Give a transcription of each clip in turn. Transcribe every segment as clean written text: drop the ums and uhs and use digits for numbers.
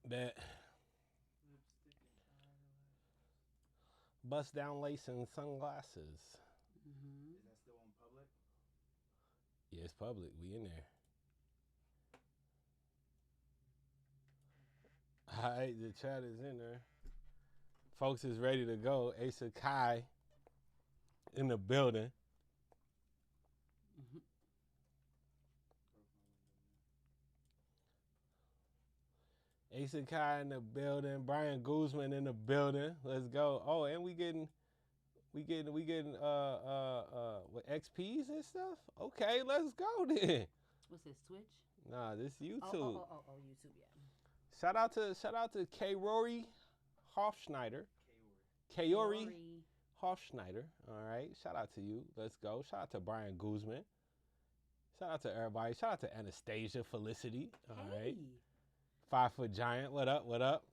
Bet. Bust down lace and sunglasses. Mm-hmm. Is that still on public? Yeah, it's public. We in there. All right, the chat is in there. Folks is ready to go. Asa Kai in the building. Mm-hmm. Asa Kai in the building. Brian Guzman in the building. Let's go. Oh, and we getting what, XPs and stuff? Okay, let's go then. What's this, Twitch? Nah, this YouTube. Oh, YouTube, yeah. Shout out to K. Rory Hofschneider. Kaori Hofschneider. All right. Shout out to you. Let's go. Shout out to Brian Guzman. Shout out to everybody. Shout out to Anastasia Felicity. All right. 5 foot giant. What up?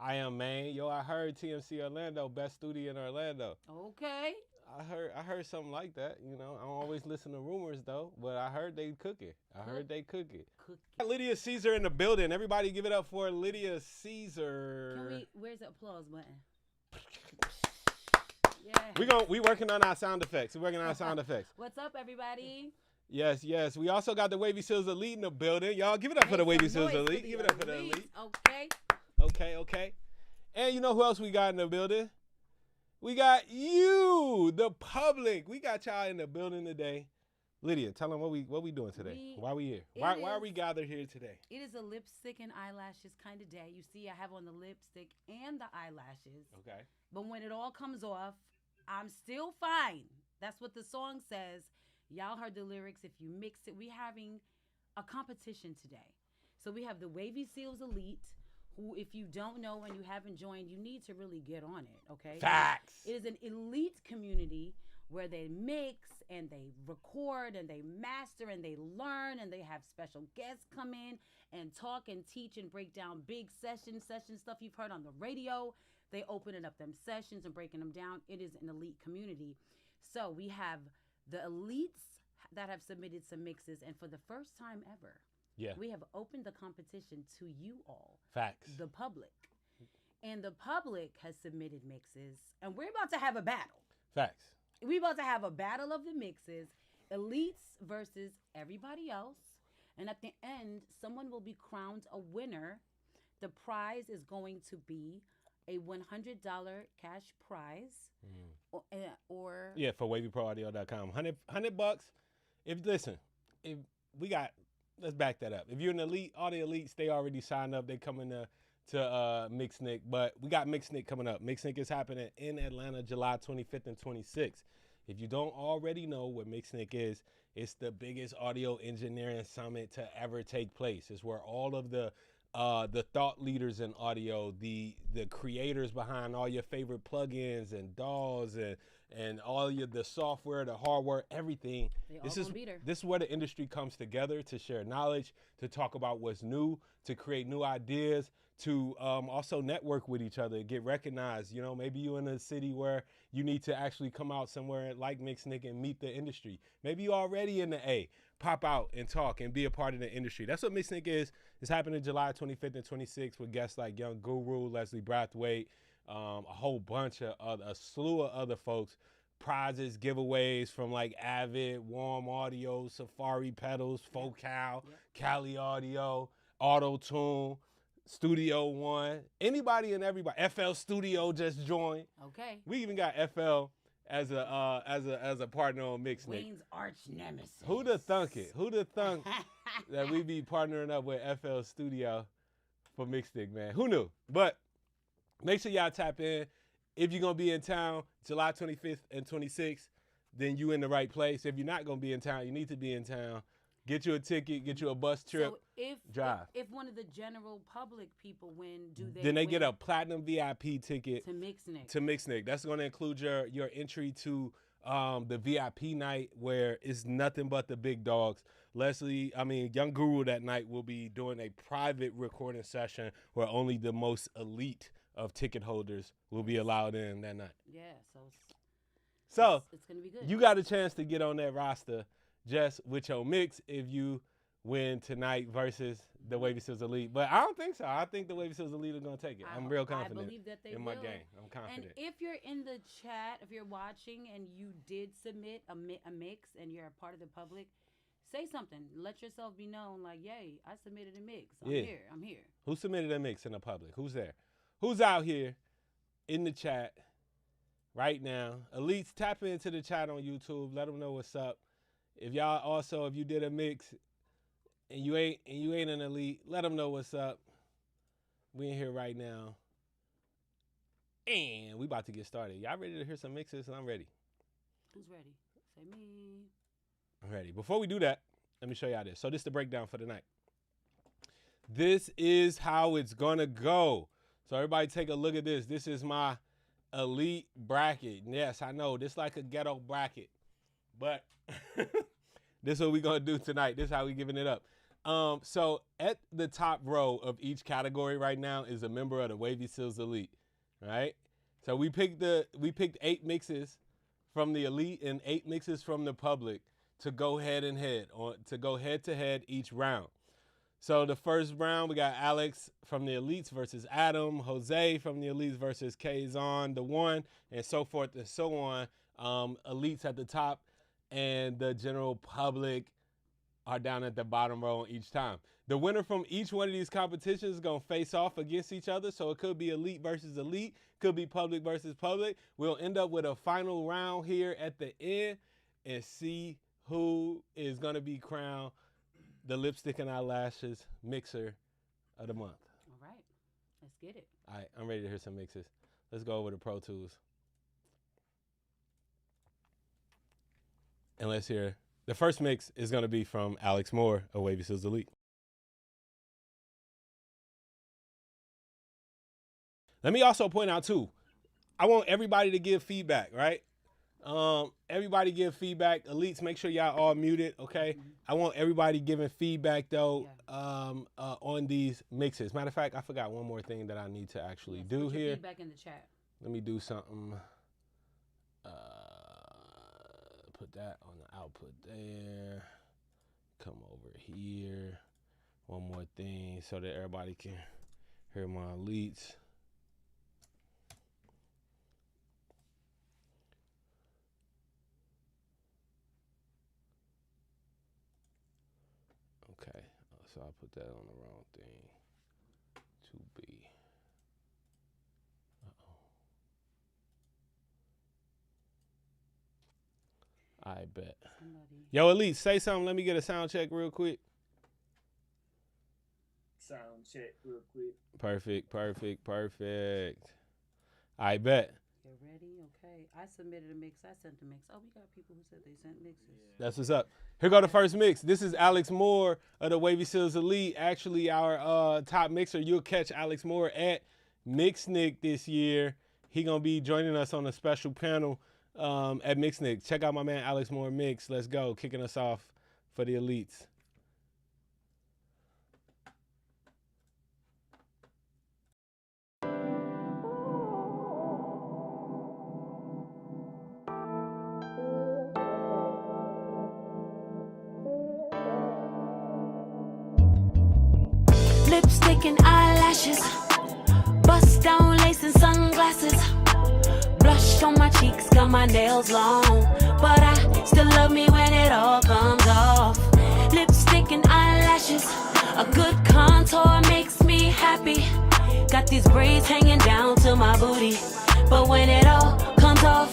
I am Maine. Yo, I heard TMC Orlando, best studio in Orlando. Okay. I heard something like that. You know, I don't always listen to rumors though, but I heard they cook it. Lydia Caesar in the building. Everybody give it up for Lydia Caesar. Where's the applause button? Yeah. We working on our sound effects. What's up, everybody? Yes. We also got the Wavy Seals Elite in the building. Y'all give it up for the Wavy Seals Elite. Give it up for the Elite. Okay. And you know who else we got in the building? We got you, the public. We got y'all in the building today. Lydia, tell them what we doing today. Why we here? Why are we gathered here today? It is a lipstick and eyelashes kind of day. You see, I have on the lipstick and the eyelashes. Okay. But when it all comes off, I'm still fine. That's what the song says. Y'all heard the lyrics. If you mix it, we having a competition today. So we have the Wavy Seals Elite, who, if you don't know and you haven't joined, you need to really get on it, okay? Facts. It is an elite community where they mix and they record and they master and they learn and they have special guests come in and talk and teach and break down big session stuff you've heard on the radio. They opening up them sessions and breaking them down. It is an elite community. So we have the elites that have submitted some mixes, and for the first time ever, we have opened the competition to you all. Facts. The public. And the public has submitted mixes, and we're about to have a battle. Facts. We're about to have a battle of the mixes, elites versus everybody else. And at the end, someone will be crowned a winner. The prize is going to be a $100 cash prize. Or for wavyproaudio.com. $100. Let's back that up. If you're an elite, all the elites, they already signed up. They coming to Mixnick, but we got Mixnick coming up. Mixnick is happening in Atlanta, July 25th and 26th. If you don't already know what Mixnick is, it's the biggest audio engineering summit to ever take place. It's where all of the thought leaders in audio, the creators behind all your favorite plugins and DAWs and all the software, the hardware, everything. This is where the industry comes together to share knowledge, to talk about what's new, to create new ideas, to also network with each other, get recognized. You know, maybe you're in a city where you need to actually come out somewhere like Mixnick and meet the industry. Maybe you're already in the A. Pop out and talk and be a part of the industry. That's what Mixnick is. It's happening July 25th and 26th with guests like Young Guru, Leslie Brathwaite, a whole bunch of a slew of other folks. Prizes, giveaways from like Avid, Warm Audio, Safari Pedals, Focal, Cali Audio, Auto Tune, Studio One, anybody and everybody. FL Studio just joined. Okay. We even got FL as a partner on Mixnick. Wayne's arch nemesis. Who'd have thunk it? Who'd have thunk that we be partnering up with FL Studio for Mixnick, man? Who knew? But make sure y'all tap in. If you're going to be in town July 25th and 26th, then you in the right place. If you're not going to be in town, you need to be in town. Get you a ticket, get you a bus trip, drive. If one of the general public people win, then they get a platinum VIP ticket to Mixnick. To Mixnick. That's going to include your entry to the VIP night where it's nothing but the big dogs. Young Guru that night will be doing a private recording session where only the most elite of ticket holders will be allowed in that night. Yeah, so it's going to be good. You got a chance to get on that roster just with your mix if you win tonight versus the Wavy Seals Elite. But I don't think so. I think the Wavy Seals Elite are going to take it. I'm real confident. I believe that they in my game. I'm confident. And if you're in the chat, if you're watching and you did submit a mix and you're a part of the public, say something. Let yourself be known. Like, yay, I submitted a mix. I'm here. Who submitted a mix in the public? Who's there? Who's out here in the chat right now? Elites, tap into the chat on YouTube. Let them know what's up. If y'all also, if you did a mix and you ain't an elite, let them know what's up. We in here right now. And we about to get started. Y'all ready to hear some mixes? I'm ready. Who's ready? Say me. I'm ready. Before we do that, let me show y'all this. So this is the breakdown for tonight. This is how it's gonna go. So everybody take a look at this. This is my elite bracket. Yes, I know. This is like a ghetto bracket. But this is what we're going to do tonight. This is how we giving it up. So at the top row of each category right now is a member of the Wavy Seals Elite, right? So we picked 8 mixes from the Elite and 8 mixes from the public to go head to head each round. So the first round, we got Alex from the Elites versus Adam, Jose from the Elites versus Kaison, the one, and so forth and so on. Elites at the top, and the general public are down at the bottom row each time. The winner from each one of these competitions is going to face off against each other. So it could be elite versus elite, could be public versus public. We'll end up with a final round here at the end and see who is going to be crowned the Lipstick and Eyelashes Mixer of the month. All right, let's get it. All right, I'm ready to hear some mixes. Let's go over the Pro Tools. And let's hear. The first mix is going to be from Alex Moore of Wavy Seals Elite. Let me also point out, too, I want everybody to give feedback, right? Everybody give feedback. Elites, make sure y'all all muted, okay? I want everybody giving feedback, though, on these mixes. Matter of fact, I forgot one more thing that I need to actually do put your here. feedback in the chat. Let me do something. Put that on the output there. Come over here. One more thing so that everybody can hear my elites. Okay, so I put that on the wrong thing. 2B. I bet. Yo, Elite, say something. Let me get a sound check real quick. Sound check real quick. Perfect, perfect, perfect. I bet. You're ready? Okay. I submitted a mix. I sent a mix. Oh, we got people who said they sent mixes. Yeah. That's what's up. Here go the first mix. This is Alex Moore of the Wavy Seals Elite. Actually, our top mixer. You'll catch Alex Moore at Mixnick this year. He going to be joining us on a special panel at Mixnick. Check out my man Alex Moore Mix. Let's go. Kicking us off for the Elites. Lipstick and eyelashes, bust down lace and sunglasses, blush on my cheeks, got my nails long, but I still love me when it all comes off. Lipstick and eyelashes, a good contour makes me happy. Got these braids hanging down to my booty, but when it all comes off,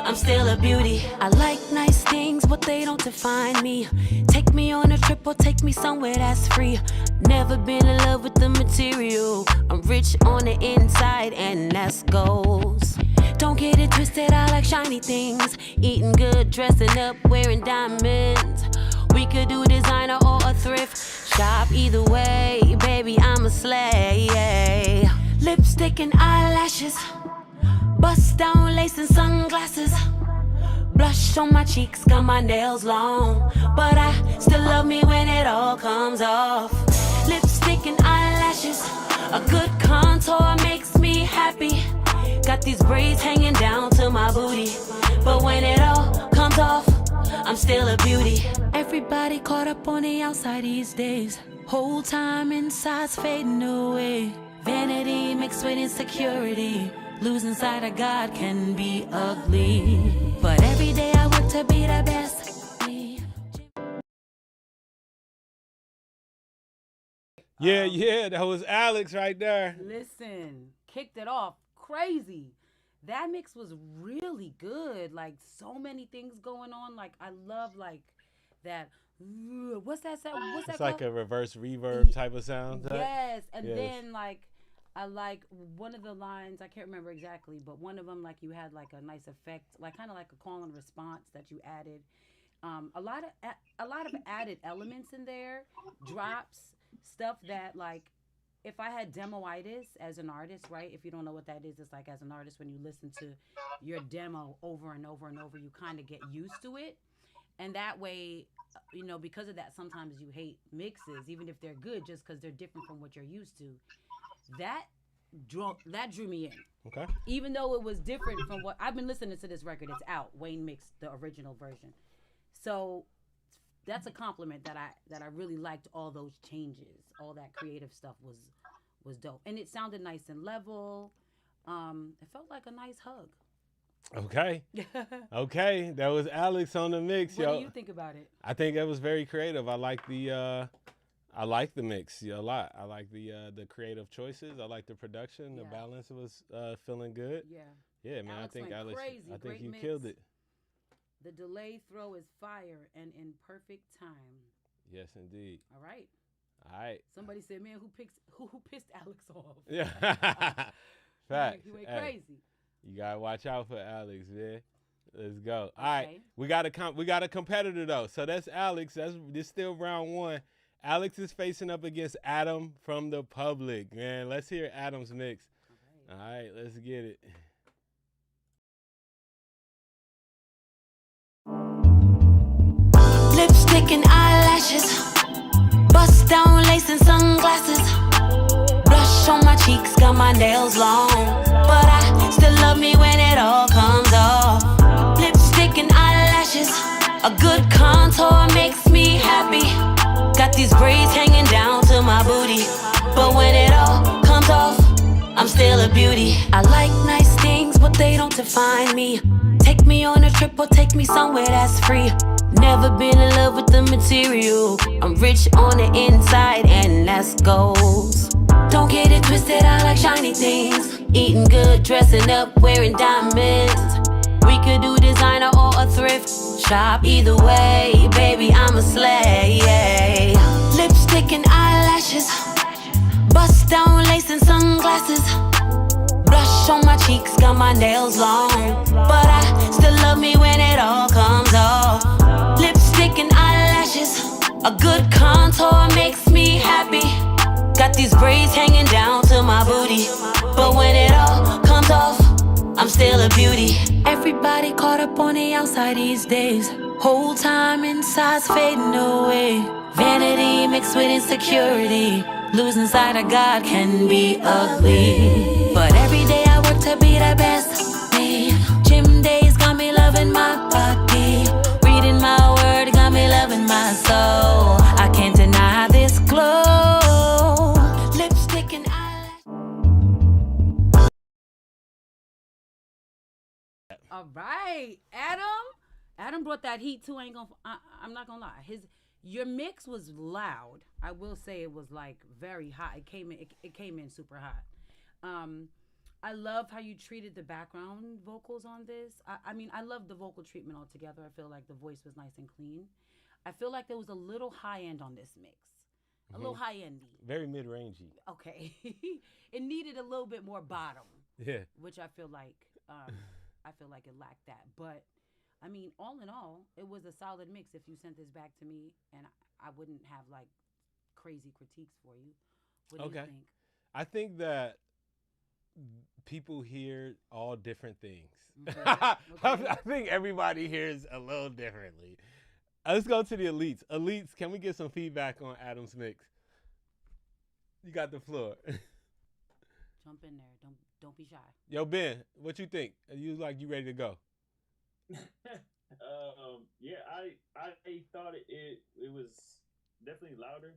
I'm still a beauty. I like nice things, but they don't define me. Take me on a trip or take me somewhere that's free. Never been in love with the material. I'm rich on the inside and that's goals. Don't get it twisted, I like shiny things. Eating good, dressing up, wearing diamonds. We could do designer or a thrift shop. Either way, baby, I'm a slay. Lipstick and eyelashes, bust down lace and sunglasses, blush on my cheeks, got my nails long, but I still love me when it all comes off. Lipstick and eyelashes, a good contour makes me happy. Got these braids hanging down to my booty, but when it all comes off, I'm still a beauty. Everybody caught up on the outside these days. Whole time inside's fading away. Vanity mixed with insecurity. Losing sight of God can be ugly. But every day I work to be the best. Yeah, that was Alex right there. Listen, kicked it off crazy. That mix was really good. Like so many things going on. Like I love like that. What's that sound? What's that It's like called? a reverse reverb type of sound. Yes, and Yes. then like I like one of the lines. I can't remember exactly, but one of them like you had like a nice effect, like kind of like a call and response that you added. A lot of added elements in there, drops, stuff that like if I had demoitis as an artist, right? If you don't know what that is, it's like as an artist when you listen to your demo over and over and over, you kind of get used to it. And that way, you know, because of that, sometimes you hate mixes, even if they're good, just because they're different from what you're used to. That drew me in. Okay. Even though it was different from what I've been listening to this record, it's out. Wayne mixed the original version. So that's a compliment that I really liked all those changes. All that creative stuff was dope. And it sounded nice and level. It felt like a nice hug. Okay. Okay. That was Alex on the mix, What yo. do you think about it? I think that was very creative. I like the mix a lot. I like the creative choices. I like the production. The Yeah. balance was feeling good. Yeah. Yeah, man. Alex I think went Alex. crazy. I think Great you mix. killed it. The delay throw is fire and in perfect time. Yes, indeed. All right. All right. Somebody said, "Man, who pissed Alex off?" Yeah. Facts. He went Hey, crazy. you gotta watch out for Alex, man. Let's go. All right, Okay. we got a competitor though. So that's Alex. This still round one. Alex is facing up against Adam from the public. Man, let's hear Adam's mix. All All right, let's get it. Lipstick and eyelashes, bust down lace and sunglasses, blush on my cheeks, got my nails long, but I still love me when it all comes off. Lipstick and eyelashes, a good contour makes me happy. Got these braids hanging down to my booty, but when it all comes off, I'm still a beauty. I like nice things, but they don't define me. Take me on a trip or take me somewhere that's free. Never been in love with the material. I'm rich on the inside and that's goals. Don't get it twisted, I like shiny things. Eating good, dressing up, wearing diamonds. We could do designer or a thrift shop. Either way, baby, I'm a slay. Lipstick and eyelashes, bust down lace and sunglasses, blush on my cheeks, got my nails long, but I still love me when it all comes off. Lipstick and eyelashes, a good contour makes me happy. Got these braids hanging down to my booty, but when it all comes off, I'm still a beauty. Everybody caught up on the outside these days. Whole time inside's fading away. Vanity mixed with insecurity. Losing sight of God can be ugly. But every day I work to be the best me. Gym days got me loving my body. Reading my word got me loving my soul. I can't deny this glow. Lipstick and eyelash. All right, Adam brought that heat too. I'm not gonna lie. Your mix was loud. I will say it was like very hot. It came in super hot. I love how you treated the background vocals on this. I mean, I love the vocal treatment altogether. I feel like the voice was nice and clean. I feel like there was a little high end on this mix. A little high endy. Very mid-rangey. Okay. It needed a little bit more bottom. Yeah. Which I feel like it lacked that. But I mean, all in all, it was a solid mix. If you sent this back to me, and I wouldn't have like crazy critiques for you. What do you think? I think that people hear all different things. Okay. I think everybody hears a little differently. Let's go to the elites. Elites, can we get some feedback on Adam's mix? You got the floor. Jump in there. Don't be shy. Yo, Ben, what you think? You ready to go? Yeah, definitely louder.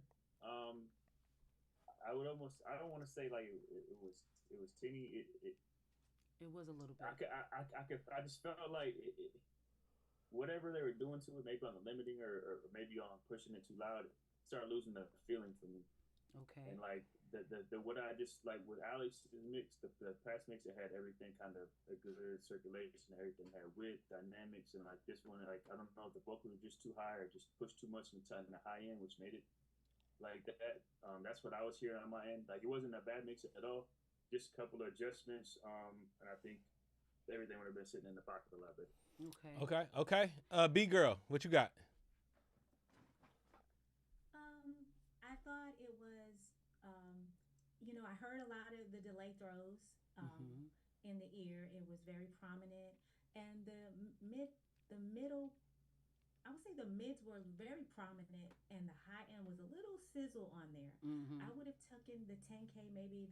I would almost. I don't want to say like it was tinny. It was a little I bit. could. I just felt like whatever they were doing to it, maybe on the limiting or maybe on pushing it too loud, it started losing the feeling for me. Okay. And like the what I just like with Alex's mix, the past mix, it had everything kind of a good circulation, everything had width, dynamics, and like this one, like I don't know if the vocals were just too high or just pushed too much in the high end, which made it like that. That's what I was hearing on my end. Like it wasn't a bad mix at all, just a couple of adjustments. And I think everything would have been sitting in the pocket a lot better. Okay. Okay. Okay. B girl, what you got? I thought it was, I heard a lot of the delay throws in the ear. It was very prominent, and the middle. I would say the mids were very prominent, and the high end was a little sizzle on there. I would have taken the 10K, maybe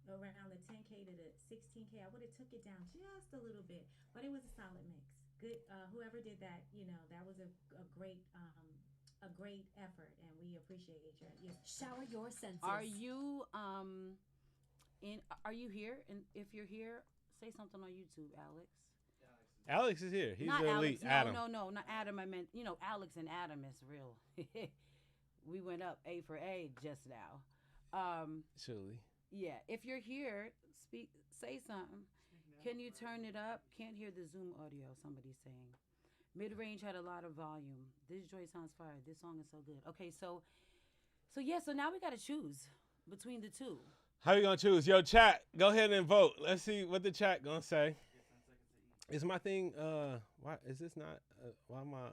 around the 10K to the 16K. I would have took it down just a little bit, but it was a solid mix. Good, whoever did that, that was a great effort, and we appreciate your Shower your senses. Are you Are you here? And if you're here, say something on YouTube, Alex. Alex is here. He's not the Alex. elite. No, Adam. no, not Adam. I meant, Alex and Adam is real. We went up A for A just now. Surely. Yeah. If you're here, say something. Can you turn it up? Can't hear the Zoom audio, somebody's saying. Mid-range had a lot of volume. This joint sounds fire. This song is so good. Okay, so now we got to choose between the two. How you going to choose? Yo, chat, go ahead and vote. Let's see what the chat going to say. Is my thing, why is this not, why am I,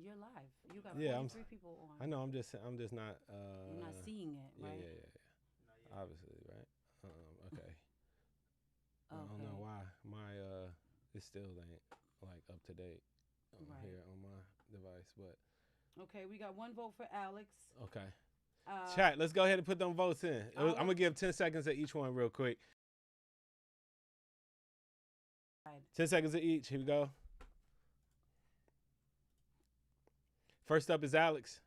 You're live. You got 43 people on. I know, I'm just not, You're not seeing it, right? Yeah. Obviously, right? Okay. I don't know why my, it still ain't, like, up to date here on my device, but. Okay, we got one vote for Alex. Okay. Chat, let's go ahead and put them votes in. I'm going to give 10 seconds to each one real quick. 10 seconds to each. Here we go. First up is Alex.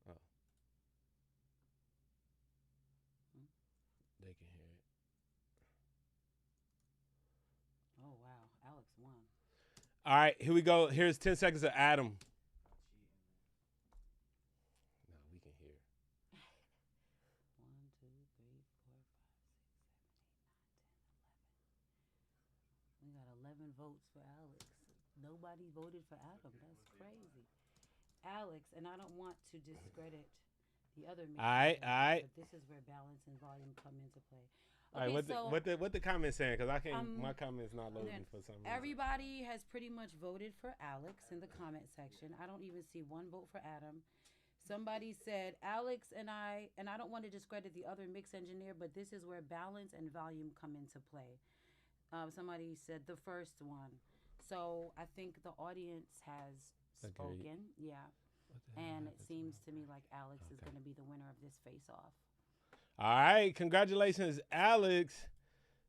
Oh. They can hear it. Oh, wow. Alex won. All right, here we go. Here's 10 seconds of Adam. No, we can hear. 1, 2, 3, 4, 5, 6, 7, 8, 9, 10, 11. We got 11 votes for Alex. Nobody voted for Adam. That's crazy. Alex, and I don't want to discredit the other mixes. All right. But this is where balance and volume come into play. Okay, all right, what the comments saying? Because I can't. My comment's not loading for some reason. Everybody has pretty much voted for Alex in the comment section. I don't even see one vote for Adam. Somebody said Alex and I don't want to discredit the other mix engineer, but this is where balance and volume come into play. Somebody said the first one. So I think the audience has spoken. Yeah. And it seems to me like Alex is going to be the winner of this face-off. All right, congratulations, Alex.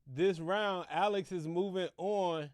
This round, Alex is moving on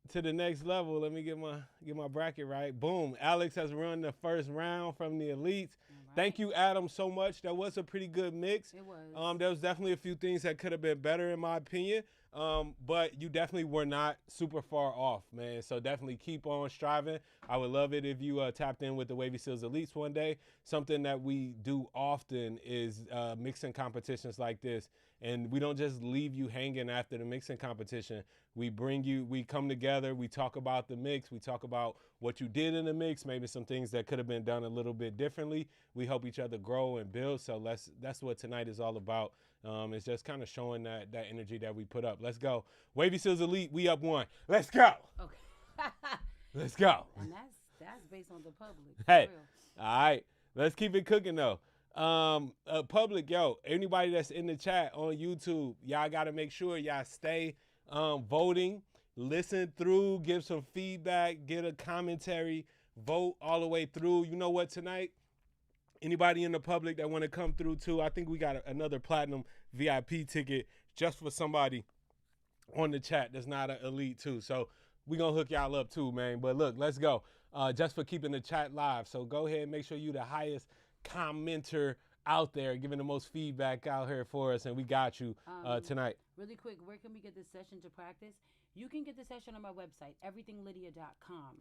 to the next level. Let me get my bracket right. Boom, Alex has run the first round from the elites. Right. Thank you, Adam, so much. That was a pretty good mix. It was. There was definitely a few things that could have been better, in my opinion. But you definitely were not super far off, man. So definitely keep on striving. I would love it if you tapped in with the Wavy Seals Elites one day. Something that we do often is mixing competitions like this. And we don't just leave you hanging after the mixing competition. We come together, we talk about the mix, we talk about what you did in the mix, maybe some things that could have been done a little bit differently. We help each other grow and build. So that's what tonight is all about. It's just kind of showing that energy that we put up. Let's go. Wavy Seals Elite, we up 1. Let's go. Okay. Let's go. And that's based on the public. Hey, all right. Let's keep it cooking, though. Public, yo, anybody that's in the chat on YouTube, y'all got to make sure y'all stay voting. Listen through, give some feedback, get a commentary, vote all the way through. You know what, tonight? Anybody in the public that want to come through too, I think we got another platinum VIP ticket just for somebody on the chat that's not an elite too. So we gonna hook y'all up too, man. But look, let's go. just for keeping the chat live. So go ahead and make sure you the highest commenter out there, giving the most feedback out here for us, and we got you tonight. Really quick, where can we get this session to practice? You can get the session on my website, everythinglydia.com.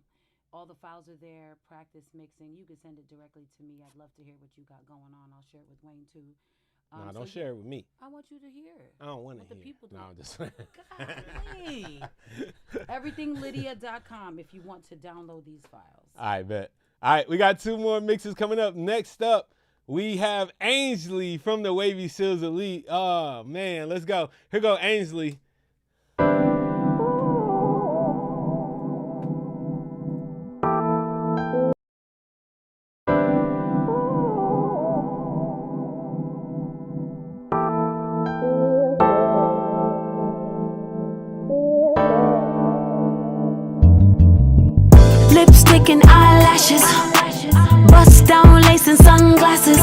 All the files are there, practice mixing. You can send it directly to me. I'd love to hear what you got going on. I'll share it with Wayne too. Nah, don't share it with me. I want you to hear it. I don't want to hear. The people do. No, I'm just Golly. Everythinglydia.com if you want to download these files. I bet. All right, we got 2 more mixes coming up. Next up, we have Ainsley from the Wavy Seals Elite. Oh, man, let's go. Here go Ainsley. Lipstick and eyelashes, bust down lace and sunglasses,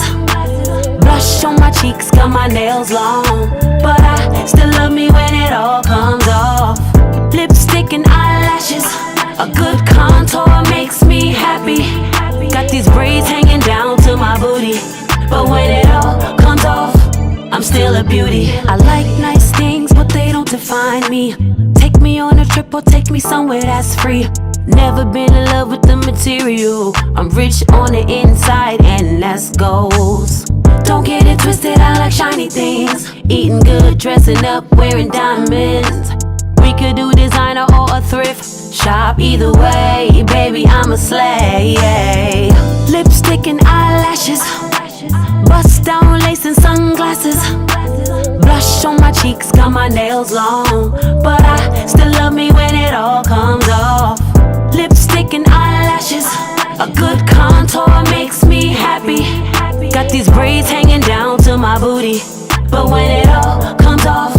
blush on my cheeks, got my nails long, but I still love me when it all comes off. Lipstick and eyelashes, a good contour makes me happy. Got these braids hanging down to my booty, but when it all comes off, I'm still a beauty. I like nice things, but they don't define me. Take me on a trip or take me somewhere that's free. Never been in love with the material. I'm rich on the inside and that's goals. Don't get it twisted, I like shiny things. Eating good, dressing up, wearing diamonds. We could do designer or a thrift shop. Either way, baby, I'm a slay. Lipstick and eyelashes, bust down lace and sunglasses, blush on my cheeks, got my nails long, but I still love me when it all comes off. Lipstick and eyelashes, a good contour makes me happy. Got these braids hanging down to my booty, but when it all comes off,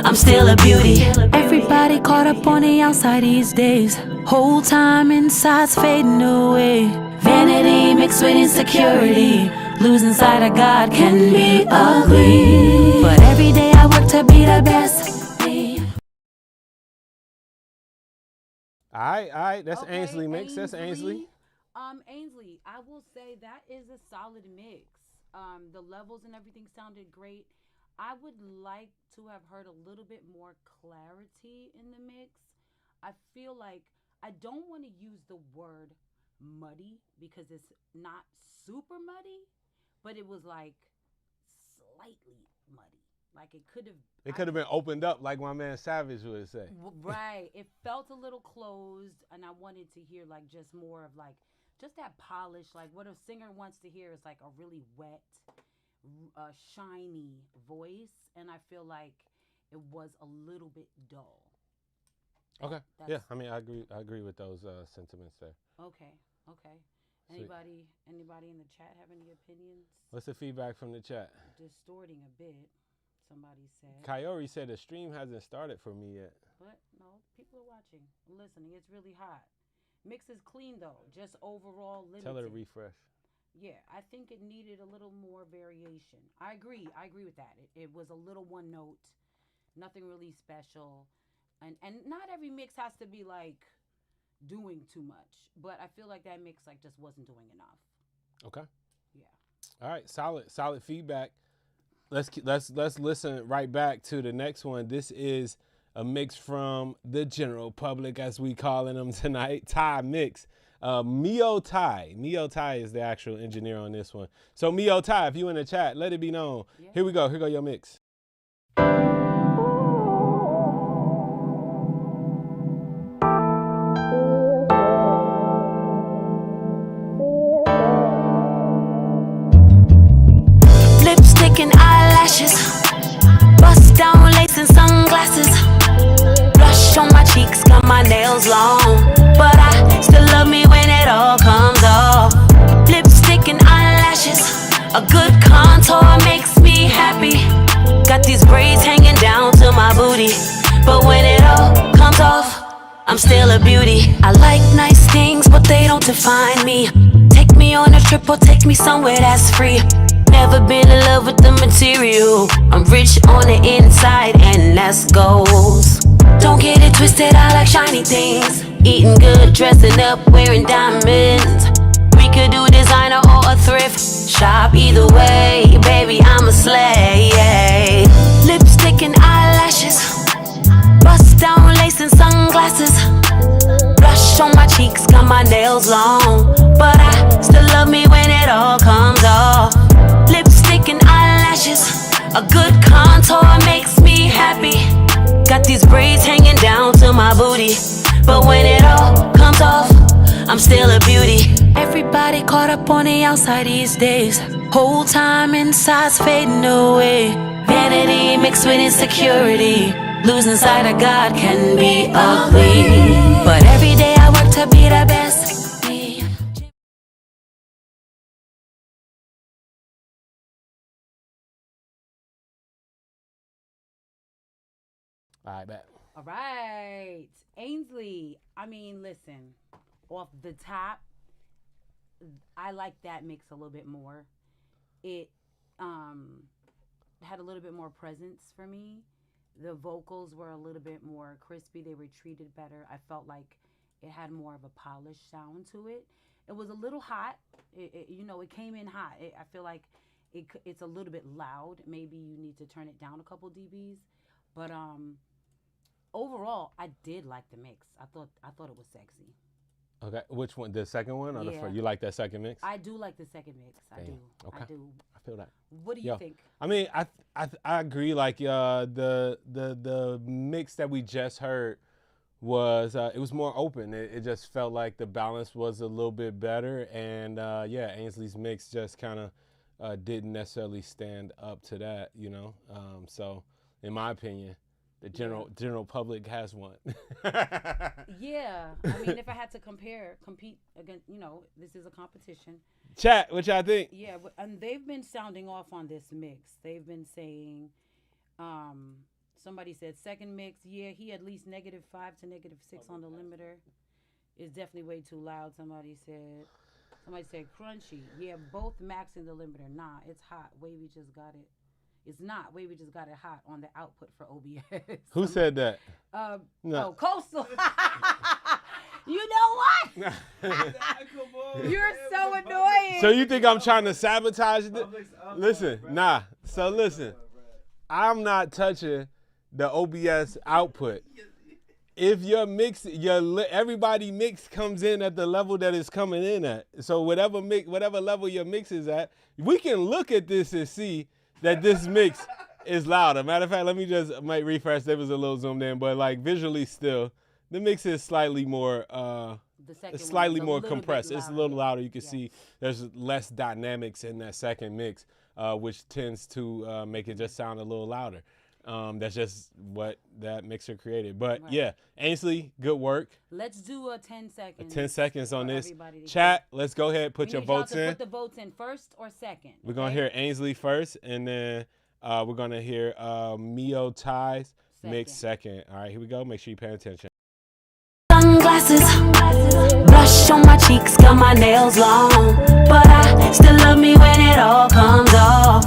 I'm still a beauty. Everybody caught up on the outside these days. Whole time inside's fading away. Vanity mixed with insecurity. Losing sight of God can be ugly, but every day I work to be the best. All right, that's Okay, Ainsley mix. That's Ainsley. Ainsley, I will say that is a solid mix. The levels and everything sounded great. I would like to have heard a little bit more clarity in the mix. I feel like I don't want to use the word muddy because it's not super muddy, but it was like slightly muddy. Like it could have been opened up like my man Savage would say. Right. It felt a little closed, and I wanted to hear like just more of like just that polish. Like what a singer wants to hear is like a really wet, shiny voice, and I feel like it was a little bit dull. Okay. Yeah, I mean I agree with those sentiments there. Okay. Anybody in the chat have any opinions? What's the feedback from the chat? Distorting a bit. Somebody said. Coyote said the stream hasn't started for me yet. But no, people are watching, listening. It's really hot. Mix is clean though, just overall limited. Tell her to refresh. Yeah, I think it needed a little more variation. I agree with that. It was a little one note, nothing really special, and not every mix has to be like doing too much. But I feel like that mix like just wasn't doing enough. Okay. Yeah. All right, solid feedback. Let's listen right back to the next one. This is a mix from the general public, as we calling them tonight. Thai mix. Motai. Motai is the actual engineer on this one. So Motai, if you in the chat, let it be known. Yeah. Here we go. Here go your mix. And eyelashes, bust down lace and sunglasses, blush on my cheeks, got my nails long, but I still love me when it all comes off. Lipstick and eyelashes, a good contour makes me happy. Got these braids hanging down to my booty, but when it all comes off, I'm still a beauty. I like nice things, but they don't define me. Take me on a trip or take me somewhere that's free. Never been in love with the material. I'm rich on the inside and that's goals. Don't get it twisted, I like shiny things. Eating good, dressing up, wearing diamonds. We could do designer or a thrift shop. Either way, baby, I'm a slay. Lipstick and eyelashes, bust down lace and sunglasses. Blush on my cheeks, got my nails long, but I still love me when it all comes off. Lipstick and eyelashes, a good contour makes me happy. Got these braids hanging down to my booty, but when it all comes off, I'm still a beauty. Everybody caught up on the outside these days. Whole time inside's fading away. Vanity mixed with insecurity. Losing sight of God can be ugly, but every day I work to be the best me. All right, bet. All right, Ainsley. I mean, listen, off the top, I like that mix a little bit more. It had a little bit more presence for me. The vocals were a little bit more crispy. They were treated better. I felt like it had more of a polished sound to it. It was a little hot. It came in hot. I feel like it's a little bit loud. Maybe you need to turn it down a couple dBs. But overall, I did like the mix. I thought it was sexy. Okay, which one? The second one or the Yeah. first? You like that second mix? I do like the second mix. I Damn. do. Okay. I do. I feel that. What do you think? I mean, I agree. Like the mix that we just heard was it was more open. It just felt like the balance was a little bit better, and yeah, Ainsley's mix just kind of didn't necessarily stand up to that, you know. So, in my opinion, the general public has one. Yeah, I mean, if I had to compete against, this is a competition. Chat, what y'all think? Yeah, and they've been sounding off on this mix. They've been saying, somebody said second mix, yeah, he at least -5 to -6 on the limiter. It's definitely way too loud. Somebody said crunchy. Yeah, both maxing the limiter. Nah, it's hot. Wavy just got it. It's not. Wavy just got it hot on the output for OBS. Who said that? No. Oh, Coastal. You know what? You're so annoying. So you think I'm trying to sabotage it? Listen, nah. So listen, I'm not touching the OBS output. If your mix, everybody mix comes in at the level that it's coming in at. So whatever level your mix is at, we can look at this and see that this mix is louder. Matter of fact, let me just might refresh. There was a little zoomed in, but like visually still, the mix is slightly more it's slightly more compressed. It's a little louder. You can see there's less dynamics in that second mix, which tends to make it just sound a little louder. That's just what that mixer created. But yeah, Ainsley, good work. Let's do a 10 seconds. 10 seconds on this. Chat, let's go ahead, put your votes in. Put the votes in first or second. We're going to hear Ainsley first, and then we're going to hear Motai's mix second. All right, here we go. Make sure you pay attention. Sunglasses, blush on my cheeks, got my nails long, but I still love me when it all comes off.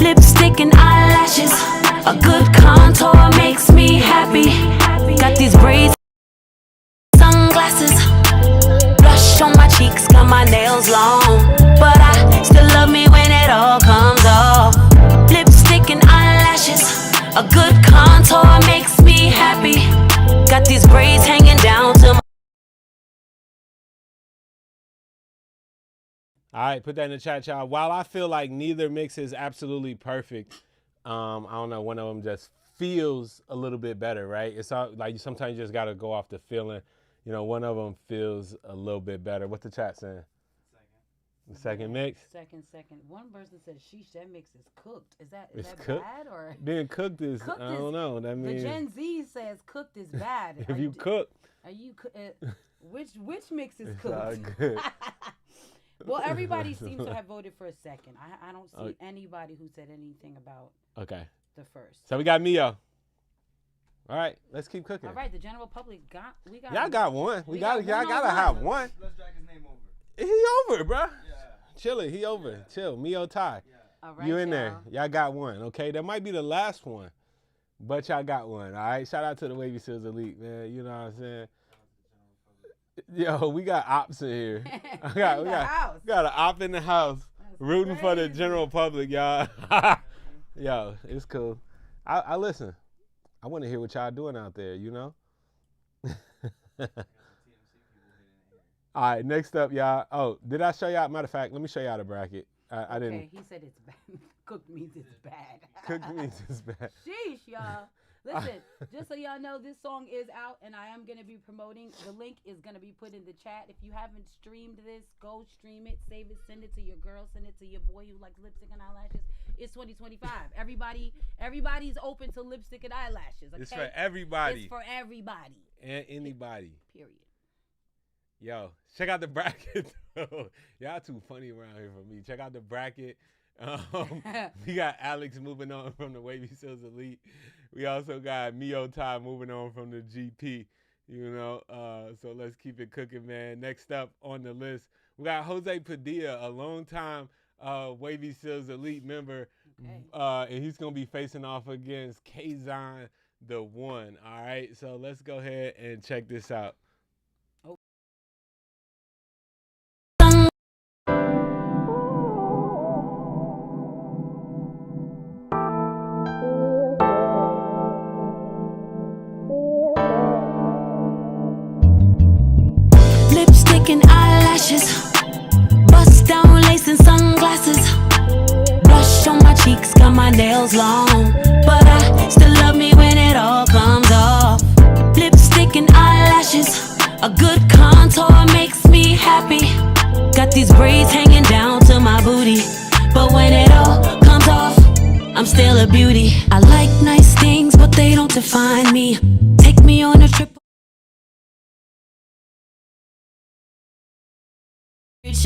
Lipstick and eyelashes, a good contour makes me happy. Got these braids, sunglasses, blush on my cheeks, got my nails long, but I still love me when it all comes off. Lipstick and eyelashes, a good contour makes me happy. Got these braids hanging down to my... All right, put that in the chat, y'all. While I feel like neither mix is absolutely perfect, I don't know, one of them just feels a little bit better, right? It's all, like sometimes you just got to go off the feeling. You know, one of them feels a little bit better. What's the chat saying? The second mix? Second. One person said, sheesh, that mix is cooked. Is that cooked? bad? Or Being cooked is, I don't know. That means the Gen Z says cooked is bad. if you cook. Are you, which mix is It's cooked? all good. Well, everybody seems to have voted for a second. I don't see anybody who said anything about the first. So we got Mio. All right, let's keep cooking. All right, the general public we got. Y'all got one. Y'all gotta one. have one. Let's drag his name over. He over, bro. Yeah. Chilling. He over. Yeah. Chill. Motai. Yeah. All right, You in there. Y'all got one. Okay, that might be the last one, but y'all got one. All right. Shout out to the Wavy Seals Elite, man. You know what I'm saying? Yo, we got ops in here. we got an op in the house. That's Rooting for the crazy. general public, y'all. Yo, it's cool. I listen. I want to hear what y'all doing out there, you know? All right, next up, y'all. Oh, did I show y'all? Matter of fact, let me show y'all the bracket. I didn't. Okay, he said it's bad. Cooked means it's bad. Cooked means it's bad. Sheesh, y'all. Listen, just so y'all know, this song is out, and I am going to be promoting. The link is going to be put in the chat. If you haven't streamed this, go stream it, save it, send it to your girl, send it to your boy who likes lipstick and eyelashes. It's 2025. Everybody's open to lipstick and eyelashes. Okay? It's for everybody. It's for everybody. And anybody. Period. Yo, check out the bracket. Y'all too funny around here for me. Check out the bracket. We got Alex moving on from the Wavy Seals Elite. We also got Motai moving on from the GP. You know, so let's keep it cooking, man. Next up on the list, we got Jose Padilla, a longtime Wavy Seals Elite member, and he's gonna be facing off against Kaison, the one. All right, so let's go ahead and check this out. And eyelashes, bust down lace and sunglasses, blush on my cheeks, got my nails long, but I still love me when it all comes off. Lipstick and eyelashes, a good contour makes me happy. Got these braids hanging down to my booty, but when it all comes off, I'm still a beauty. I like nice things, but they don't define me. Take me on a trip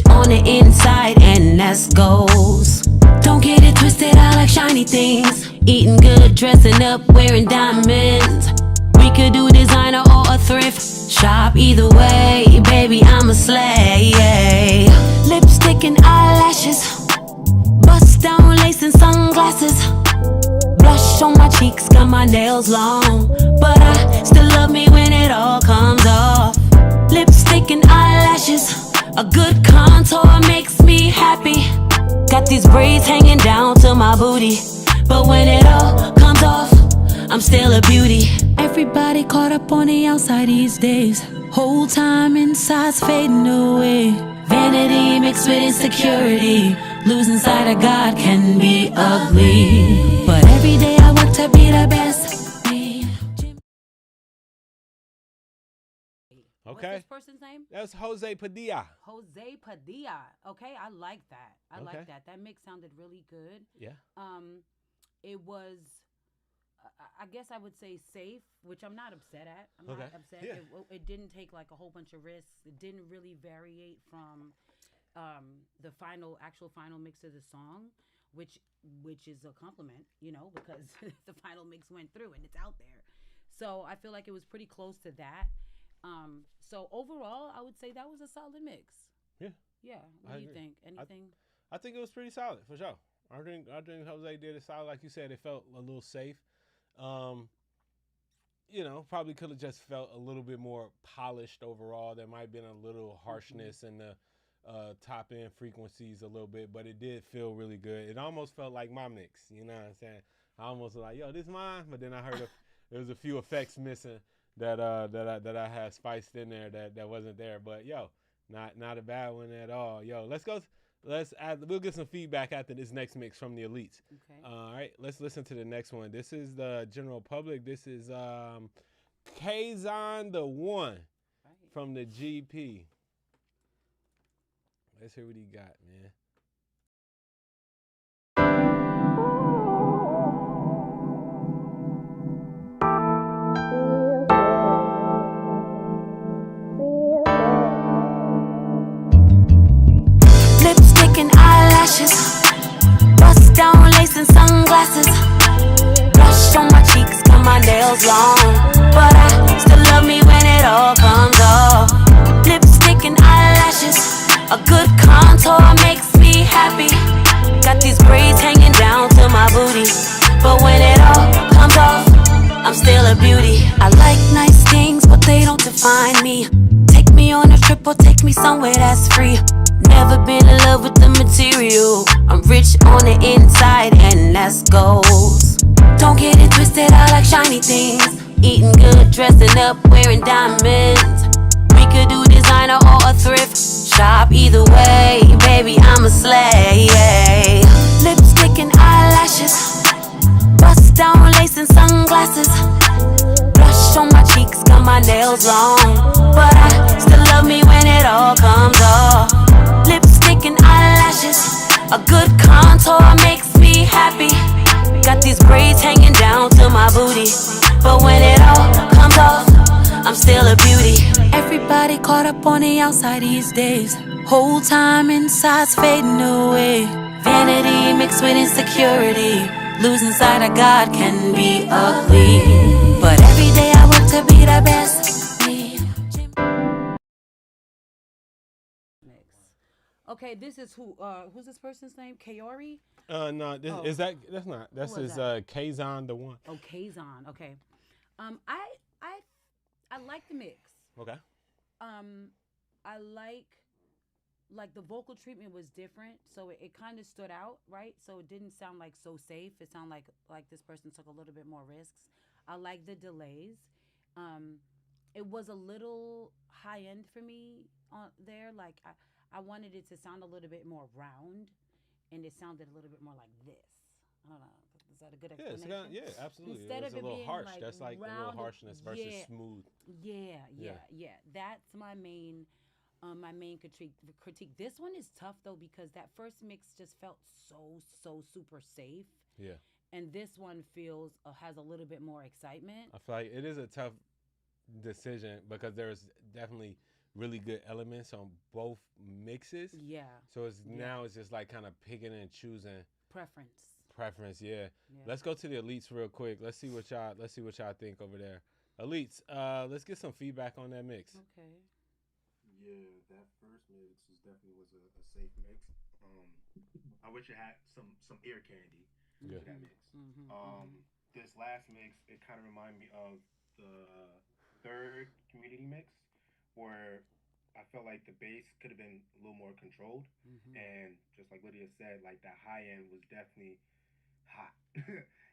on the inside, and that's goals. Don't get it twisted, I like shiny things. Eating good, dressing up, wearing diamonds. We could do designer or a thrift shop. Either way, baby, I'm a slay. Lipstick and eyelashes, bust down lace and sunglasses, blush on my cheeks, got my nails long, but I still love me when it all comes off. Lipstick and eyelashes, a good contour makes me happy. Got these braids hanging down to my booty, but when it all comes off, I'm still a beauty. Everybody caught up on the outside these days. Whole time inside's fading away. Vanity mixed with insecurity. Losing sight of God can be ugly, but every day I work to be the best. Okay. What's this person's name? That's Jose Padilla. Jose Padilla. Okay, I like that. I like that. That mix sounded really good. Yeah. It was, I guess I would say safe, which I'm not upset at. I'm not upset. Yeah. It didn't take like a whole bunch of risks. It didn't really variate from the actual final mix of the song, which is a compliment, you know, because the final mix went through and it's out there. So I feel like it was pretty close to that. So overall, I would say that was a solid mix. Yeah. Yeah. What do you think? Anything? I think it was pretty solid for sure. I think Jose did it solid. Like you said, it felt a little safe. You know, probably could have just felt a little bit more polished overall. There might have been a little harshness in the top end frequencies a little bit, but it did feel really good. It almost felt like my mix. You know what I'm saying? I almost was like, yo, this mine. But then I heard there was a few effects missing that I had spiced in there that wasn't there. But yo, not a bad one at all. Yo, we'll get some feedback after this next mix from the Elites. Okay. All right, let's listen to the next one. This is the general public. This is Kaison the one from the GP. Let's hear what he got, man. Bust down lace and sunglasses, blush on my cheeks, got my nails long, but I still love me when it all comes off. Lipstick and eyelashes, a good contour makes me happy. Got these braids hanging down to my booty, but when it all comes off, I'm still a beauty. I like nice things, but they don't define me. Take me on a or take me somewhere that's free. Never been in love with the material. I'm rich on the inside, and that's goals. Don't get it twisted, I like shiny things. Eating good, dressing up, wearing diamonds. We could do designer or a thrift shop. Either way, baby, I'm a slay. Lipstick and eyelashes, bust down lace and sunglasses. Blush on my cheeks, got my nails long, but I still love me when it all comes off. Lipstick and eyelashes, a good contour makes me happy. Got these braids hanging down to my booty, but when it all comes off, I'm still a beauty. Everybody caught up on the outside these days. Whole time inside's fading away. Vanity mixed with insecurity. Losing sight of God can be ugly, but every day I work to be the best me. Okay, this is who's this person's name? Kaori? No, that's not. This is Kaison the one. Oh, Kaison. Okay. I like the mix. Okay. I like the vocal treatment was different, so it kind of stood out, right? So it didn't sound like so safe. It sounded like this person took a little bit more risks. I like the delays. It was a little high end for me on there. Like I wanted it to sound a little bit more round, and it sounded a little bit more like this. I don't know. Is that a good explanation? Yeah, absolutely. Instead it was of a little being harsh. like That's like a little harshness versus smooth. Yeah. That's my main critique. This one is tough though because that first mix just felt so super safe. Yeah. And this one feels has a little bit more excitement. I feel like it is a tough decision because there's definitely really good elements on both mixes. Yeah. So now it's just like kind of picking and choosing preference. Yeah. Let's go to the elites real quick. Let's see what y'all think over there. Elites, let's get some feedback on that mix. Okay. Yeah, that first mix definitely was a safe mix. I wish it had some ear candy to that mix. This last mix, it kind of reminded me of the third community mix, where I felt like the bass could have been a little more controlled, and just like Lydia said, like that high end was definitely hot.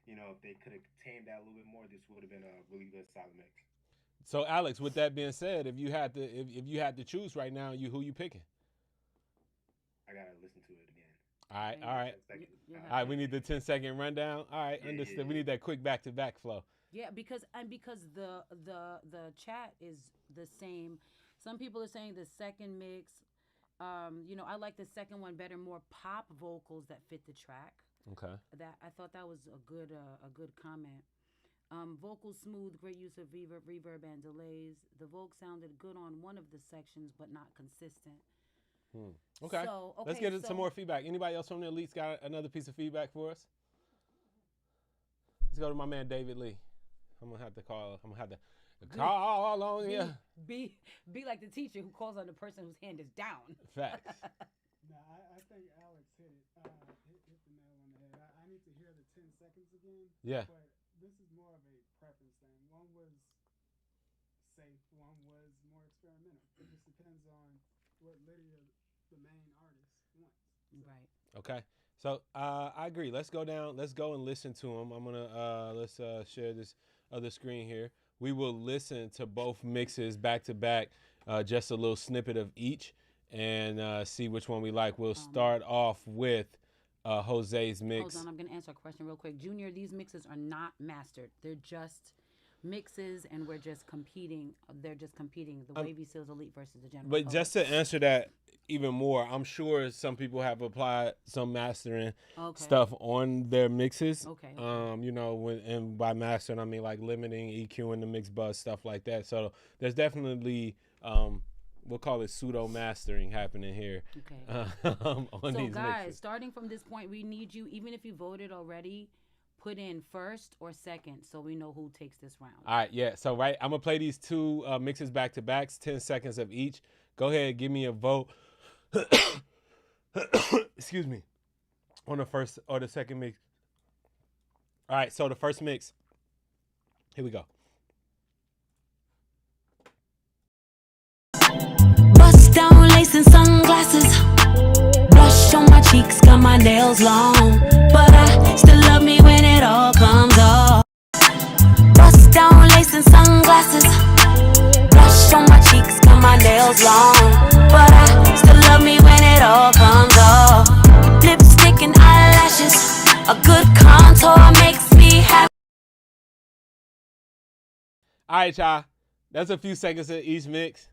You know, if they could have tamed that a little bit more, this would have been a really good solid mix. So Alex, with that being said, if you had to choose right now, who you picking? I gotta listen to it again. All right. We need the 10-second rundown. All right, understood. We need that quick back-to-back flow. Yeah, because the chat is the same. Some people are saying the second mix. I like the second one better, more pop vocals that fit the track. Okay. That I thought that was a good comment. Vocals smooth, great use of reverb and delays. The vocal sounded good on one of the sections, but not consistent. Okay. Let's get some more feedback. Anybody else from the elites got another piece of feedback for us? Let's go to my man David Lee. I'm gonna have to call on you. Be like the teacher who calls on the person whose hand is down. Facts. No, I think Alex hit the nail on the head. I need to hear the 10 seconds again. Yeah. But this is more of a preference thing. One was safe, one was more experimental. It just depends on what Lydia, the main artist, wants. So. Right. Okay. So I agree. Let's go down. Let's go and listen to them. I'm gonna let's share this other screen here. We will listen to both mixes back to back, just a little snippet of each, and see which one we like. We'll start off with Jose's mix. Hold on, I'm gonna answer a question real quick. Junior, these mixes are not mastered. They're just mixes, and we're just competing. They're just competing. The Wavy Seals Elite versus the general. But just to answer that even more, I'm sure some people have applied some mastering stuff on their mixes. Okay. And by mastering I mean like limiting, EQing the mix bus, stuff like that. So there's definitely we'll call it pseudo mastering happening here. Okay. On so these guys, mixes. starting from this point, we need you, even if you voted already, put in first or second so we know who takes this round. All right, yeah. So I'm gonna play these two mixes back to backs, 10 seconds of each. Go ahead, give me a vote. Excuse me. On the first or the second mix. All right, so the first mix. Here we go. lace and sunglasses. Blush on my cheeks, got my nails long. But I still love me when it all comes off. Bust down lace and sunglasses. Blush on my cheeks, got my nails long. But I still love me when it all comes off. Lipstick and eyelashes. A good contour makes me happy. All right, y'all. That's a few seconds of each mix.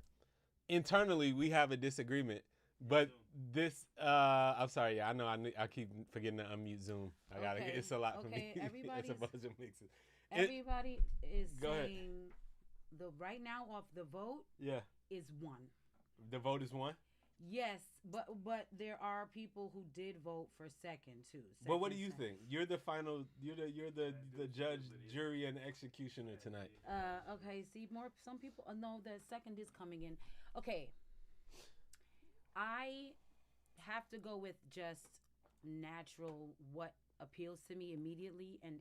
Internally, we have a disagreement, but this, I'm sorry, yeah, I know I keep forgetting to unmute Zoom. I gotta get, it's a lot for me. It's a bunch of mixes. Everybody is Go ahead. saying right now off the vote is 1. The vote is 1? Yes, but there are people who did vote for second too. But what do you think? You're the final. You're the judge, jury, and executioner tonight. Okay. See, some people know the second is coming in. Okay. I have to go with just natural what appeals to me immediately, and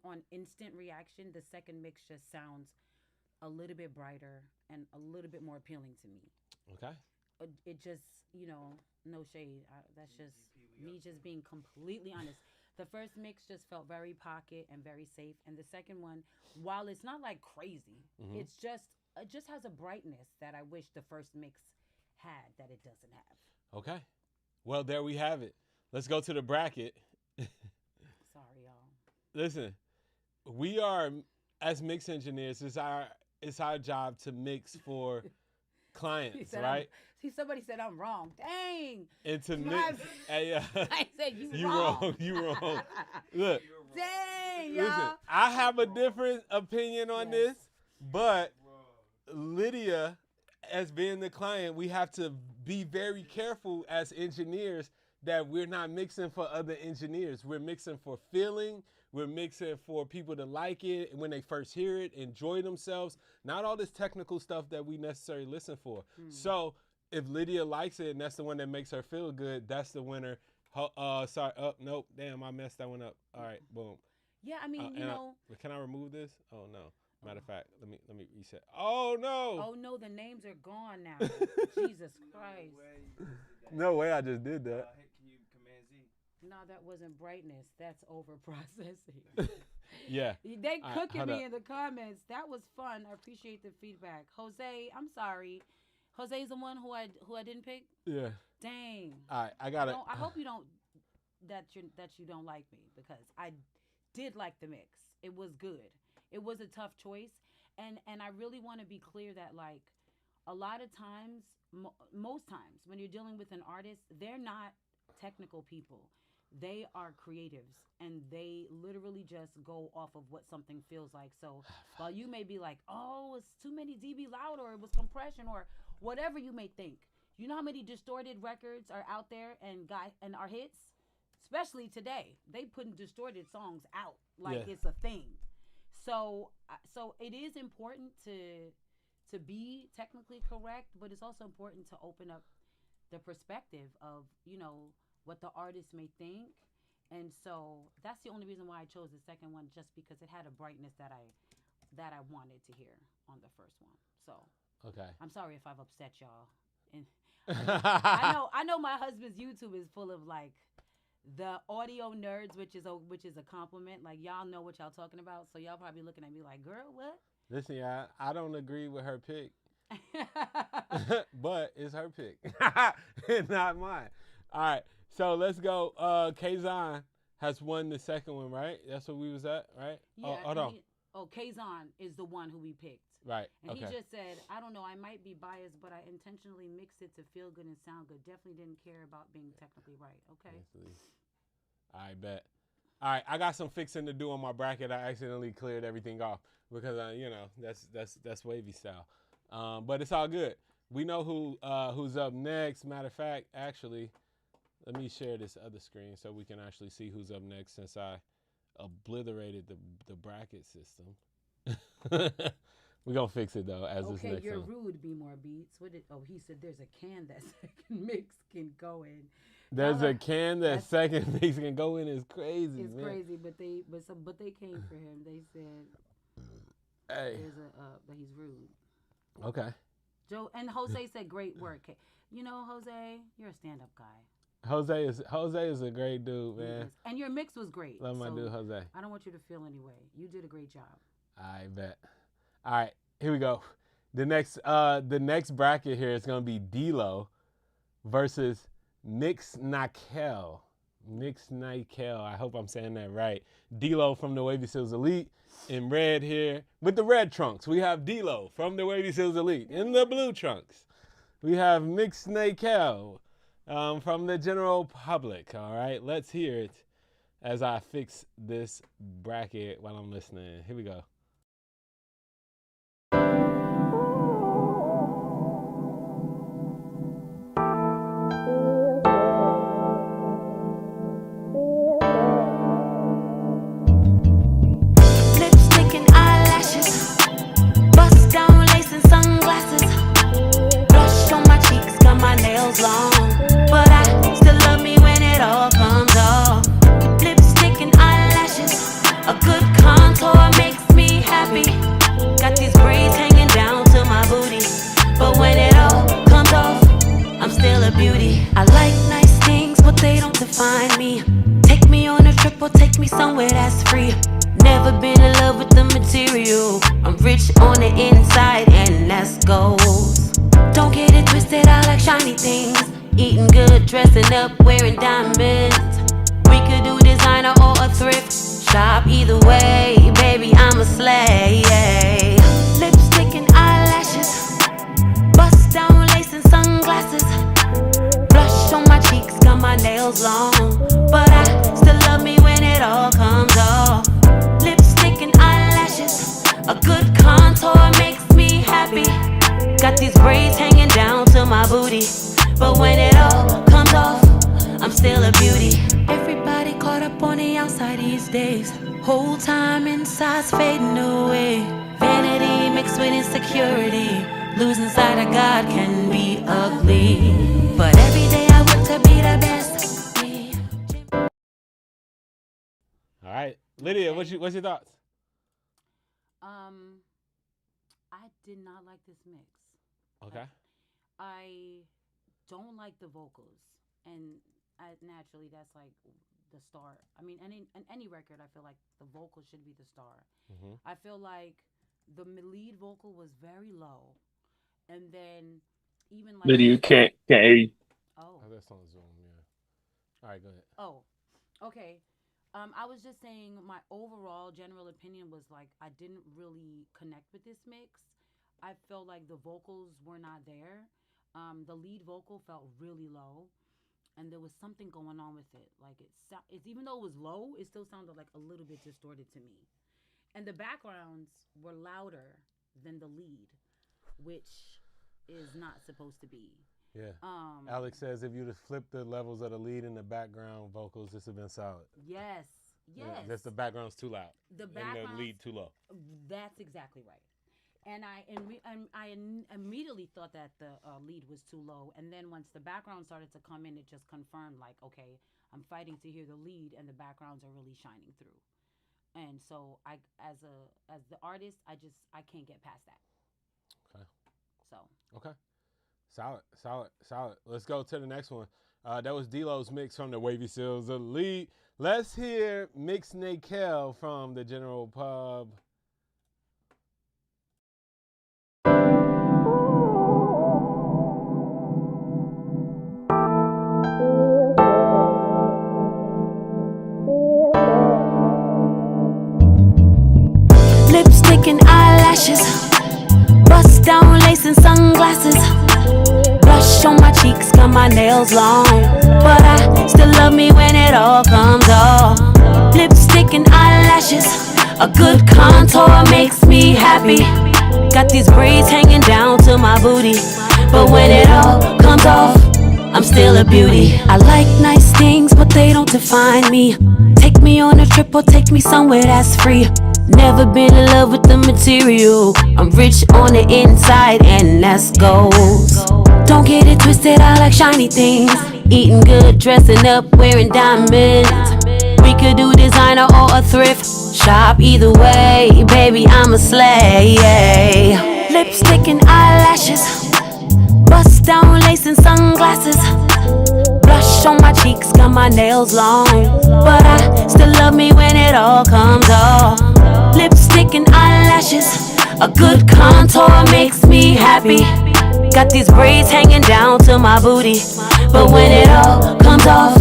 on instant reaction, the second mix just sounds a little bit brighter and a little bit more appealing to me. Okay. It just, no shade. That's just me just being completely honest. The first mix just felt very pocket and very safe. And the second one, while it's not like crazy, it just has a brightness that I wish the first mix had that it doesn't have. Okay. Well, there we have it. Let's go to the bracket. Sorry, y'all. Listen, we are, as mix engineers, it's our job to mix for clients, right? Somebody said I'm wrong. Dang. And to mix. I said you wrong. You wrong. Look. Dang, listen, y'all. I have a different opinion on this, but Lydia, as being the client, we have to be very careful as engineers that we're not mixing for other engineers. We're mixing for feeling. We're mixing for people to like it when they first hear it, enjoy themselves. Not all this technical stuff that we necessarily listen for. So if Lydia likes it and that's the one that makes her feel good, that's the winner. Sorry. Oh, nope. Damn, I messed that one up. All right, boom. Yeah, I mean, can I remove this? Oh, no. Matter of fact, let me reset. Oh, no. Oh, no, the names are gone now. Jesus Christ. No way I just did that. No, that wasn't brightness. That's over processing. Yeah. They cooking me in the comments. That was fun. I appreciate the feedback. Jose, I'm sorry. Jose's the one who I didn't pick? Yeah. Dang. All right, I got it. I hope you don't that you don't like me, because I did like the mix. It was good. It was a tough choice, and I really want to be clear that, like, a lot of times, most times when you're dealing with an artist, they're not technical people. They are creatives, and they literally just go off of what something feels like. So while you may be like, oh, it's too many dB loud, or it was compression, or whatever you may think, you know how many distorted records are out there and are hits? Especially today, they putting distorted songs out like it's a thing. So it is important to be technically correct, but it's also important to open up the perspective of, what the artist may think. And so that's the only reason why I chose the second one, just because it had a brightness that I wanted to hear on the first one. So okay. I'm sorry if I've upset y'all. And I know my husband's YouTube is full of, like, the audio nerds, which is a compliment. Like, y'all know what y'all talking about, so y'all probably looking at me like, girl, what? Listen, y'all, I don't agree with her pick, but it's her pick, not mine. All right, so let's go. Kaison has won the second one, right? That's what we was at, right? Yeah. Hold on. Kaison is the one who we picked. Right. And okay. he just said, I don't know, I might be biased, but I intentionally mixed it to feel good and sound good. Definitely didn't care about being technically right. Okay. I bet. All right, I got some fixing to do on my bracket. I accidentally cleared everything off because that's wavy style. But it's all good. We know who's up next. Matter of fact, actually, let me share this other screen so we can actually see who's up next, since I obliterated the bracket system. We're going to fix it, though, as this next Okay, you're song. rude, Be More Beats. He said there's a can that second mix can go in. There's a can that second mix can go in. Is crazy, It's man. crazy, but they came for him. They said Hey. that he's rude. Okay. Joe and Jose said great work. You know, Jose, you're a stand-up guy. Jose is a great dude, He man. is. And your mix was great. Love my dude Jose. I don't want you to feel any way. You did a great job. I bet. All right, here we go. The next bracket here is gonna be D-Lo versus Nael. Nael. I hope I'm saying that right. D-Lo from the Wavy Seals Elite in red here with the red trunks. We have D-Lo from the Wavy Seals Elite in the blue trunks. We have Nael from the general public. All right, let's hear it as I fix this bracket while I'm listening. Here we go. Lipstick and eyelashes, bust down lace and sunglasses, blush on my cheeks, got my nails long, but I still love me when it all comes off. Lipstick and eyelashes, a good contour makes me happy. Got these braids hanging down to my booty, but when it all comes off, I'm still a beauty. I like nice things, but they don't define me. Take me on a trip or take me somewhere that's free. Never been in love with the material. I'm rich on the inside and that's goals. Don't get it twisted, I like shiny things. Eating good, dressing up, wearing diamonds. We could do designer or a thrift shop. Either way, baby, I'm a slay. Lipstick and eyelashes, bust down lace and sunglasses, blush on my cheeks, got my nails long, but I still love me when it all comes off. Lipstick and eyelashes, a good contour makes me happy. Got these braids hanging down to my booty, but when it all comes off, I'm still a beauty. Everybody caught up on the outside these days. Whole time inside's fading away. Vanity mixed with insecurity. Losing sight of God can be ugly, but every day I work to be the best. All right, Lydia, what's your thoughts? I did not like this mix. Okay. I don't like the vocals, and naturally that's like the star. I mean, any record, I feel like the vocal should be the star. Mm-hmm. I feel like the lead vocal was very low, and then even like Lydia, you can't hear you. Oh, that's on Zoom. Yeah. All right, go ahead. Oh, okay. I was just saying my overall general opinion was like I didn't really connect with this mix. I felt like the vocals were not there. The lead vocal felt really low, and there was something going on with it. Like it's even though it was low, it still sounded like a little bit distorted to me. And the backgrounds were louder than the lead, which is not supposed to be. Yeah. Alex says if you'd have flipped the levels of the lead and the background vocals, this would have been solid. Yes. Yeah, just the background's too loud. And the lead too low. That's exactly right. And I immediately thought that the lead was too low. And then once the background started to come in, it just confirmed like, okay, I'm fighting to hear the lead and the backgrounds are really shining through. And so I, as the artist, I can't get past that. Okay. So. Okay. Solid. Let's go to the next one. That was D-Lo's mix from the Wavy Seals Elite. Let's hear Mix Nael from the general pub. Lipstick and eyelashes, bust down lace and sunglasses, blush on my cheeks, got my nails long, but I still love me when it all comes off. Lipstick and eyelashes, a good contour makes me happy. Got these braids hanging down to my booty, but when it all comes off, I'm still a beauty. I like nice things, but they don't define me. Take me on a trip or take me somewhere that's free. Never been in love with the material. I'm rich on the inside and that's goals. Don't get it twisted, I like shiny things. Eating good, dressing up, wearing diamonds. We could do designer or a thrift shop. Either way, baby, I'm a slay. Lipstick and eyelashes, Bust down lace and sunglasses. Blush on my cheeks, got my nails long. But I still love me when it all comes off. Lipstick and eyelashes, a good contour makes me happy. Got these braids hanging down to my booty. But when it all comes off,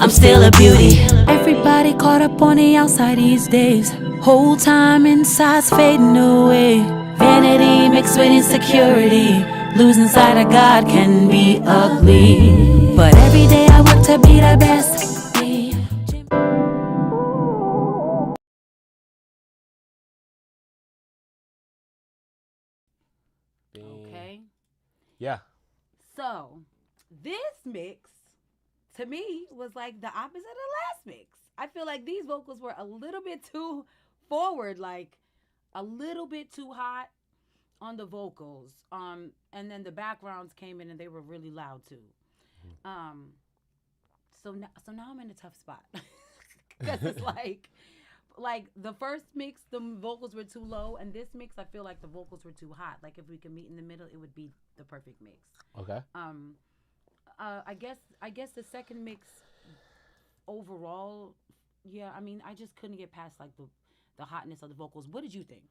I'm still a beauty. Everybody caught up on the outside these days. Whole time inside's fading away. Vanity mixed with insecurity. Losing sight of God can be ugly. But every day I work to be the best. Okay. Yeah. So, this mix, to me, was like the opposite of the last mix. I feel like these vocals were a little bit too forward, like a little bit too hot on the vocals. And then the backgrounds came in and they were really loud too. So now I'm in a tough spot. Because it's like the first mix, the vocals were too low, and this mix, I feel like the vocals were too hot. Like if we could meet in the middle, it would be the perfect mix. Okay. I guess the second mix overall, yeah. I mean, I just couldn't get past like the hotness of the vocals. What did you think?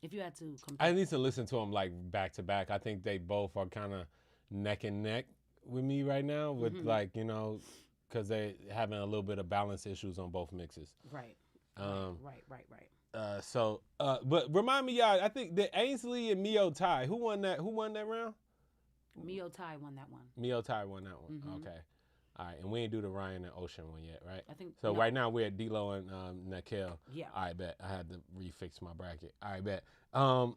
If you had to compare. I need to listen to them like back to back. I think they both are kind of neck and neck with me right now. With like because they having a little bit of balance issues on both mixes. Right. Right. But remind me, y'all. I think the Ainsley and Motai. Who won that round? Motai won that one. Motai won that one. Mm-hmm. Okay. All right, and we ain't do the Ryan and Ocean one yet, right? I think so. No. Right now we're at D-Lo and Nael. Yeah. All right, bet. I had to refix my bracket. All right, bet. All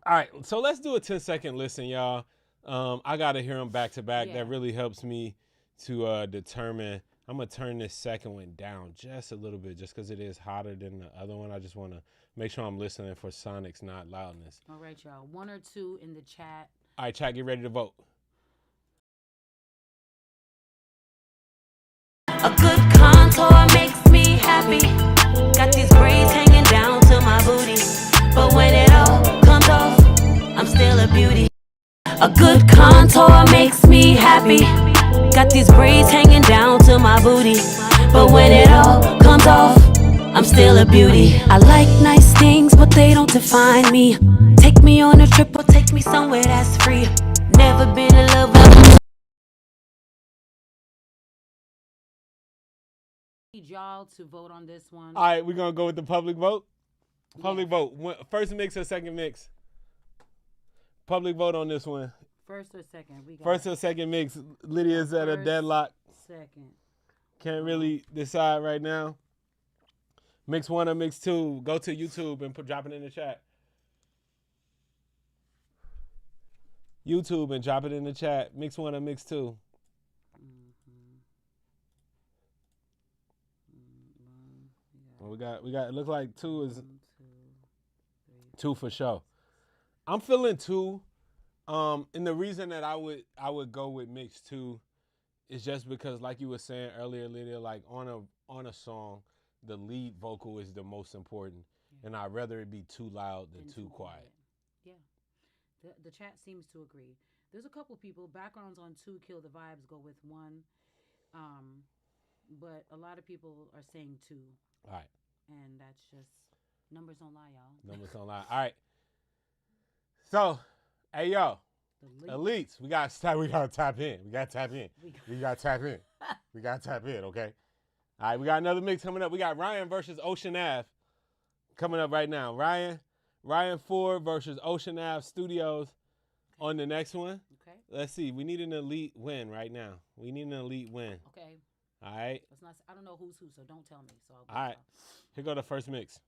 right, so let's do a 10-second listen, y'all. I gotta hear them back to back. Yeah. That really helps me to determine. I'm gonna turn this second one down just a little bit, just because it is hotter than the other one. I just want to make sure I'm listening for sonics, not loudness. All right, y'all. 1 or 2 in the chat. All right, chat, get ready to vote. A good contour makes me happy. Got these braids hanging down to my booty. But when it all comes off, I'm still a beauty. A good contour makes me happy. Got these braids hanging down to my booty. But when it all comes off, I'm still a beauty. I like nice things, but they don't define me. Take me on a trip or take me somewhere that's free. Never been in love with. Need y'all to vote on this one. All right, we're gonna go with the public vote. Public vote. First mix or second mix? Public vote on this one. First or second? We got First or second mix. Lydia's at a deadlock. Second. Can't really decide right now. Mix 1 or mix 2. Go to YouTube and drop it in the chat. YouTube and drop it in the chat. Mix 1 or mix 2. We got. It looks like 2 is 2 for sure. I'm feeling 2. And the reason that I would go with mix 2 is just because, like you were saying earlier, Lydia, like on a song, the lead vocal is the most important, and I'd rather it be too loud than too quiet. Yeah, the chat seems to agree. There's a couple people. Backgrounds on 2 kill the vibes. Go with 1. But a lot of people are saying 2. All right. And that's just numbers don't lie, y'all. Numbers don't lie. All right. So, hey yo, elites, we gotta tap in. We gotta tap in. We gotta tap in. Okay. All right, we got another mix coming up. We got Ryan versus Ocean Ave coming up right now. Ryan Ford versus Ocean Ave Studios on the next one. Okay. Let's see. We need an elite win right now. Okay. All right. Let's not. I don't know who's who, so don't tell me. So all right. Here go the first mix.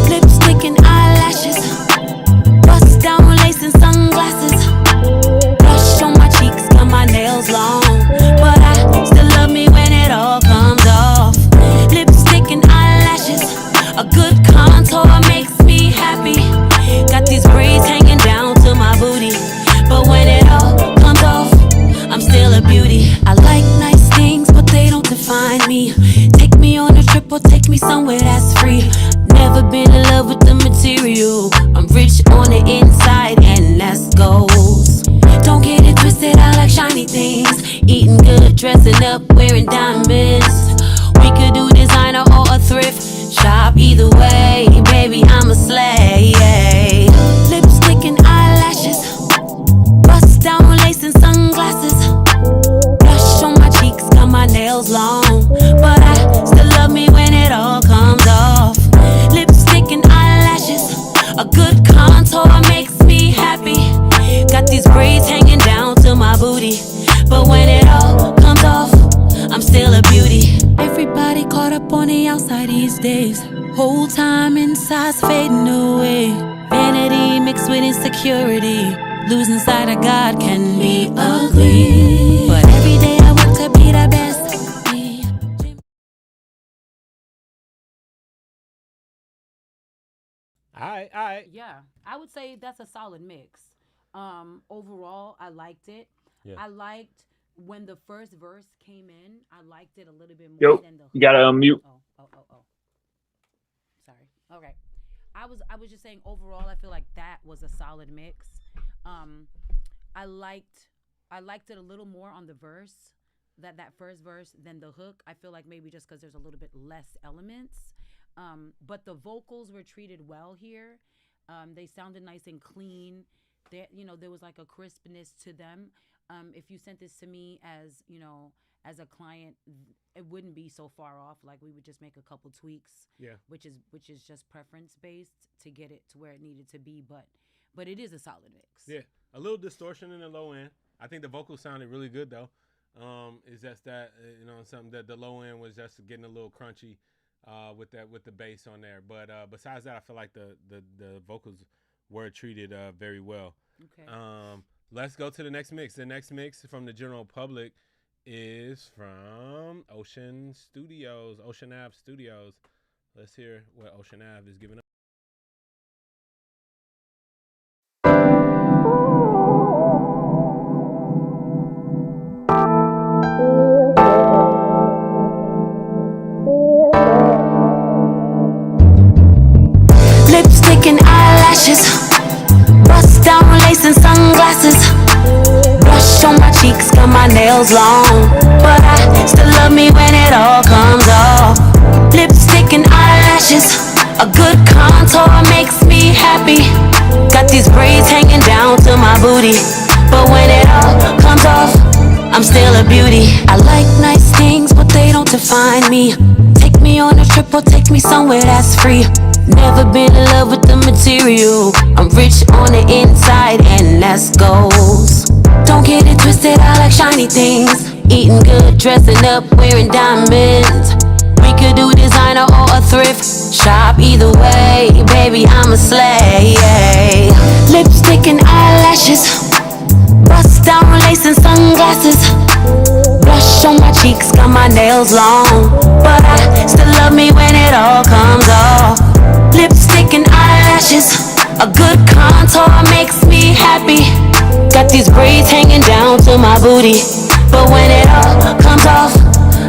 Lipstick and eyelashes, bust down lace and sunglasses. Blush on my cheeks, got my nails long, but I still love me when it all comes off. Lipstick and eyelashes, a good beauty. I like nice things, but they don't define me. Take me on a trip or take me somewhere that's free. Never been in love with the material. I'm rich on the inside, and that's goals. Don't get it twisted, I like shiny things. Eating good, dressing up, wearing diamonds. We could do designer or a thrift shop. Either way, baby, I'm a slay. Lipstick and eyelashes, bust down lace and sunglasses. Blush on my cheeks, got my nails long, but I still love me when it all comes off. Lipstick and eyelashes, a good contour makes me happy. Got these braids hanging down to my booty, but when it all comes off, I'm still a beauty. Everybody caught up on the outside these days. Whole time inside's fading away. Vanity mixed with insecurity. Losing sight of God can be ugly, but every day I work to be the best. All right. Yeah, I would say that's a solid mix. Overall, I liked it. Yeah. I liked when the first verse came in. I liked it a little bit more Yo, than the. you gotta unmute. Oh. Sorry. Okay. I was just saying overall, I feel like that was a solid mix. Um, I liked I liked it a little more on the verse, that first verse, than the hook. I feel like maybe just because there's a little bit less elements. But the vocals were treated well here. They sounded nice and clean. There was like a crispness to them. If you sent this to me as a client, it wouldn't be so far off. Like we would just make a couple tweaks. Yeah. Which is just preference based to get it to where it needed to be. But it is a solid mix. Yeah. A little distortion in the low end. I think the vocals sounded really good though. It's just that something that the low end was just getting a little crunchy with the bass on there. But besides that, I feel like the vocals were treated very well. Okay. Let's go to the next mix. The next mix from the general public is from Ocean Ave Studios. Let's hear what Ocean Ave is giving up. Lipstick and eyelashes, bust down lace and sunglasses. Blush on my cheeks, got my nails long, but I still love me when it all comes off. Lipstick and eyelashes, a good contour makes me happy. Got these braids hanging down to my booty, but when it all comes off, I'm still a beauty. I like nice things, but they don't define me. Take me on a trip or take me somewhere that's free. Never been in love with the material. I'm rich on the inside, and that's goals. Don't get it twisted, I like shiny things. Eating good, dressing up, wearing diamonds. We could do designer or a thrift shop. Either way, baby, I'm a slay. Lipstick and eyelashes, bust down lace and sunglasses. Blush on my cheeks, got my nails long, but I still love me when it all comes off. Lipstick and eyelashes, a good contour makes me happy. Got these braids hanging down to my booty, but when it all comes off,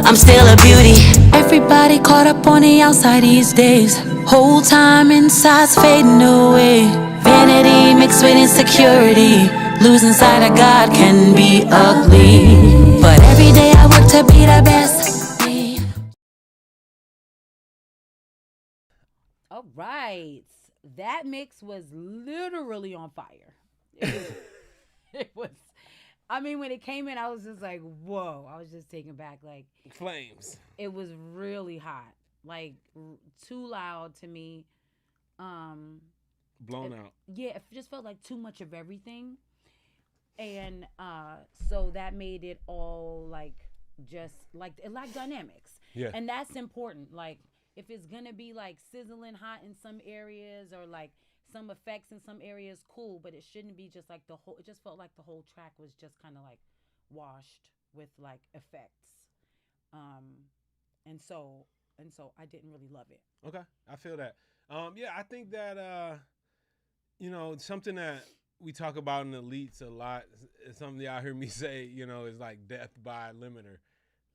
I'm still a beauty. Everybody caught up on the outside these days. Whole time inside's fading away. Vanity mixed with insecurity. Losing sight of God can be ugly, but every day I work to be the best. All right. That mix was literally on fire. It was. I mean, when it came in, I was just like, whoa. I was just taken back. Like, Flames. it was really hot. Like, too loud to me. Blown out. Yeah, it just felt like too much of everything. And so that made it all like just like it lacked dynamics. Yeah. And that's important. Like, if it's gonna be like sizzling hot in some areas or like some effects in some areas, cool, but it shouldn't be just like the whole. It just felt like the whole track was just kind of like washed with like effects, and so I didn't really love it. Okay, I feel that. Yeah, I think that something that we talk about in elites a lot. It's something y'all hear me say, is like death by limiter.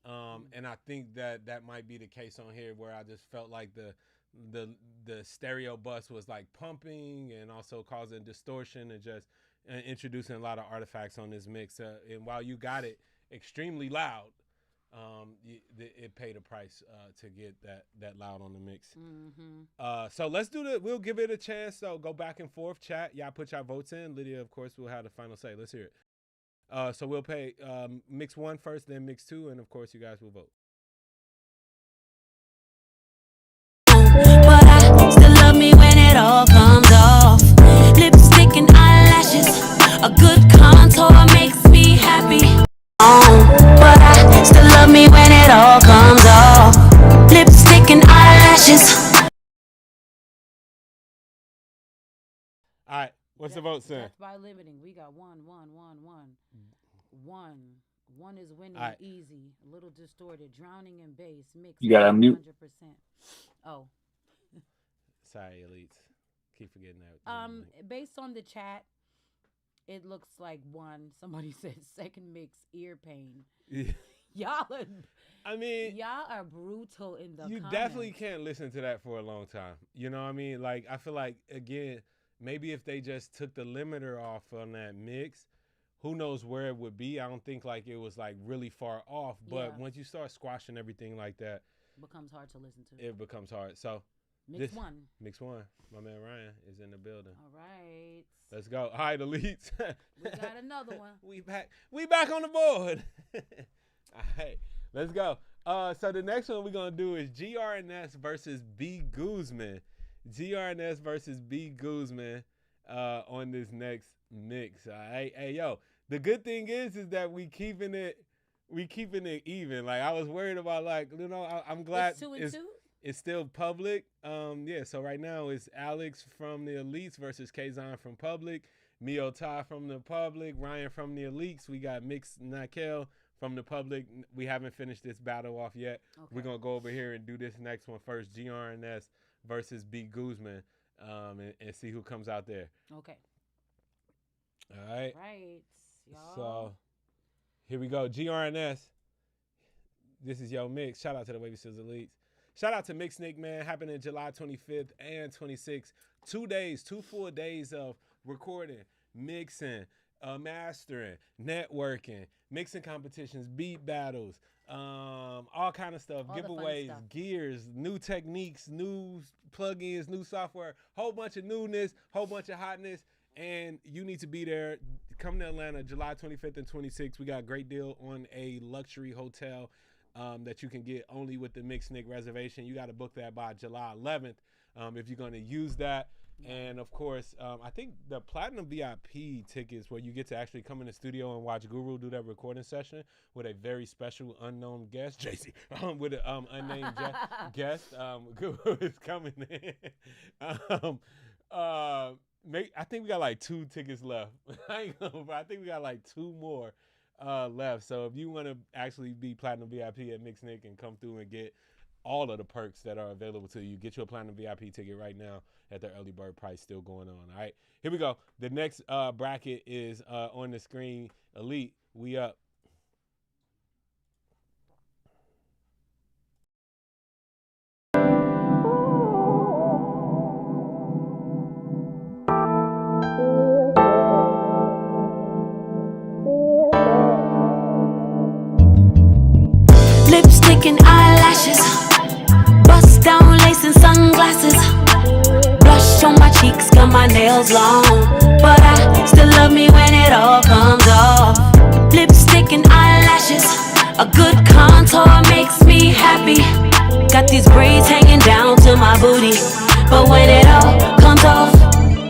And I think that might be the case on here, where I just felt like the stereo bus was like pumping and also causing distortion and just introducing a lot of artifacts on this mix. And while you got it extremely loud, it paid a price to get that loud on the mix. So let's we'll give it a chance. So go back and forth, chat. Y'all put your votes in. Lydia, of course, will have the final say. Let's hear it. So we'll play mix 1 first, then mix 2, and of course you guys will vote. But I still love me when it all comes off. Lipstick and eyelashes, a good contour makes me happy. But I still love me when it all comes off. Lipstick and eyelashes. All right, what's the vote, son? Death by limiting. We got 1, 1, 1, 1. 1. 1 is winning easy, a little distorted, drowning in bass, mixed. You got to mute. 100%. Oh. Sorry, elites. Keep forgetting that. Based on the chat, it looks like 1. Somebody said second mix, ear pain. Y'all are brutal in the comments. Definitely can't listen to that for a long time. You know what I mean? Like, I feel like, again, maybe if they just took the limiter off on that mix, who knows where it would be. I don't think like it was like really far off, but once you start squashing everything like that, becomes hard to listen to. It becomes hard. So mix 1. Mix 1. My man Ryan is in the building. All right. Let's go. All right, elites. We got another one. We back on the board. All right, let's go. So the next one we're gonna do is GRNS versus B Guzman. GRNS versus B Guzman on this next mix. All right. Hey yo, the good thing is that we keeping it even. Like, I was worried about, like, I'm glad it's 2 and 2. It's still public. So right now it's Alex from the Elites versus Kaison from public, Motai from the public, Ryan from the Elites. We got Mix Nael from the public. We haven't finished this battle off yet. Okay. We're gonna go over here and do this next one first. GRNS versus B Guzman, and see who comes out there. Okay. All right. Right. Y'all. So here we go. GRNS. This is your mix. Shout out to the Wavy Seals Elite. Shout out to Mix Nick, man. Happening July 25th and 26th. 2 full days of recording, mixing, mastering, networking, mixing competitions, beat battles, all kind of stuff, giveaways, gears, new techniques, new plugins, new software, whole bunch of newness, whole bunch of hotness. And you need to be there. Come to Atlanta, July 25th and 26th. We got a great deal on a luxury hotel that you can get only with the Mix Nick reservation. You got to book that by July 11th if you're going to use that. And, of course, I think the Platinum VIP tickets, where you get to actually come in the studio and watch Guru do that recording session with a very special unknown guest, JC, with an unnamed guest. Guru is coming in. I think we got like 2 tickets left. I think we got like 2 more left. So if you want to actually be Platinum VIP at Mix Nick and come through and get all of the perks that are available to you, get your Platinum VIP ticket right now at the early bird price still going on. All right, here we go. The next bracket is on the screen. Elite, we up. Lipstick and eyelashes, bust down lace and sunglasses, blush on my cheeks, got my nails long, but I still love me when it all comes off. Lipstick and eyelashes, a good contour makes me happy. Got these braids hanging down to my booty, but when it all comes off,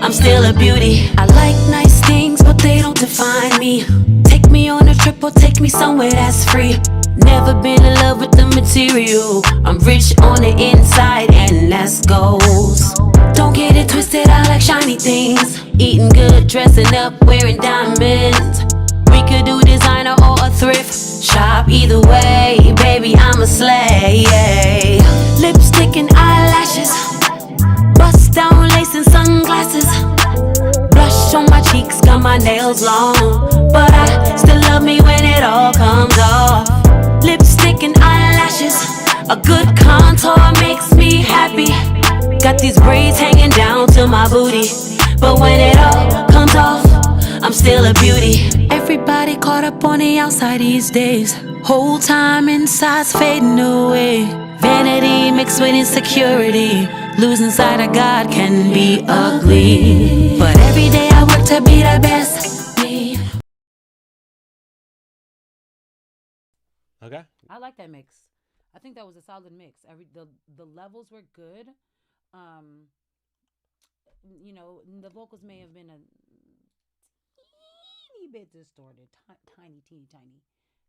I'm still a beauty. I like nice things, but they don't define me. Take me on a trip or take me somewhere that's free. Never been in love with the material. I'm rich on the inside and that's goals. Don't get it twisted, I like shiny things. Eating good, dressing up, wearing diamonds. We could do designer or a thrift shop. Either way, baby, I'm a slay. Lipstick and eyelashes, bust down lace and sunglasses, blush on my cheeks, cheeks, got my nails long. But I still love me when it all comes off. Lipstick and eyelashes, a good contour makes me happy. Got these braids hanging down to my booty. But when it all comes off, I'm still a beauty. Everybody caught up on the outside these days. Whole time inside's fading away. Vanity mixed with insecurity. Losing sight of God can be ugly. But every day I work to be the best me. Okay. I like that mix. I think that was a solid mix. The levels were good. You know, the vocals may have been a teeny bit distorted, tiny, teeny, tiny,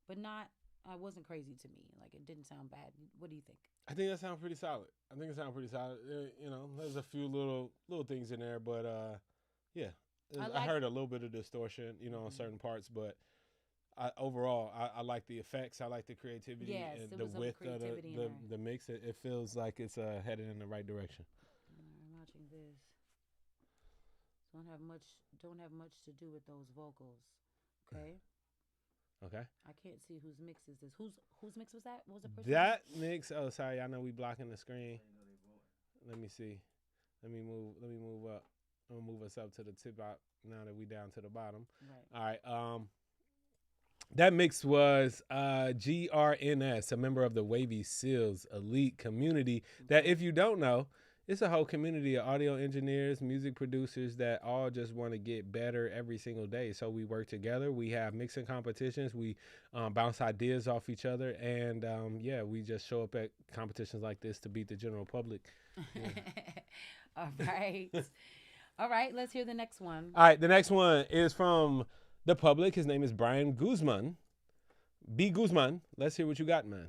but not. It wasn't crazy to me. Like it didn't sound bad. What do you think? I think that sounds pretty solid. You know, there's a few little things in there, but yeah, I heard a little bit of distortion, you know, on certain parts, but overall, I like the effects. I like the creativity and the width of the mix. It feels like it's headed in the right direction. I'm watching this. Don't have much to do with those vocals. Okay. Okay. I can't see whose mix is this. Whose mix was that? What was the person? That mix. Oh, sorry. I know we blocking the screen. Let me see. Let me move up. I'm gonna move us up to the tip out now that we down to the bottom. Right. All right. That mix was GRNS, a member of the Wavy Seals Elite community. That, if you don't know, it's a whole community of audio engineers, music producers that all just want to get better every single day. So we work together. We have mixing competitions. We bounce ideas off each other. And, yeah, we just show up at competitions like this to beat the general public. Yeah. All right. All right. Let's hear the next one. All right. The next one is from the public. His name is Brian Guzman. B. Guzman. Let's hear what you got, man.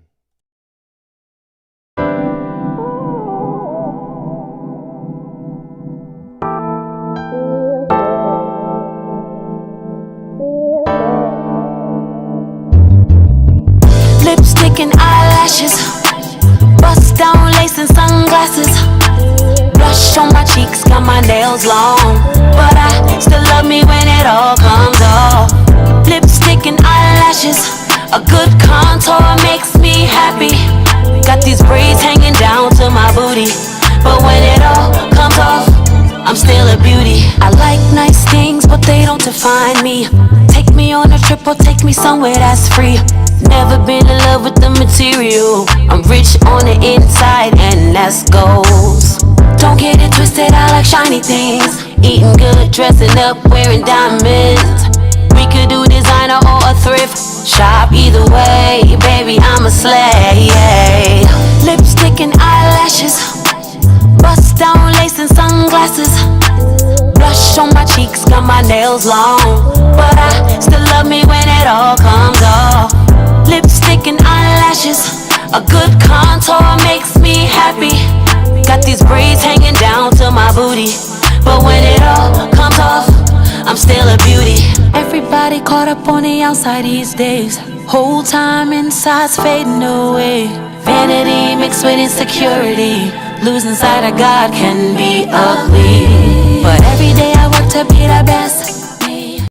Lipstick and eyelashes, bust down lace and sunglasses. Blush on my cheeks, got my nails long. But I still love me when it all comes off. Lipstick and eyelashes, a good contour makes me happy. Got these braids hanging down to my booty. But when it all comes off, I'm still a beauty. I like nice things, but they don't define me. Take me on a trip or take me somewhere that's free. Never been in love with the material. I'm rich on the inside and that's goals. Don't get it twisted, I like shiny things. Eating good, dressing up, wearing diamonds. We could do designer or a thrift shop. Either way, baby, I'm a slay. Lipstick and eyelashes, bust down lace and sunglasses. Blush on my cheeks, got my nails long. But I still love me when it all comes off. Lipstick and eyelashes, a good contour makes me happy. Got these braids hanging down to my booty. But when it all comes off, I'm still a beauty. Everybody caught up on the outside these days. Whole time inside's fading away. Vanity mixed with insecurity. Losing sight of God can be ugly. But every day I work to be the best me.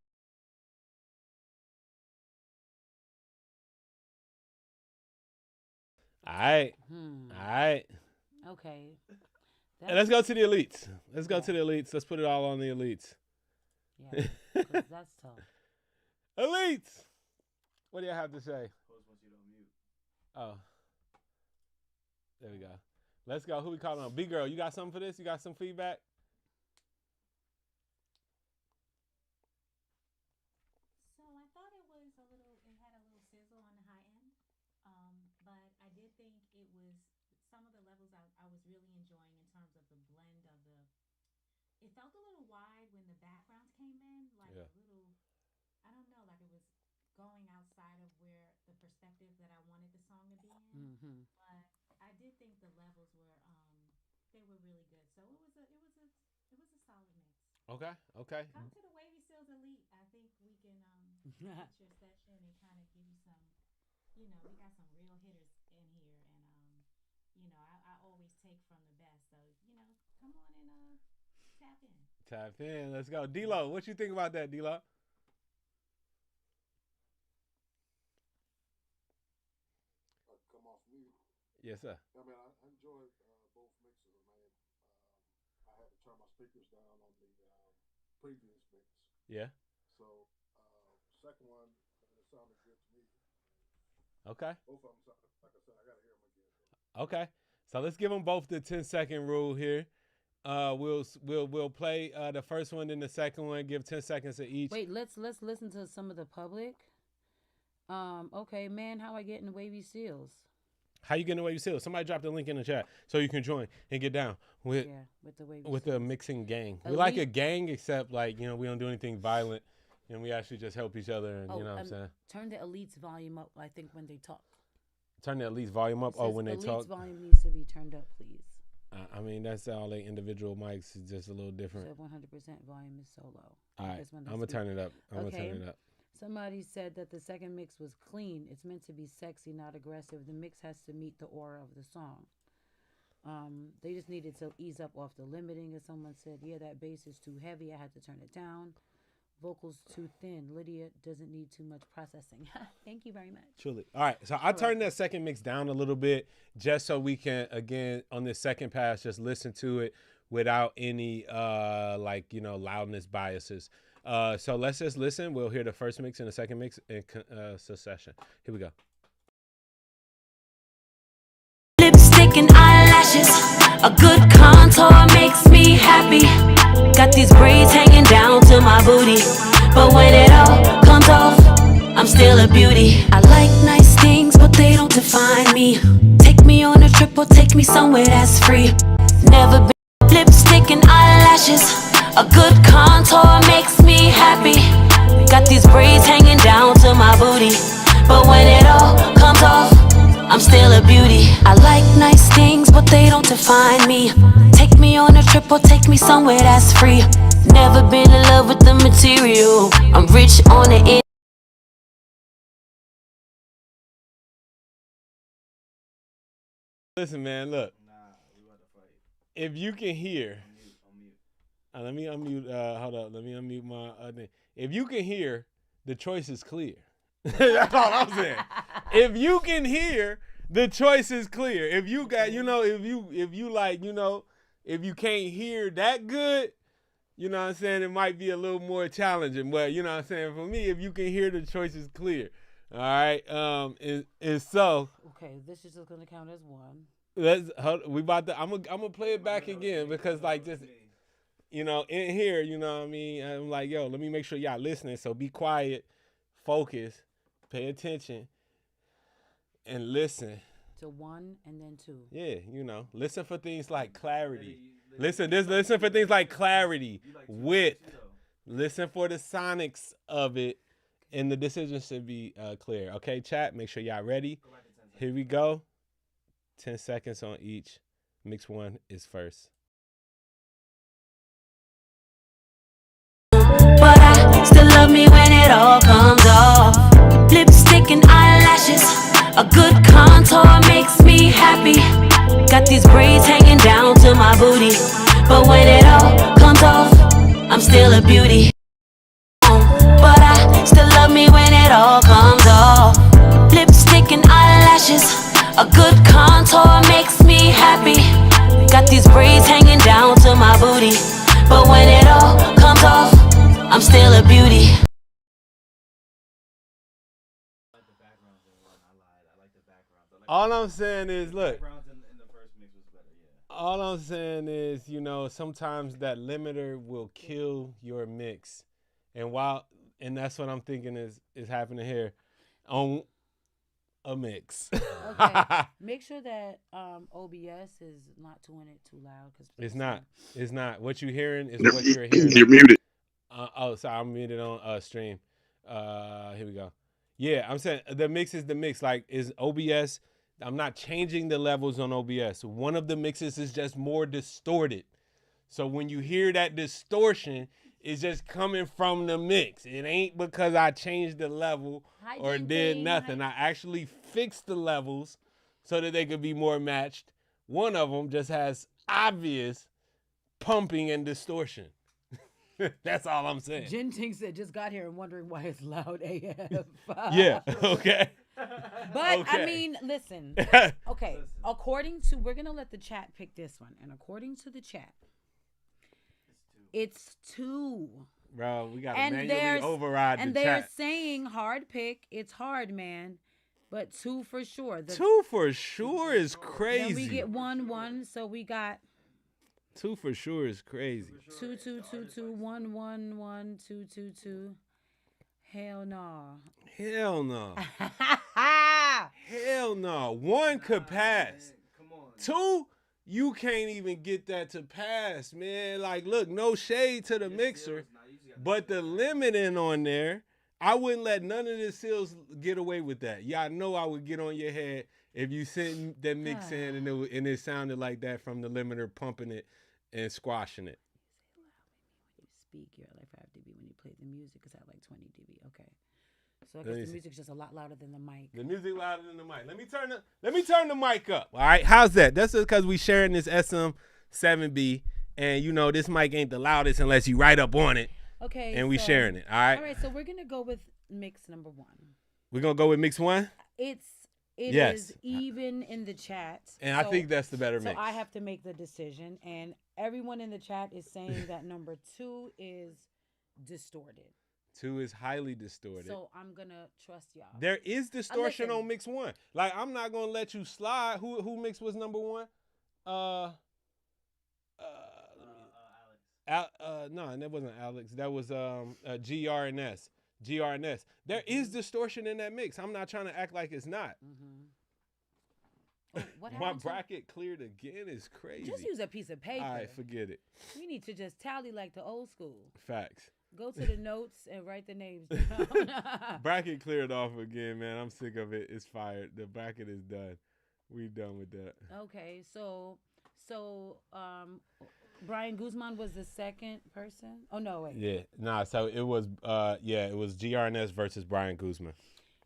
All right. All right. Okay. And let's go to the elites. Let's go to the elites. Let's put it all on the elites. Yeah, 'cause that's tough. Elites. What do you have to say? Oh. There we go. Let's go. Who we calling on? B-Girl, you got something for this? You got some feedback? So I thought it had a little sizzle on the high end. But I did think it was some of the levels I was really enjoying in terms of the blend of it felt a little wide when the backgrounds came in, like a little, I don't know, like it was going outside of where the perspective that I wanted the song to be in. Mm-hmm. But I did think the levels were they were really good. So it was a solid mix. Okay. Okay. Come to the Wavy Seals Elite. I think we can get your session and kind of give you some, we got some real hitters in here, and I always take from the best. So come on and tap in. Tap in. Let's go. D-Lo, what you think about that, D-Lo? Come off mute. Yes, sir. I mean, I enjoyed both mixes, man. I had to turn my speakers down on the previous mix. Yeah. So, second one, it sounded good to me. Okay. Both of them sounded, like I said, I got to hear them again. So. Okay. So let's give them both the 10-second rule here. We'll play the first one, then the second one. Give 10 seconds to each. Wait, let's listen to some of the public. Okay, man, how I get in the Wavy Seals? How you getting the Wavy Seals? Somebody drop the link in the chat so you can join and get down with the Wavy with Seals. the mixing gang. Elite. We like a gang, except like we don't do anything violent, and we actually just help each other. And you know what I'm saying. Turn the Elite's volume up. I think when they talk. Turn the Elite's volume up. When they talk. Elite's volume needs to be turned up, please. I mean, that's all they individual mics is just a little different. So 100% volume is so low. All right, I'm gonna turn it up. I'm gonna turn it up. Somebody said that the second mix was clean. It's meant to be sexy, not aggressive. The mix has to meet the aura of the song. They just needed to ease up off the limiting. As someone said, yeah, that bass is too heavy. I had to turn it down. Vocals too thin. Lydia doesn't need too much processing. Thank you very much. Truly. All right, so I turned that second mix down a little bit just so we can, again, on this second pass, just listen to it without any loudness biases. So let's just listen. We'll hear the first mix and the second mix in succession. Here we go. Lipstick and eyelashes, a good contour makes me happy. Got these braids hanging down to my booty, but when it all comes off, I'm still a beauty. I like nice things, but they don't define me. Take me on a trip or take me somewhere that's free. Never been lipstick and eyelashes, a good contour makes me happy. Got these braids hanging down to my booty, but when it all comes off, I'm still a beauty. I like nice things, but they don't define me. Take me on a trip or take me somewhere that's free. Never been in love with the material. I'm rich on the Listen, man, look. We about to fight. If you can hear, let me unmute. Hold up, let me unmute my thing. If you can hear, the choice is clear. That's all I'm saying. If you can hear, the choice is clear. If you got, if you can't hear that good, you know what I'm saying, it might be a little more challenging. But you know what I'm saying, for me, if you can hear, the choice is clear. All right. Is so. Okay, this is just gonna count as one. I'm gonna play it back again because just in here, you know what I mean. I'm like, yo, let me make sure y'all listening. So be quiet, focus, pay attention, and listen. To one and then two. Yeah, listen for things like clarity. Listen for things like clarity, width. Listen for the sonics of it, and the decision should be clear. Okay, chat, make sure y'all ready. Here we go. 10 seconds on each. Mix one is first. but I still love me when it all comes off. Lipstick and eyelashes, a good contour makes me happy. Got these braids hanging down to my booty, but when it all comes off, I'm still a beauty. But I still love me when it all comes off. Lipstick and eyelashes, a good contour makes me happy. Got these braids hanging down to my booty, but when it all comes off, I'm still a beauty. All I'm saying is, look. All I'm saying is, sometimes that limiter will kill your mix, and that's what I'm thinking is happening here on a mix. Okay. Make sure that OBS is not doing it too loud. It's not. It's not. What you're hearing is what you're hearing. You're muted. Sorry, I'm muted on stream. Here we go. Yeah, I'm saying the mix is the mix. Like, is OBS, I'm not changing the levels on OBS. One of the mixes is just more distorted. So when you hear that distortion, it's just coming from the mix. It ain't because I changed the level or did nothing. I actually fixed the levels so that they could be more matched. One of them just has obvious pumping and distortion. That's all I'm saying. Jinting said, just got here and wondering why it's loud AF. Yeah. Okay. But Okay. I mean, listen. Okay. According to, we're going to let the chat pick this one. And according to the chat, it's 2. Bro, we got to And manually override the and chat. they're saying hard pick. It's hard, man. But 2 for sure. 2 for sure is crazy. Then we get 1-1. So we got 2 for sure is crazy. 2-2-2-2 1-1-1 2-2-2. Hell no. Hell no. Hell no. 1 could pass. Come on. 2, you can't even get that to pass, man. Like, look, no shade to the mixer, but the limiting on there, I wouldn't let none of the seals get away with that. Y'all know I would get on your head if you sent that mix in and it sounded like that from the limiter pumping it and squashing it. When you speak, you're at like 5 dB. When you play the music, it's at like 20 dB. Okay. So I guess the music's just a lot louder than the mic. The music louder than the mic. Let me turn the mic up. All right, how's that? That's just because we sharing this SM7B, and you know this mic ain't the loudest unless you right up on it. Okay. And we sharing it. All right. All right. So we're gonna go with mix number 1. We're gonna go with mix 1. It Yes. is even in the chat, And I think that's the better mix. So I have to make the decision, and everyone in the chat is saying that number 2 is distorted. 2 is highly distorted. So I'm gonna trust y'all. There is distortion listen. on mix 1. Like, I'm not gonna let you slide. Who mix was number 1? No, that wasn't Alex. That was GRNS. GRNS. There is distortion in that mix. I'm not trying to act like it's not. Oh, what My happened to- bracket cleared again is crazy. Just use a piece of paper. All right, forget it. We need to just tally like the old school. Facts. Go to the notes and write the names down. Bracket cleared off again, man. I'm sick of it. It's fired. The bracket is done. We done with that. Okay, so Brian Guzman was the second person. Oh no, wait. Yeah, nah. So it was it was GRNS versus Brian Guzman.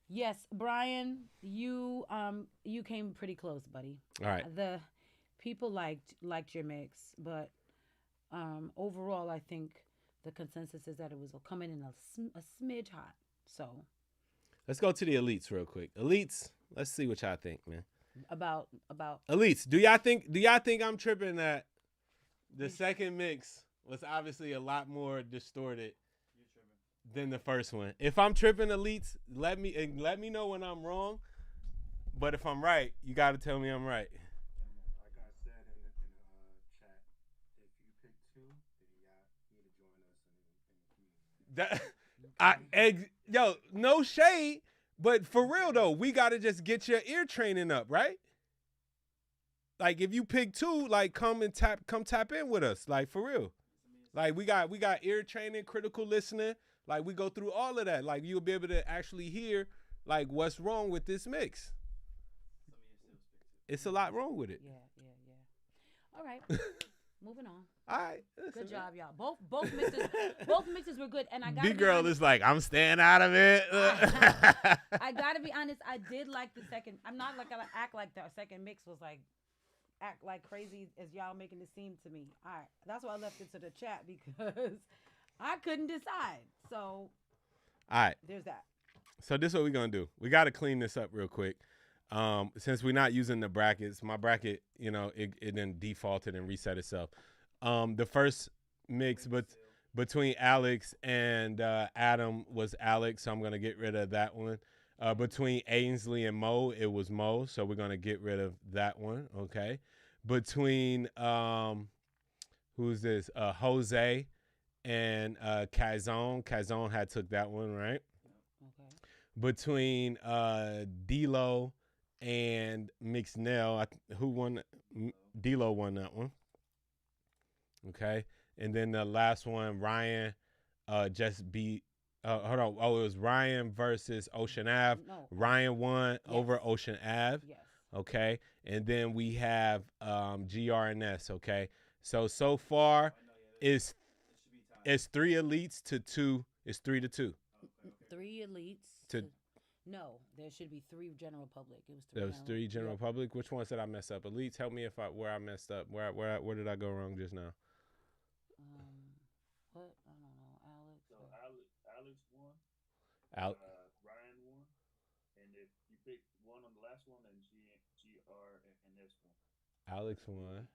Yes, Brian, you came pretty close, buddy. All right. The people liked your mix, but overall, I think the consensus is that it was coming in a smidge hot. So let's go to the elites real quick. Elites, let's see what y'all think, man. About elites. Do y'all think I'm tripping that the second mix was obviously a lot more distorted than the first one? If I'm tripping, elites, let me know when I'm wrong. But if I'm right, you got to tell me I'm right. Like I said in the chat, if you pick 2, then you need to join us in the community. Yo, no shade, but for real though, we got to just get your ear training up, right? Like if you pick 2, like come tap in with us, like for real. Like we got ear training, critical listening. Like we go through all of that. Like you'll be able to actually hear like what's wrong with this mix. It's a lot wrong with it. Yeah. All right, moving on. All right, good job, y'all. Both mixes were good, and I got. Big girl is like, I'm staying out of it. I gotta be honest. I did like the second. I'm not like gonna act like the second mix was like act like crazy as y'all making it seem to me. All right, that's why I left it to the chat because I couldn't decide. So, all right, there's that. So this is what we're gonna do. We gotta clean this up real quick. Since we're not using the brackets, my bracket, you know, it then defaulted and reset itself. The first mix between Alex and Adam was Alex, so I'm gonna get rid of that one. Between Ainsley and Mo, it was Mo, so we're gonna get rid of that one. Okay. Between who's this? Jose and Kaison had took that one, right? Okay. Between D-Lo and Mix Nael, who won? D-Lo won that one. Okay, and then the last one, Ryan just beat. Hold on. Oh, it was Ryan versus Ocean Ave. No. Ryan won over Ocean Ave. Yes. Okay, and then we have GRNS. Okay, so far it's 3 elites to 2. It's 3-2. 3 elites to. No, there should be 3 general public. It was 3. There was 3 general public. Which ones did I mess up? Elites, help me where I messed up. Where did I go wrong just now? What? I don't know. Ryan won, and if you pick one on the last one, then GRNS won. Alex won.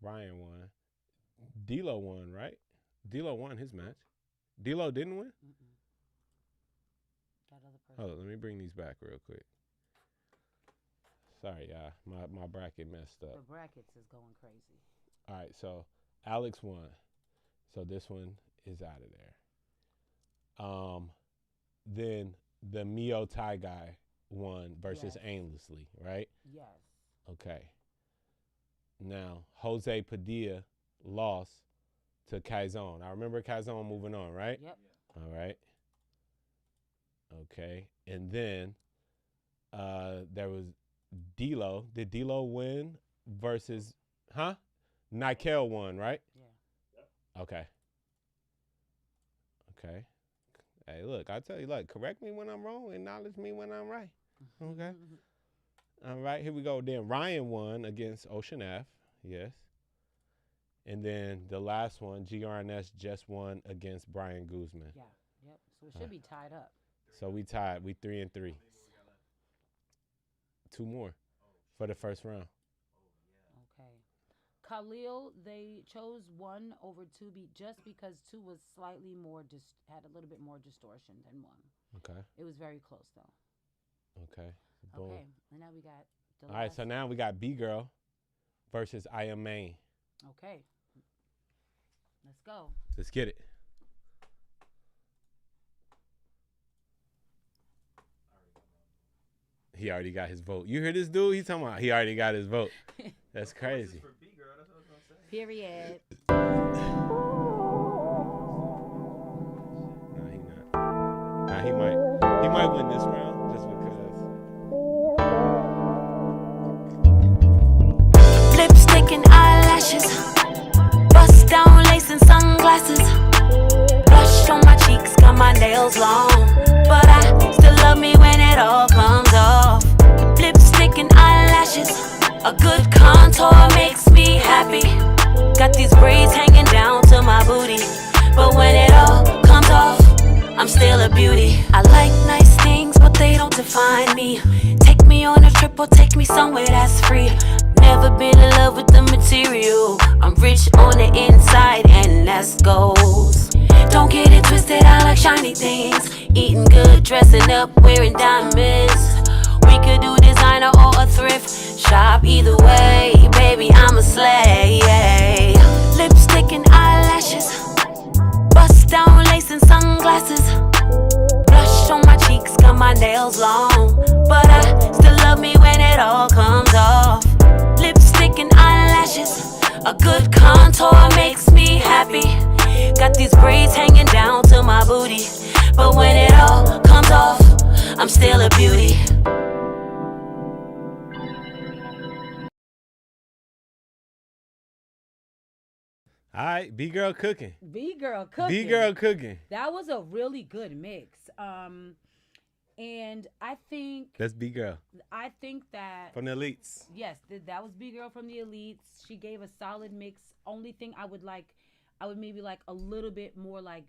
Ryan won. D'Lo won, right? D'Lo won his match. D'Lo didn't win? That other person. Hold on, let me bring these back real quick. Sorry, y'all. My bracket messed up. The brackets is going crazy. All right, so Alex won. So this one is out of there. Then the Motai guy won versus Yes. Ainsley, right? Yes. Okay. Now, Jose Padilla lost to Kaison. I remember Kaison moving on, right? Yep. All right. Okay. And then there was D'Lo. Did D'Lo win versus, Nael won, right? Yeah. Okay. Okay. Hey, look, I tell you, look, correct me when I'm wrong, acknowledge me when I'm right. Okay. All right, here we go. Then Ryan won against Ocean Ave. Yes. And then the last one, GRNS just won against Brian Guzman. Yeah. Yep. So it should be tied up. So we tied. We 3-3. 2 more for the first round. Okay. Khalil, they chose 1 over 2 just because 2 was slightly more, had a little bit more distortion than 1. Okay. It was very close though. Okay. Boom. Okay. And now we got the All right, so now we got B Girl versus I Am Maine. Okay. Let's go. Let's get it. He already got his vote. You hear this dude? He's talking about he already got his vote. That's crazy. For B girl, that's what I was gonna say. Period. No, he not. Nah, he might win this round just because. Lipstick and eyelashes, bust down lace and sunglasses, blush on my cheeks, got my nails long, but I still love me when it all comes off. Lipstick and eyelashes, a good contour makes me happy. Got these braids hanging down to my booty, but when it all comes off, I'm still a beauty. I like nice things, but they don't define me. Take me on a trip or take me somewhere that's free. Never been in love with the material. I'm rich on the inside and that's goals. Don't get it twisted, I like shiny things. Eating good, dressing up, wearing diamonds. We could do designer or a thrift shop. Either way, baby, I'm a slay. Lipstick and eyelashes, bust down lace and sunglasses, blush on my cheeks, got my nails long, but I still love me when it all comes off. Lipstick and eyelashes, a good contour makes me happy. Got these braids hanging down to my booty, but when it all comes off, I'm still a beauty. All right, B Girl cooking. B Girl cooking. B Girl cooking. That was a really good mix. And I think That's B Girl I think that from the Elites. yes, that was B Girl from the Elites. She gave a solid mix. Only thing I would maybe like a little bit more like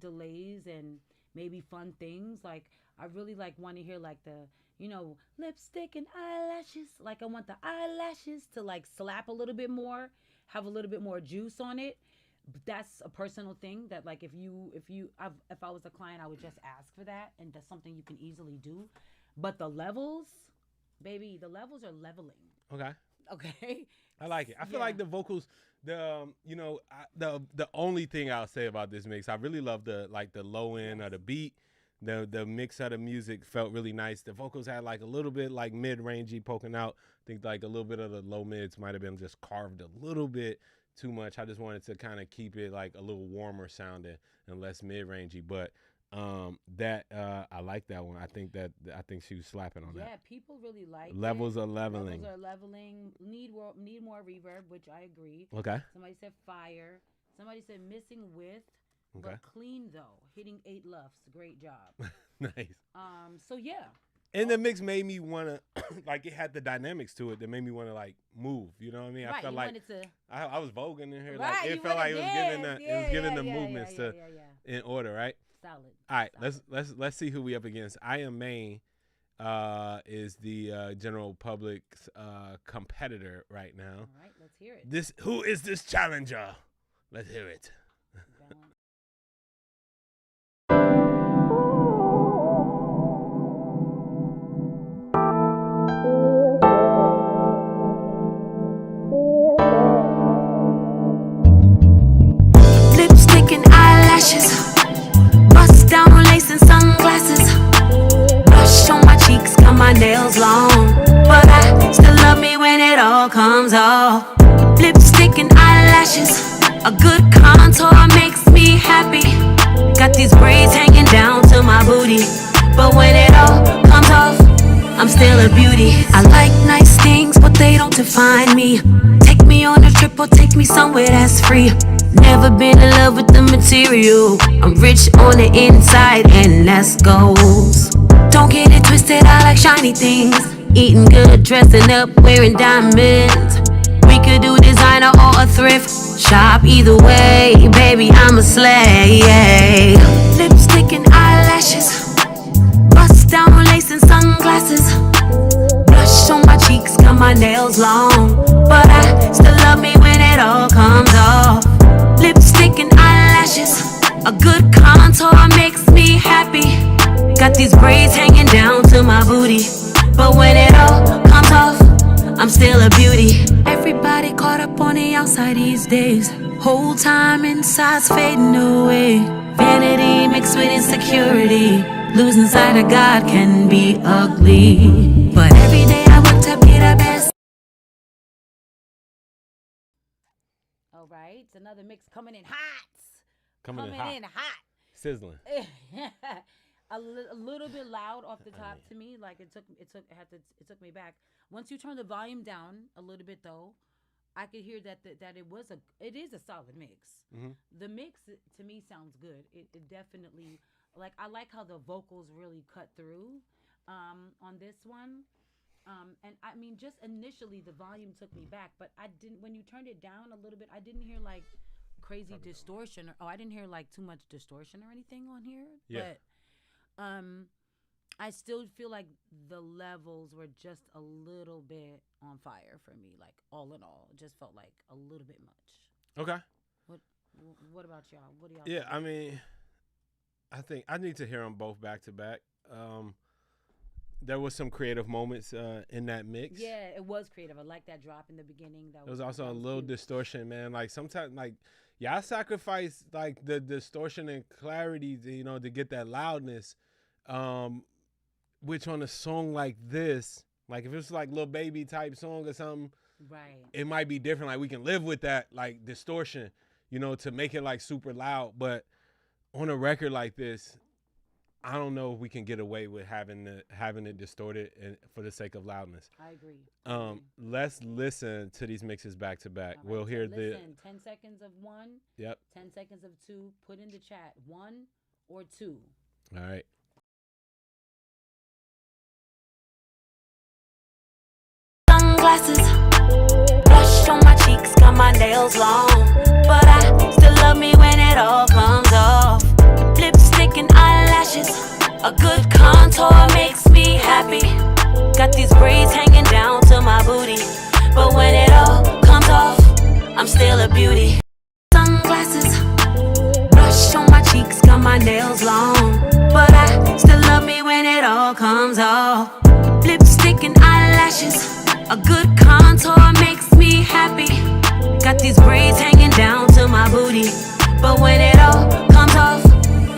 delays and maybe fun things. Like I really want to hear like the lipstick and eyelashes. Like I want the eyelashes to like slap a little bit more, have a little bit more juice on it. But that's a personal thing that like if I was a client, I would just ask for that, and that's something you can easily do. But the levels, baby, the levels are leveling. Okay. Okay. I like it. I feel like the vocals, the only thing I'll say about this mix, I really love the low end of the beat. The mix of the music felt really nice. The vocals had like a little bit like mid-rangey poking out. I think like a little bit of the low mids might have been just carved a little bit too much. I just wanted to kind of keep it like a little warmer sounding and less mid-rangey. But I like that one. I think she was slapping on that. Yeah, people really like Levels it. are leveling. Levels are leveling. Need more reverb, which I agree. Okay. Somebody said fire. Somebody said missing with, Okay. but clean though. Hitting 8 lufts. Great job. Nice. So yeah. And the mix made me want to, like, it had the dynamics to it that made me want to, like, move. You know what I mean? Right, I felt you like wanted to. I was voguing in here. Right, like, you it felt like wanted it was giving the movements yeah. in order, right? Solid. All right, let's see who we up against. I Am Maine is the general public's competitor right now. All right, let's hear it. Who is this challenger? Let's hear it. Lipstick and eyelashes, bust down lace and sunglasses, blush on my cheeks, got my nails long, but I still love me when it all comes off. Lipstick and eyelashes, a good contour makes me happy. Got these braids hanging down to my booty, but when it all comes off, I'm still a beauty. I like nice things, but they don't define me. Take me on a trip or take me somewhere that's free. Never been in love with the material. I'm rich on the inside and that's goals. Don't get it twisted, I like shiny things. Eating good, dressing up, wearing diamonds. We could do designer or a thrift shop. Either way, baby, I'm a slay. Lipstick and eyelashes, bust down lace and sunglasses, blush on my cheeks, got my nails long, but I still love me when it all comes off. Lipstick and eyelashes, a good contour makes me happy. Got these braids hanging down to my booty, but when it all comes off, I'm still a beauty. Everybody caught up on the outside these days. Whole time inside's fading away. Vanity mixed with insecurity. Losing sight of God can be ugly, but every day I work to be the best. All right, it's another mix coming in hot. Coming in hot. Sizzling. A little bit loud off the top to me. Like it took me back. Once you turn the volume down a little bit though, I could hear that it is a solid mix. Mm-hmm. The mix to me sounds good. It definitely, like, I like how the vocals really cut through on this one. And I mean, just initially the volume took me back, but I didn't, when you turned it down a little bit, I didn't hear like crazy distortion I didn't hear like too much distortion or anything on here. Yeah. But I still feel like the levels were just a little bit on fire for me. Like all in all, it just felt like a little bit much. Okay. What about y'all? What do y'all? Yeah, think? I mean, I think I need to hear them both back to back. There was some creative moments in that mix. Yeah, it was creative. I like that drop in the beginning. There was also a little cute. distortion, man. Like sometimes, like y'all sacrifice like the distortion and clarity, to get that loudness. Which on a song like this, like if it's like Lil Baby type song or something, right? It might be different. Like we can live with that like distortion, to make it like super loud. But on a record like this, I don't know if we can get away with having it distorted for the sake of loudness. I agree. Let's listen to these mixes back to back. Right, We'll hear 10 seconds of one. Yep. 10 seconds of two. Put in the chat 1 or 2. All right. Sunglasses, blush on my cheeks, got my nails long, but I still love me when it all comes off. Lipstick and eyelashes, a good contour makes me happy. Got these braids hanging down to my booty, but when it all comes off, I'm still a beauty. Sunglasses, blush on my cheeks, got my nails long, but I still love me when it all comes off. Lipstick and eyelashes, a good contour makes me happy. Got these braids hanging down to my booty, but when it all comes off,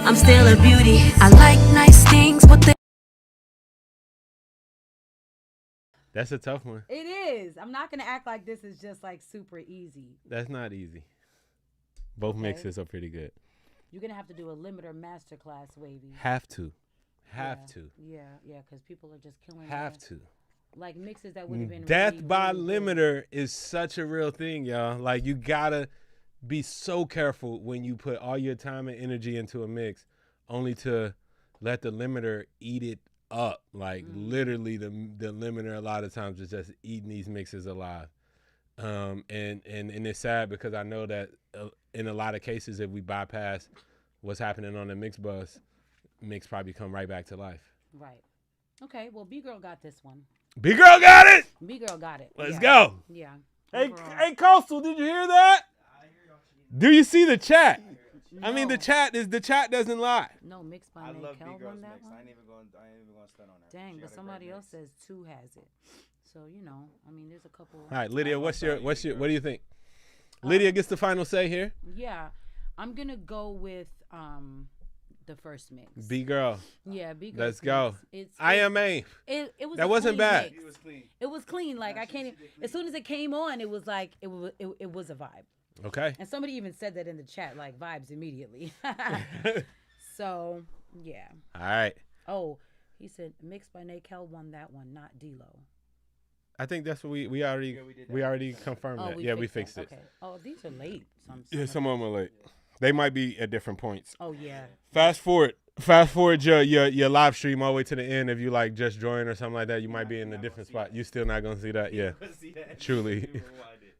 I'm still a beauty. I like nice things, but That's a tough one. It is. I'm not gonna act like this is just like super easy. That's not easy. Both mixes are pretty good. You're gonna have to do a limiter masterclass, Wavy. Have to, Yeah, because people are just killing. have to. Like mixes that would have been Death really, by really limiter is such a real thing, y'all. Like you gotta be so careful when you put all your time and energy into a mix, only to let the limiter eat it up. Like literally, the limiter a lot of times is just eating these mixes alive. And it's sad because I know that in a lot of cases, if we bypass what's happening on the mix bus, mix probably come right back to life. Right. Okay. Well, B Girl got this one. B Girl got it. B Girl got it. Let's go. Yeah. Hey, Overall. hey, Coastal, did you hear that? Do you see the chat? No. I mean, the chat doesn't lie. No, mixed by I Nael love B-Girl's won that mix. one. I ain't even going to stun on that. Dang, She but got a somebody great else mix. says 2 has it. So, you know, I mean, there's a couple. All right, Lydia, what do you think? Uh, Lydia gets the final say here. Yeah. I'm going to go with the first mix. B Girl. Yeah, B Girl. Let's go. It's I am A. It was That a wasn't clean bad. mix. It was clean. It was clean. Like, I can't even, as soon as it came on, it was like, it was a vibe. Okay. And somebody even said that in the chat, like vibes immediately. So, yeah. All right. Oh, he said mixed by Nael won that one, not D-Lo. I think that's what we already we already confirmed that. Yeah, we fixed it. Okay. Oh, these are late. Yeah, some of them are late. They might be at different points. Oh yeah. Fast forward your live stream all the way to the end. If you like just join or something like that, you might be in a different spot. You still not gonna see that. Yeah. Truly.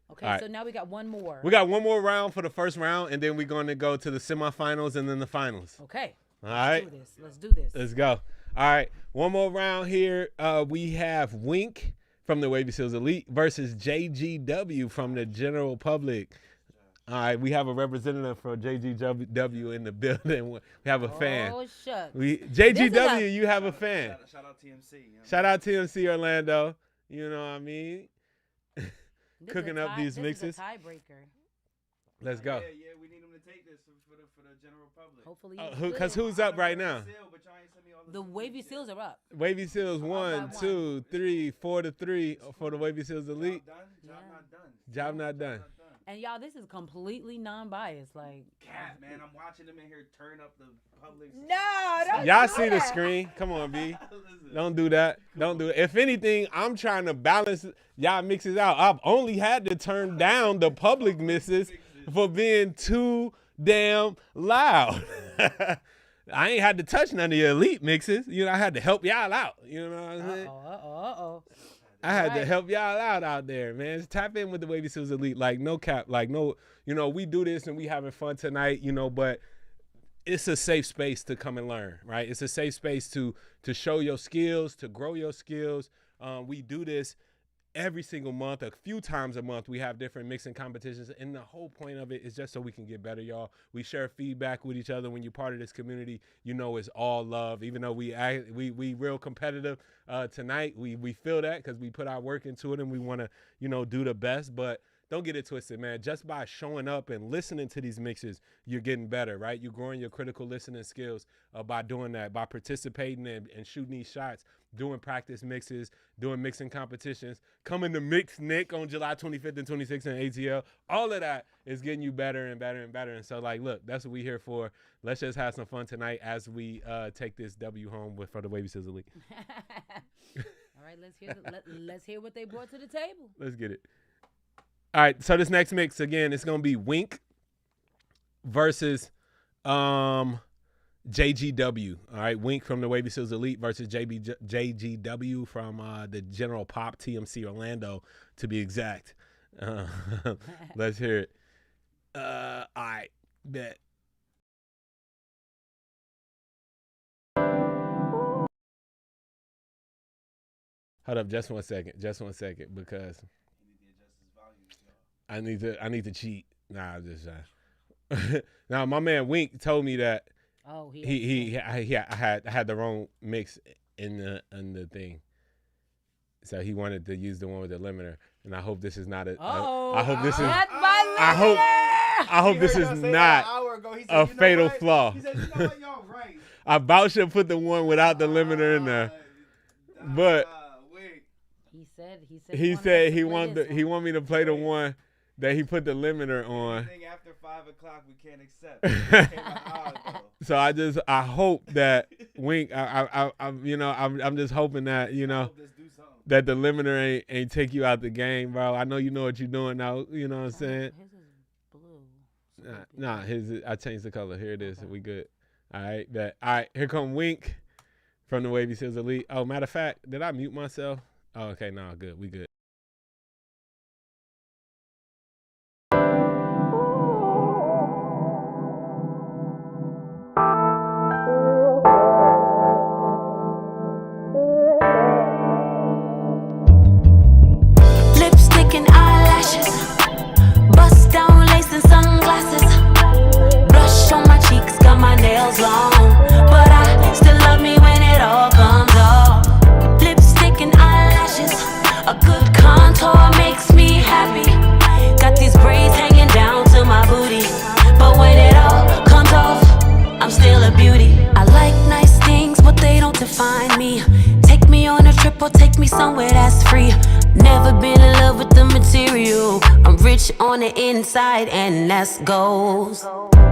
Okay, All right. so now we got one more. We got one more round for the first round, and then we're going to go to the semifinals and then the finals. Okay. All right. Let's do this. Let's go. All right. One more round here. We have Wink from the Wavy Seals Elite versus JGW from the general public. All right. We have a representative for JGW in the building. We have a fan. Oh, shucks. JGW, you have a fan. Shout out TMC. You know Shout out TMC Orlando. You know what I mean? This Cooking is a up these this mixes. is a tiebreaker. Let's go. Yeah, we need them to take this for the general public. Hopefully. Because who's up right now? The Wavy Seals are up. Wavy Seals by 1, one. 2, 3, 4-3 for the Wavy Seals Elite. Job not done. Job not done. And y'all, this is completely non-biased. Like, Cat, man, I'm watching them in here turn up the public. no, Y'all see the screen? Come on, B. Don't do that. Don't do it. If anything, I'm trying to balance y'all mixes out. I've only had to turn down the public misses for being too damn loud. I ain't had to touch none of your elite mixes. You know, I had to help y'all out. You know what I'm saying? Uh-oh. I had to help y'all out there, man. Just tap in with the Wavy Seals Elite. Like, no cap. Like, no, you know, we do this and we having fun tonight, you know, but it's a safe space to come and learn, right? It's a safe space to show your skills, to grow your skills. We do this every single month, a few times a month. We have different mixing competitions, and the whole point of it is just so we can get better, y'all. We share feedback with each other. When you're part of this community, you know it's all love. Even though we real competitive tonight, we feel that because we put our work into it and we want to, you know, do the best. But don't get it twisted, man. Just by showing up and listening to these mixes, you're getting better, right? You're growing your critical listening skills by doing that, by participating and shooting these shots, doing practice mixes, doing mixing competitions, coming to Mix Nick on July 25th and 26th in ATL. All of that is getting you better and better and better. And so, like, look, that's what we're here for. Let's just have some fun tonight as we take this W home for the Wavy Seals Elite. All right, let's hear what they brought to the table. Let's get it. All right, so this next mix, again, it's going to be Wink versus JGW. All right, Wink from the Wavy Seals Elite versus JGW from the General Pop TMC Orlando, to be exact. Let's hear it. All right, bet. Hold up, just one second, because I need to cheat. Nah, I'm just now my man Wink told me that I had the wrong mix in the thing, so he wanted to use the one with the limiter, and I hope this is not I hope this is not a fatal flaw. He said, you know what, y'all right. I about should put the one without the limiter in there, but he said he want me to play the one that he put the limiter on. Anything after 5 o'clock we can't accept. So I hope that Wink, I'm just hoping that, you know, that the limiter ain't take you out the game, bro. I know you know what you're doing now. You know what I'm saying? His is blue. I changed the color. Here it is. Okay. We good. All right, bet. All right, here come Wink from the Wavy Seals Elite. Oh, matter of fact, did I mute myself? Oh, okay, no, good. We good. trip or take me somewhere that's free. Never been in love with the material. I'm rich on the inside and that's goals.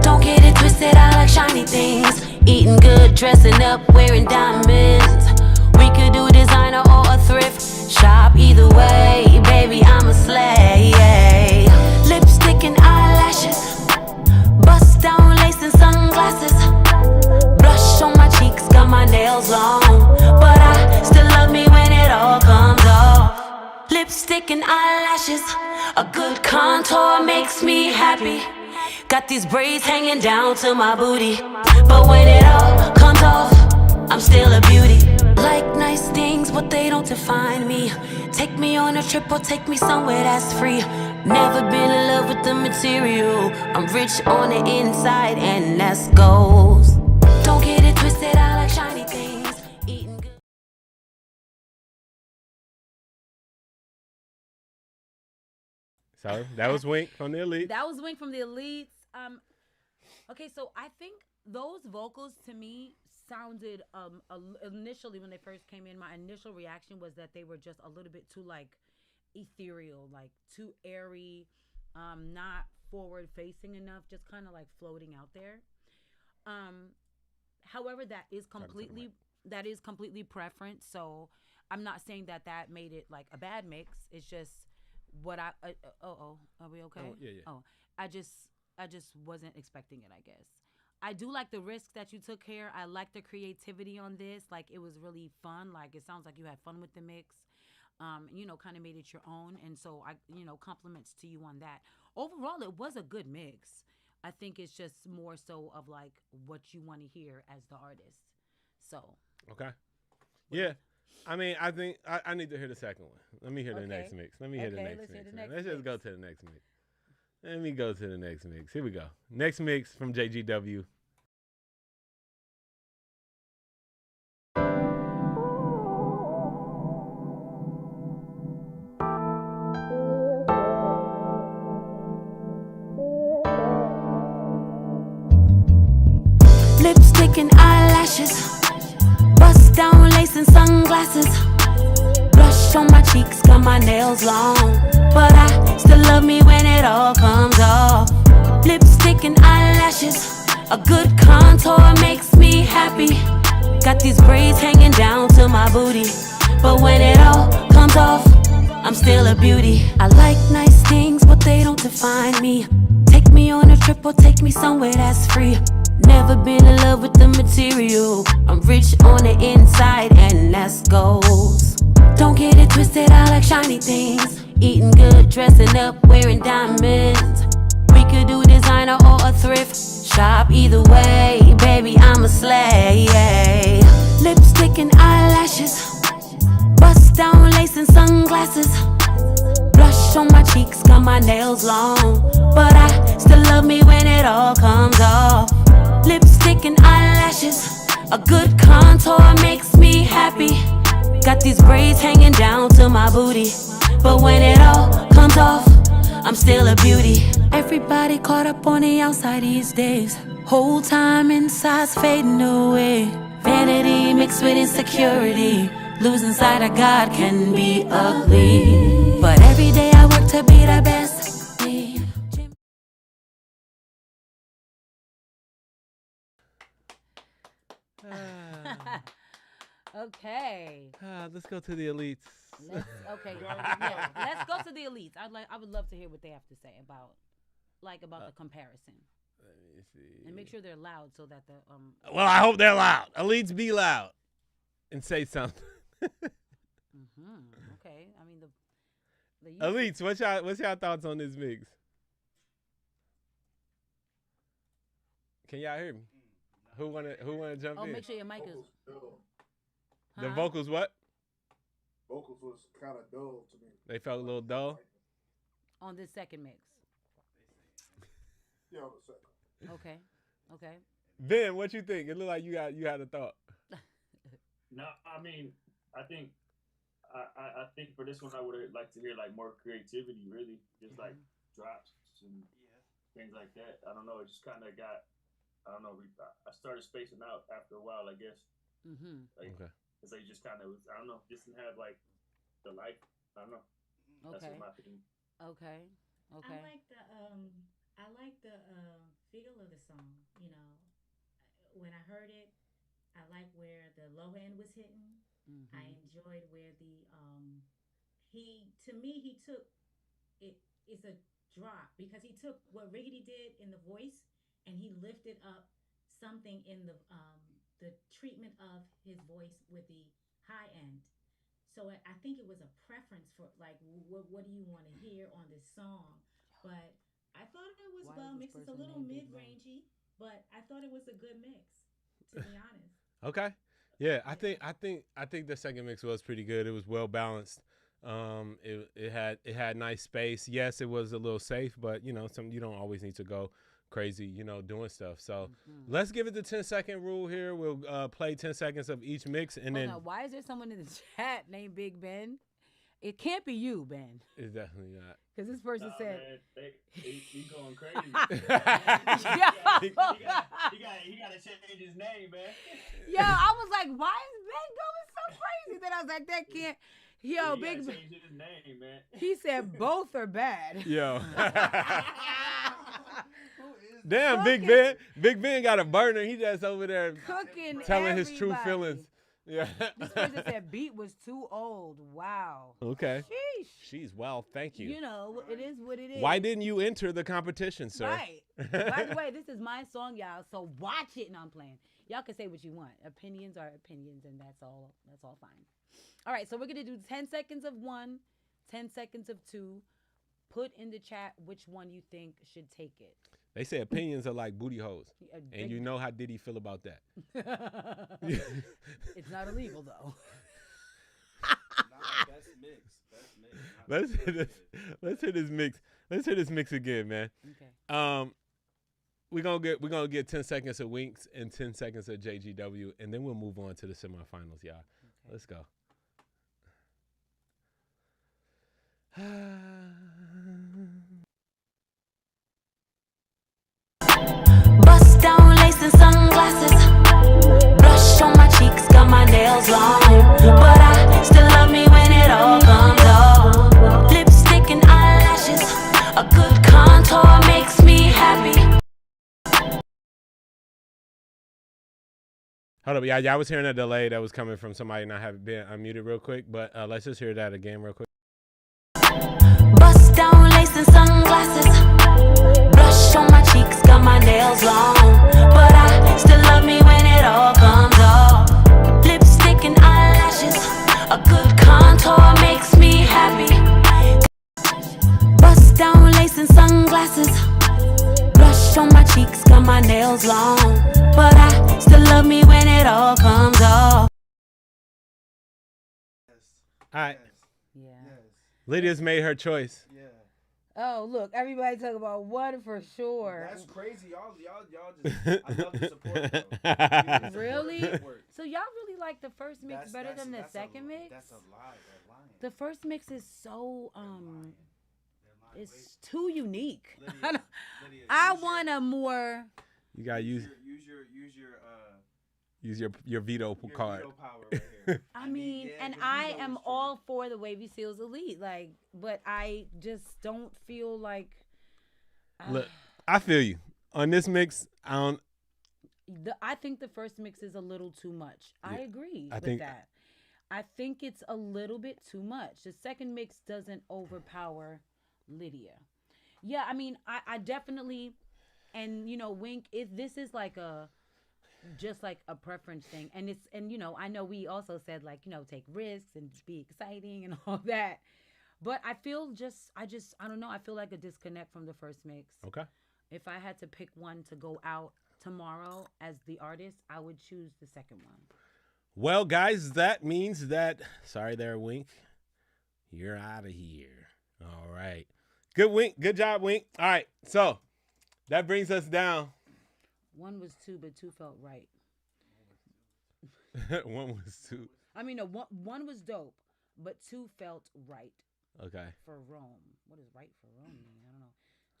Don't get it twisted, I like shiny things. Eating good, dressing up, wearing diamonds. We could do designer or a thrift shop. Either way, baby, I'm a slay. Lipstick and eyelashes, bust down lace and sunglasses. Blush on my cheeks, got my nails long, but I still love me when it all comes off. Lipstick and eyelashes, a good contour makes me happy. Got these braids hanging down to my booty, but when it all comes off, I'm still a beauty. Like nice things, but they don't define me. Take me on a trip or take me somewhere that's free. Never been in love with the material. I'm rich on the inside and that's goals. Don't get it twisted, I like shiny things. Eating good. So that was Wink from the Elite. That was Wink from the Elites. Okay, so I think those vocals to me sounded initially when they first came in. My initial reaction was that they were just a little bit too like ethereal, like too airy, not forward facing enough, just kind of like floating out there. However, that is completely preference. So I'm not saying that made it like a bad mix. It's just what I are we okay? Oh, yeah. Oh, I just wasn't expecting it, I guess. I do like the risk that you took here. I like the creativity on this. Like it was really fun. Like it sounds like you had fun with the mix. Kind of made it your own. And so compliments to you on that. Overall, it was a good mix. I think it's just more so of like what you want to hear as the artist. So. Okay. Yeah. I mean, I think I need to hear the second one. Let me hear the next mix. Let me hear the next mix. Let's just go to the next mix. Let me go to the next mix. Here we go. Next mix from JGW. Lipstick and eyelashes, bust down lace and sunglasses. Blush on my cheeks, got my nails long, but I still love me when it all comes off. Lipstick and eyelashes, a good contour makes me happy. Got these braids hanging down to my booty, but when it all comes off, I'm still a beauty. I like nice things, but they don't define me. Take me on a trip or take me somewhere that's free. Never been in love with the material. I'm rich on the inside and that's goals. Don't get it twisted, I like shiny things. Eating good, dressing up, wearing diamonds. We could do designer or a thrift shop. Either way, baby, I'm a slay. Lipstick and eyelashes, bust down lace and sunglasses. Blush on my cheeks, got my nails long, but I still love me when it all comes off. Lipstick and eyelashes, a good contour makes me happy. Got these braids hanging down to my booty, but when it all comes off, I'm still a beauty. Everybody caught up on the outside these days. Whole time inside's fading away. Vanity mixed with insecurity. Losing sight of God can be ugly, but every day I work to be the best. Okay. Let's go to the Elites. Let's go to the Elites. I would love to hear what they have to say about the comparison. Let me see. And make sure they're loud so that the Well, I hope they're loud. Elites, be loud and say something. Okay. I mean the Elites, what's y'all thoughts on this mix? Can y'all hear me? Who wanna jump in? Make sure your mic is. The vocals what? Vocals was kind of dull to me. They felt a little dull. On this second mix. Yeah, on the second. Okay. Ben, what you think? It looked like you had a thought. No, I mean, I think for this one I would have liked to hear like more creativity, really, just like drops and things like that. I don't know. It just kind of got. I don't know. I started spacing out after a while, I guess. Okay. It's like just kind of I don't know, just didn't have like the life. I don't know. That's Okay. just my opinion. Okay. Okay. I like the feel of the song. You know, when I heard it, I like where the low end was hitting. I enjoyed where he to me he took it. It's a drop because he took what Riggedy did in the voice and he lifted up something in the treatment of his voice with the high end. So I think it was a preference for like what do you want to hear on this song, but I thought it was Why well is this mixed. It's a person little named Big mid Ben? rangey, but I thought it was a good mix. To be honest. Okay. Yeah, I think the second mix was pretty good. It was well balanced. It had nice space. Yes, it was a little safe, but you don't always need to go crazy, doing stuff. So let's give it the 10-second rule here. We'll play 10 seconds of each mix, and then why is there someone in the chat named Big Ben? It can't be you, Ben. it's definitely not. Because this person said Man, he going crazy. he gotta change his name, man. Yo, I was like, why is Ben going so crazy? Then I was like, that can't. Yo, he Big Ben. change his name, man. He said both are bad. Yo. Damn, Big Ben. Big Ben got a burner. He just over there Cooking telling his true feelings. Yeah. This person said beat was too old. Wow. Okay. Sheesh. She's well, thank you. You know, it is what it is. Why didn't you enter the competition, sir? Right. By the way, this is my song, y'all. So watch it. And I'm playing. Y'all can say what you want. Opinions are opinions, and that's all. That's all fine. All right. So we're gonna do 10 seconds of one, 10 seconds of two. Put in the chat which one you think should take it. They say opinions are like booty holes. And you know how Diddy feel about that. It's not illegal, though. Best mix. Let's hear this mix. Let's hear this mix again, man. Okay. We're gonna get 10 seconds of Winks and 10 seconds of JGW, and then we'll move on to the semifinals, y'all. Okay. Let's go. Bust down lace and sunglasses. Blush on my cheeks, got my nails long. But I still love me when it all comes off. Lipstick and eyelashes. A good contour makes me happy. Hold up, yeah, I was hearing a delay that was coming from somebody not having been unmuted real quick, but let's just hear that again real quick. Bust down lace and sunglasses. Blush on my cheeks, got my nails long. But I still love me when it all comes off. Lipstick and eyelashes. A good contour makes me happy. Bust down lace and sunglasses. Blush on my cheeks, got my nails long. But I still love me when it all comes off. All right. Yeah. Lydia's made her choice. Yeah. Oh, look, everybody talk about one for sure. That's crazy. Y'all just, I love the support, though. Really? So y'all really like the first mix better than the second mix? That's a lie. They're lying. The first mix is so, it's too unique. Lydia, I want a more. You gotta use your veto card. Veto power right here. I mean, and I am all for the Wavy Seals Elite, like, but I just don't feel like. Look, I feel you on this mix. I think the first mix is a little too much. Yeah, I agree with that. I think it's a little bit too much. The second mix doesn't overpower Lydia. Yeah, I mean, I definitely, and Wink, this is like just like a preference thing, and I know we also said like take risks and be exciting and all that, but I feel I don't know, I feel like a disconnect from the first mix. Okay. If I had to pick one to go out tomorrow as the artist, I would choose the second one. Well, guys, that means that sorry there, Wink, you're out of here. All right, good Wink, good job, Wink. All right, so that brings us down. One was two, but two felt right. One was two. I mean, one was dope, but two felt right. Okay. For Rome. What does right for Rome mean? I don't know.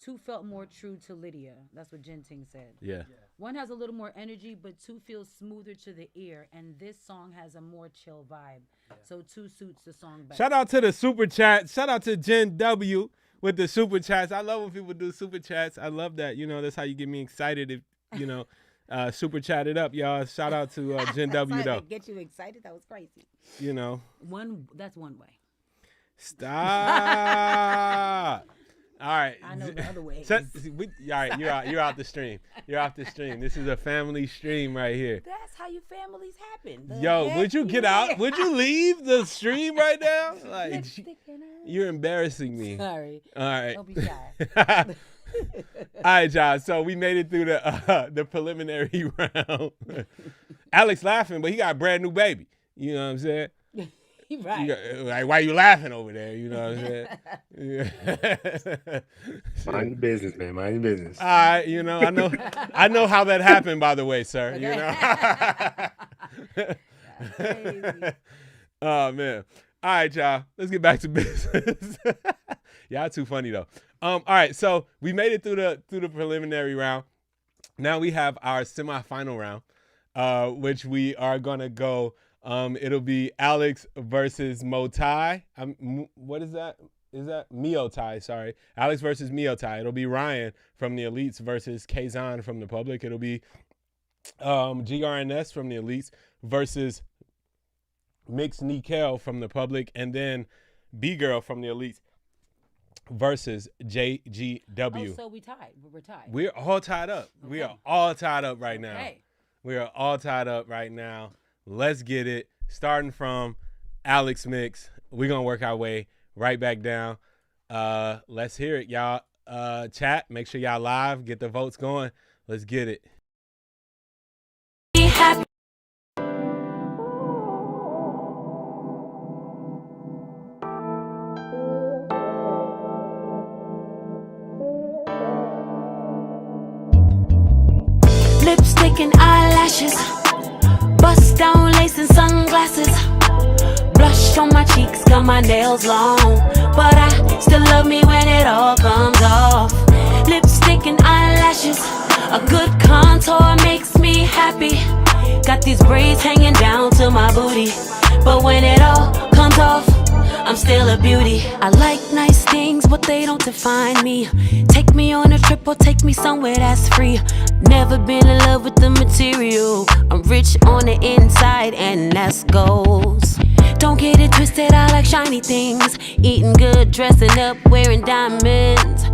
Two felt more true to Lydia. That's what Jinting said. Yeah. One has a little more energy, but two feels smoother to the ear, and this song has a more chill vibe. So two suits the song better. Shout out to the super chat. Shout out to Jen W with the super chats. I love when people do super chats. I love that. You know, that's how you get me excited. If you know, super chat it up, y'all. Shout out to Jen W though. Get you excited? That was crazy. You know, that's one way. Stop. All right. I know the other way. All right, you're out the stream. You're off the stream. This is a family stream right here. That's how your families happen. Yo, would you get out? Would you leave the stream right now? Like, you're embarrassing me. Sorry. All right. Don't be shy. All right, y'all. So we made it through the preliminary round. Alex laughing, but he got a brand new baby. You know what I'm saying? Right. Like, why you laughing over there? You know what I'm saying? Yeah. Mind your business, man. Mind your business. All right, you know, I know how that happened, by the way, sir. Okay. You know. Oh man. All right, y'all. Let's get back to business. Y'all too funny though. All right, so we made it through the preliminary round. Now we have our semifinal round, which we are gonna go. It'll be Alex versus Motai. What is that? Is that Motai? Sorry, Alex versus Motai. It'll be Ryan from the Elites versus Kaison from the Public. It'll be GRNS from the Elites versus Mixed Nael from the Public, and then B Girl from the Elites versus JGW. Oh, so we tied. We're tied. We're all tied up. Okay. We are all tied up right now. Okay. We are all tied up right now. Let's get it. Starting from Alex Mix. We're going to work our way right back down. Let's hear it, y'all. Chat, make sure y'all live. Get the votes going. Let's get it. Lipstick and eyelashes, bust down lace and sunglasses, blush on my cheeks, got my nails long, but I still love me when it all comes off. Lipstick and eyelashes, a good contour makes me happy. Got these braids hanging down to my booty, but when it all comes off, I'm still a beauty. I like nice things, but they don't define me. Take me on a trip or take me somewhere that's free. Never been in love with the material. I'm rich on the inside and that's goals. Don't get it twisted, I like shiny things. Eating good, dressing up, wearing diamonds.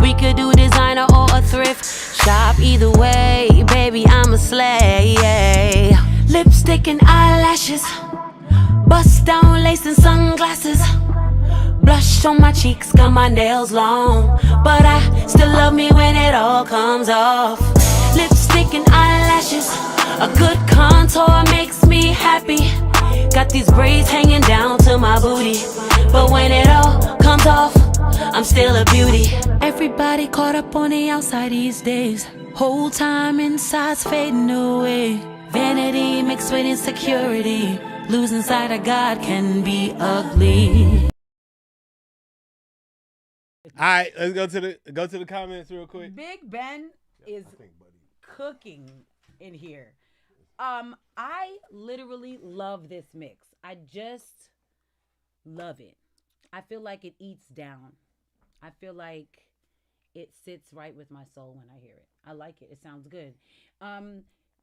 We could do designer or a thrift shop. Either way, baby, I'm a slay. Lipstick and eyelashes, bust down lace and sunglasses, blush on my cheeks, got my nails long, but I still love me when it all comes off. Lipstick and eyelashes, a good contour makes me happy. Got these braids hanging down to my booty, but when it all comes off, I'm still a beauty. Everybody caught up on the outside these days. Whole time inside's fading away. Vanity mixed with insecurity. Losing sight of God can be ugly. All right, let's go to the comments real quick. Big Ben is cooking in here. I literally love this mix. I just love it. I feel like it eats down. I feel like it sits right with my soul when I hear it. I like it. It sounds good.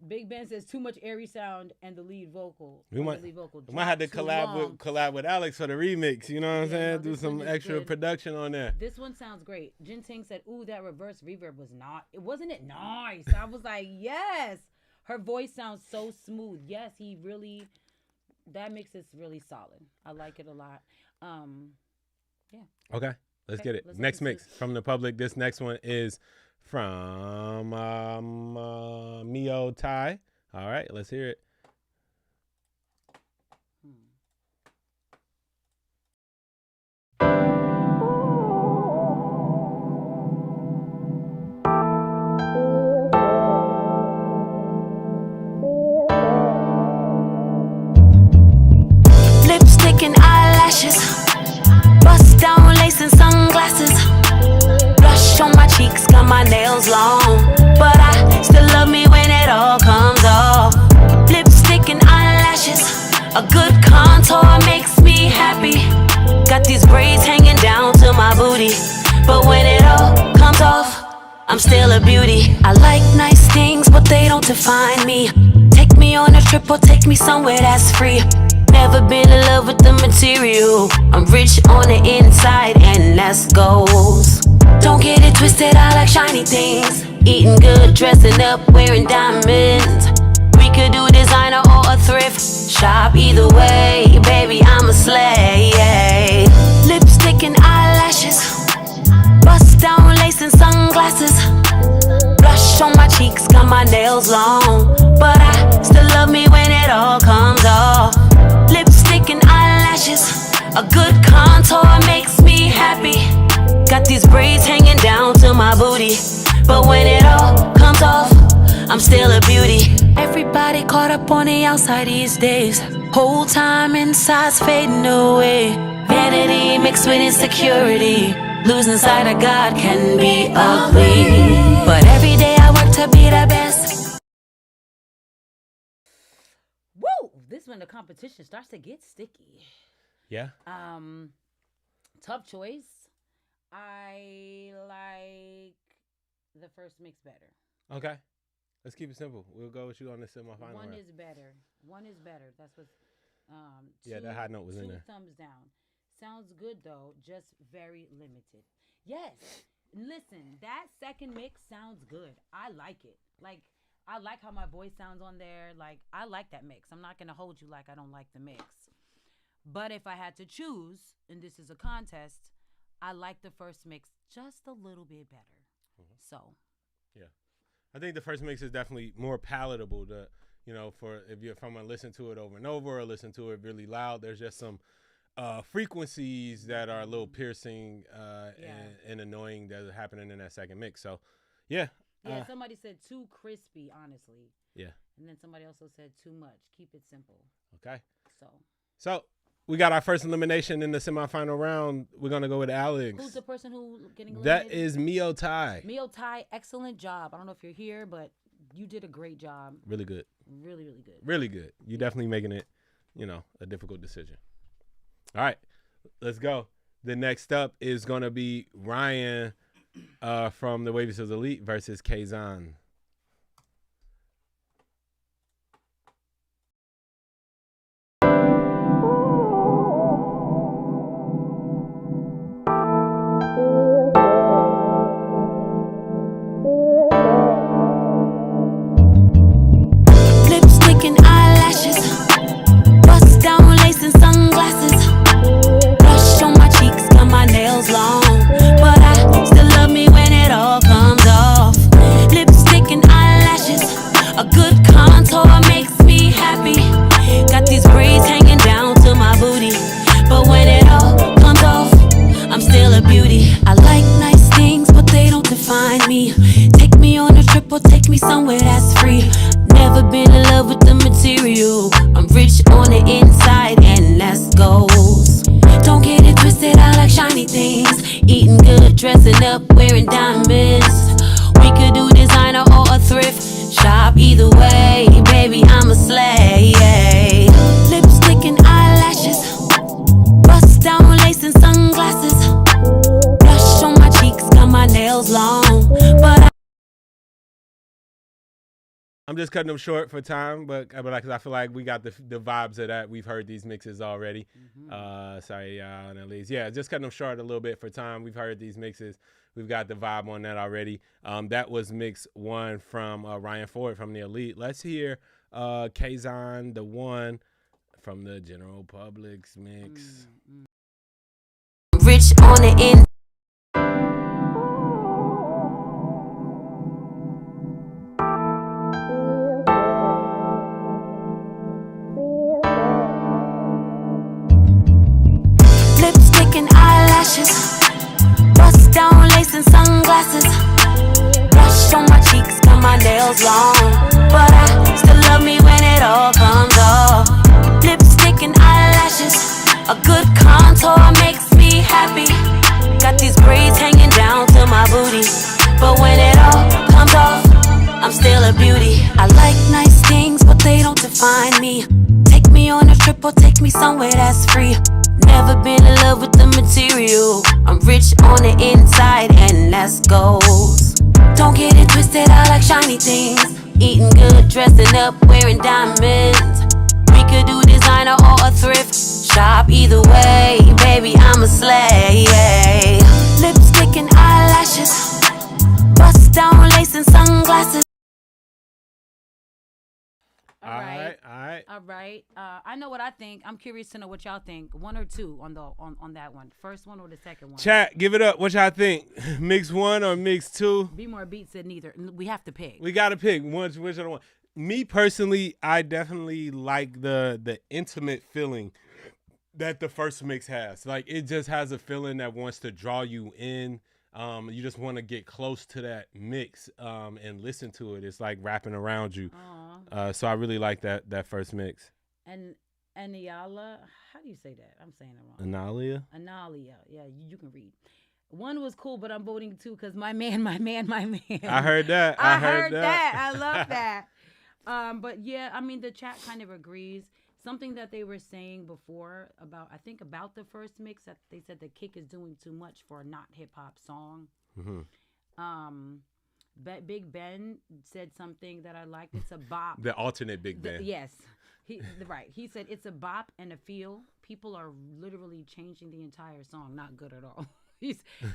Big Ben says too much airy sound and the lead vocal. We might have to collab with Alex for the remix. You know what I'm saying? Do some extra production on there. This one sounds great. Jinting said, "Ooh, that reverse reverb was not. It wasn't it nice." I was like, "Yes." Her voice sounds so smooth. Yes, that mix is really solid. I like it a lot. Yeah. Okay, let's get it. Next mix from the Public. This next one is from Motai. All right, let's hear it. Lipstick and eyelashes, bust down lace and sunglasses, blush on my cheeks, my nails long. But I still love me when it all comes off. Lipstick and eyelashes, a good contour makes me happy. Got these braids hanging down to my booty, but when it all comes off, I'm still a beauty. I like nice things, but they don't define me. Take me on a trip or take me somewhere that's free. Never been in love with the material. I'm rich on the inside and that's goals. Don't get it twisted, I like shiny things. Eating good, dressing up, wearing diamonds. We could do designer or a thrift shop. Either way, baby, I'm a slay. Lipstick and eyelashes, bust down lace and sunglasses. Blush on my cheeks, got my nails long. But I still love me when it all comes off. Lipstick and eyelashes, a good contour makes me happy. Got these braids hanging down to my booty, but when it all comes off, I'm still a beauty. Everybody caught up on the outside these days. Whole time inside's fading away. Vanity mixed with insecurity. Losing sight of God can be ugly, but every day I work to be the best. Woo! This when the competition starts to get sticky. Yeah. Tough choice. I like the first mix better. Okay. Let's keep it simple. We'll go with you on the semifinal. One round. is better. One is better. That's what. Yeah, that high note was in there. 2 thumbs down. Sounds good though, just very limited. Yes. Listen, that second mix sounds good. I like it. Like, I like how my voice sounds on there. Like, I like that mix. I'm not gonna hold you like I don't like the mix. But if I had to choose, and this is a contest, I like the first mix just a little bit better. So. Yeah. I think the first mix is definitely more palatable to, you know, for if you're from a listen to it over and over or listen to it really loud. There's just some frequencies that are a little piercing and annoying that are happening in that second mix. So, yeah. Yeah, somebody said too crispy, honestly. Yeah. And then somebody also said too much. Keep it simple. Okay. So we got our first elimination in the semifinal round. We're going to go with Alex. Who's the person who getting eliminated? That is Motai. Motai, excellent job. I don't know if you're here, but you did a great job. Really good. Really, really good. Really good. You're definitely making it, you know, a difficult decision. All right, let's go. The next up is going to be Ryan from the Wavy Seals Elite versus Kaison. Lipstick and eyelashes, bust down lace and sunglasses. Blush on my cheeks, got my nails long. But I still love me when it all comes off. Lipstick and eyelashes, a good contour makes me happy. Got these braids hanging down to my booty, but when it all comes off, I'm still a beauty. I like nice things, but they don't define me. Take me on a trip or take me somewhere that's free. Never been in love with the material. I'm rich on the inside and that's goals. Don't get it twisted, I like shiny things. Eating good, dressing up, wearing diamonds. We could do designer or a thrift shop. Either way, baby, I'm a slay. Lipstick and eyelashes, bust down lace and sunglasses. Blush on my cheeks, got my nails long. But I'm just cutting them short for time, but because I feel like we got the vibes of that. We've heard these mixes already. Sorry, y'all, at least. Yeah, just cutting them short a little bit for time. We've heard these mixes. We've got the vibe on that already. That was mix 1 from Ryan Ford from the Elite. Let's hear Kaison, the one from the General Public's mix. rich on the end. Lipstick and eyelashes, bust down lace and sunglasses. Blush on my cheeks, got my nails long, but I still love me when it all comes off. Lipstick and eyelashes, a good contour makes me happy. Got these braids hanging down to my booty, But when it all comes off, I'm still a beauty. I like nice things, but they don't define me. Take me on a trip or take me somewhere that's free. Never been in love with the material. I'm rich on the inside and that's goals. Don't get it twisted, I like shiny things. Eating good, dressing up, wearing diamonds. We could do designer or a thrift shop. Either way, baby, I'm a slay. Lipstick and eyelashes, bust down lace and sunglasses. All right. I know what I think. I'm curious to know what y'all think. One or two on that one. First one or the second one. Chat, give it up. What y'all think? Mix 1 or mix 2? Be More Beat said neither. We have to pick. We gotta pick which of the one. Me personally, I definitely like the intimate feeling that the first mix has. Like, it just has a feeling that wants to draw you in. You just want to get close to that mix and listen to it. It's like wrapping around you. So I really like that first mix. And Aniala, how do you say that? I'm saying it wrong. Analia? Yeah, you can read. One was cool, but I'm voting 2 because my man. I heard that. I heard that. I love that. But yeah, I mean, the chat kind of agrees. Something that they were saying before about the first mix, that they said the kick is doing too much for a not hip hop song. But Big Ben said something that I liked. It's a bop. The alternate Big Ben. Yes. He said it's a bop and a feel. People are literally changing the entire song. Not good at all.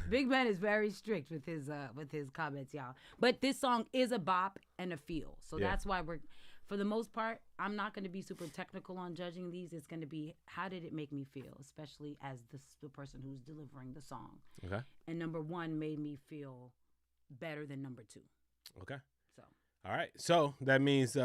Big Ben is very strict with his comments, y'all. But this song is a bop and a feel. So that's why for the most part, I'm not going to be super technical on judging these. It's going to be, how did it make me feel, especially as the person who's delivering the song. Okay. And number 1 made me feel better than number 2. Okay. So. All right. So that means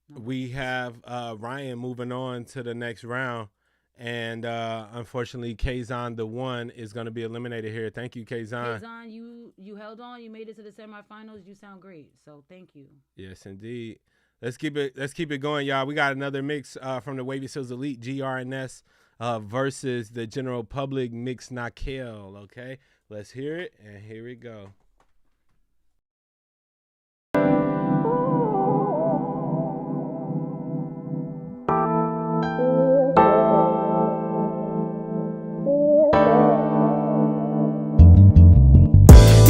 we have Ryan moving on to the next round. And unfortunately, Kaison, the one, is going to be eliminated here. Thank you, Kaison. Kaison, you held on. You made it to the semifinals. You sound great. So thank you. Yes, indeed. Let's keep it going, y'all. We got another mix from the Wavy Seals Elite, GRNS, versus the general public mix Nael. Okay, let's hear it, and here we go.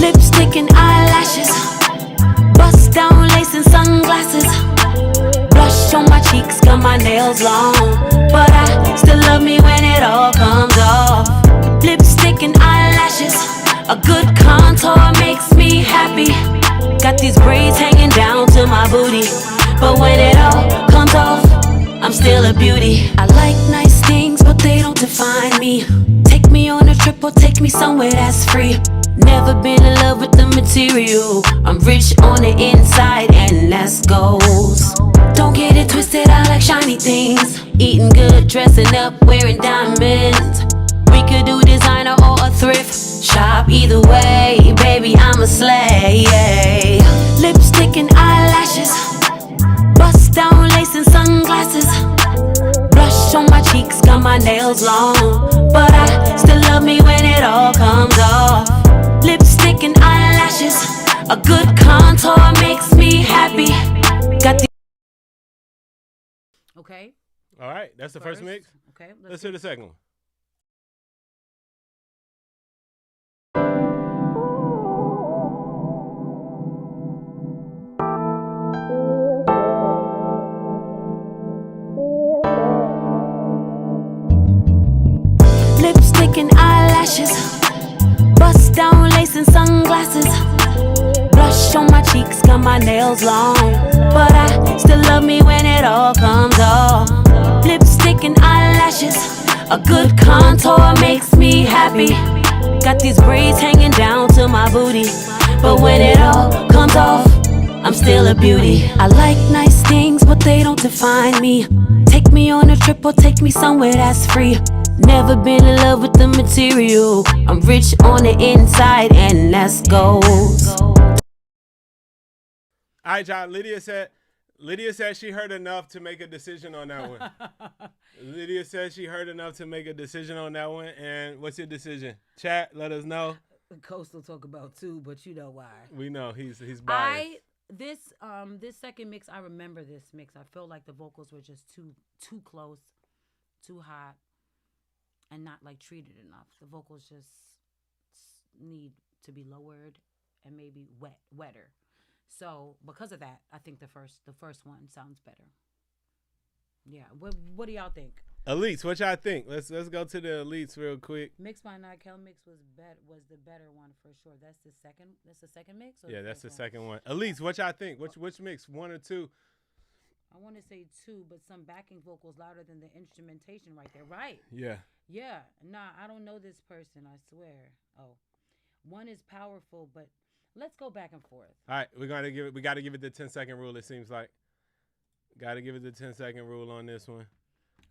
Lipstick and eyelashes, bust down lace and sunglasses. Blush on my cheeks, got my nails long, but I still love me when it all comes off. Lipstick and eyelashes, a good contour makes me happy. Got these braids hanging down to my booty, but when it all comes off, I'm still a beauty. I like nice things, but they don't define me. Take me on a trip or take me somewhere that's free. Never been in love with the material. I'm rich on the inside and that's goals. Don't get it twisted, I like shiny things. Eating good, dressing up, wearing diamonds. We could do designer or a thrift shop. Either way, baby, I'm a slay. Lipstick and eyelashes, bust down lace and sunglasses. Blush on my cheeks, got my nails long, but I still love me when it all comes off. Lipstick and eyelashes, a good contour makes me happy. Got the Okay. All right, that's the first mix. Okay, let's hear the second one. lipstick and eyelashes, bust down lace and sunglasses. Blush on my cheeks, got my nails long, but I still love me when it all comes off. Lipstick and eyelashes, a good contour makes me happy. Got these braids hanging down to my booty, but when it all comes off, I'm still a beauty. I like nice things, but they don't define me. Take me on a trip or take me somewhere that's free. Never been in love with the material. I'm rich on the inside and that's goals. All right, y'all. Lydia said she heard enough to make a decision on that one. Lydia said she heard enough to make a decision on that one. And what's your decision? Chat, let us know. Coastal talk about 2, but you know why. We know he's biased. This second mix, I remember this mix. I felt like the vocals were just too close, too hot, and not like treated enough. The vocals just need to be lowered and maybe wetter. So because of that, I think the first one sounds better. Yeah. What do y'all think? Elites, what y'all think? Let's go to the elites real quick. Mix by Nael mix was the better one for sure. That's the second mix? Or Yeah, that's the second one. Elites, what y'all think? Which mix? 1 or 2? I want to say 2, but some backing vocals louder than the instrumentation right there. Right. Yeah. Yeah. Nah, I don't know this person, I swear. Oh. 1 is powerful, but let's go back and forth. All right, we got to give it the 10-second rule, it seems like. Got to give it the 10-second rule on this one.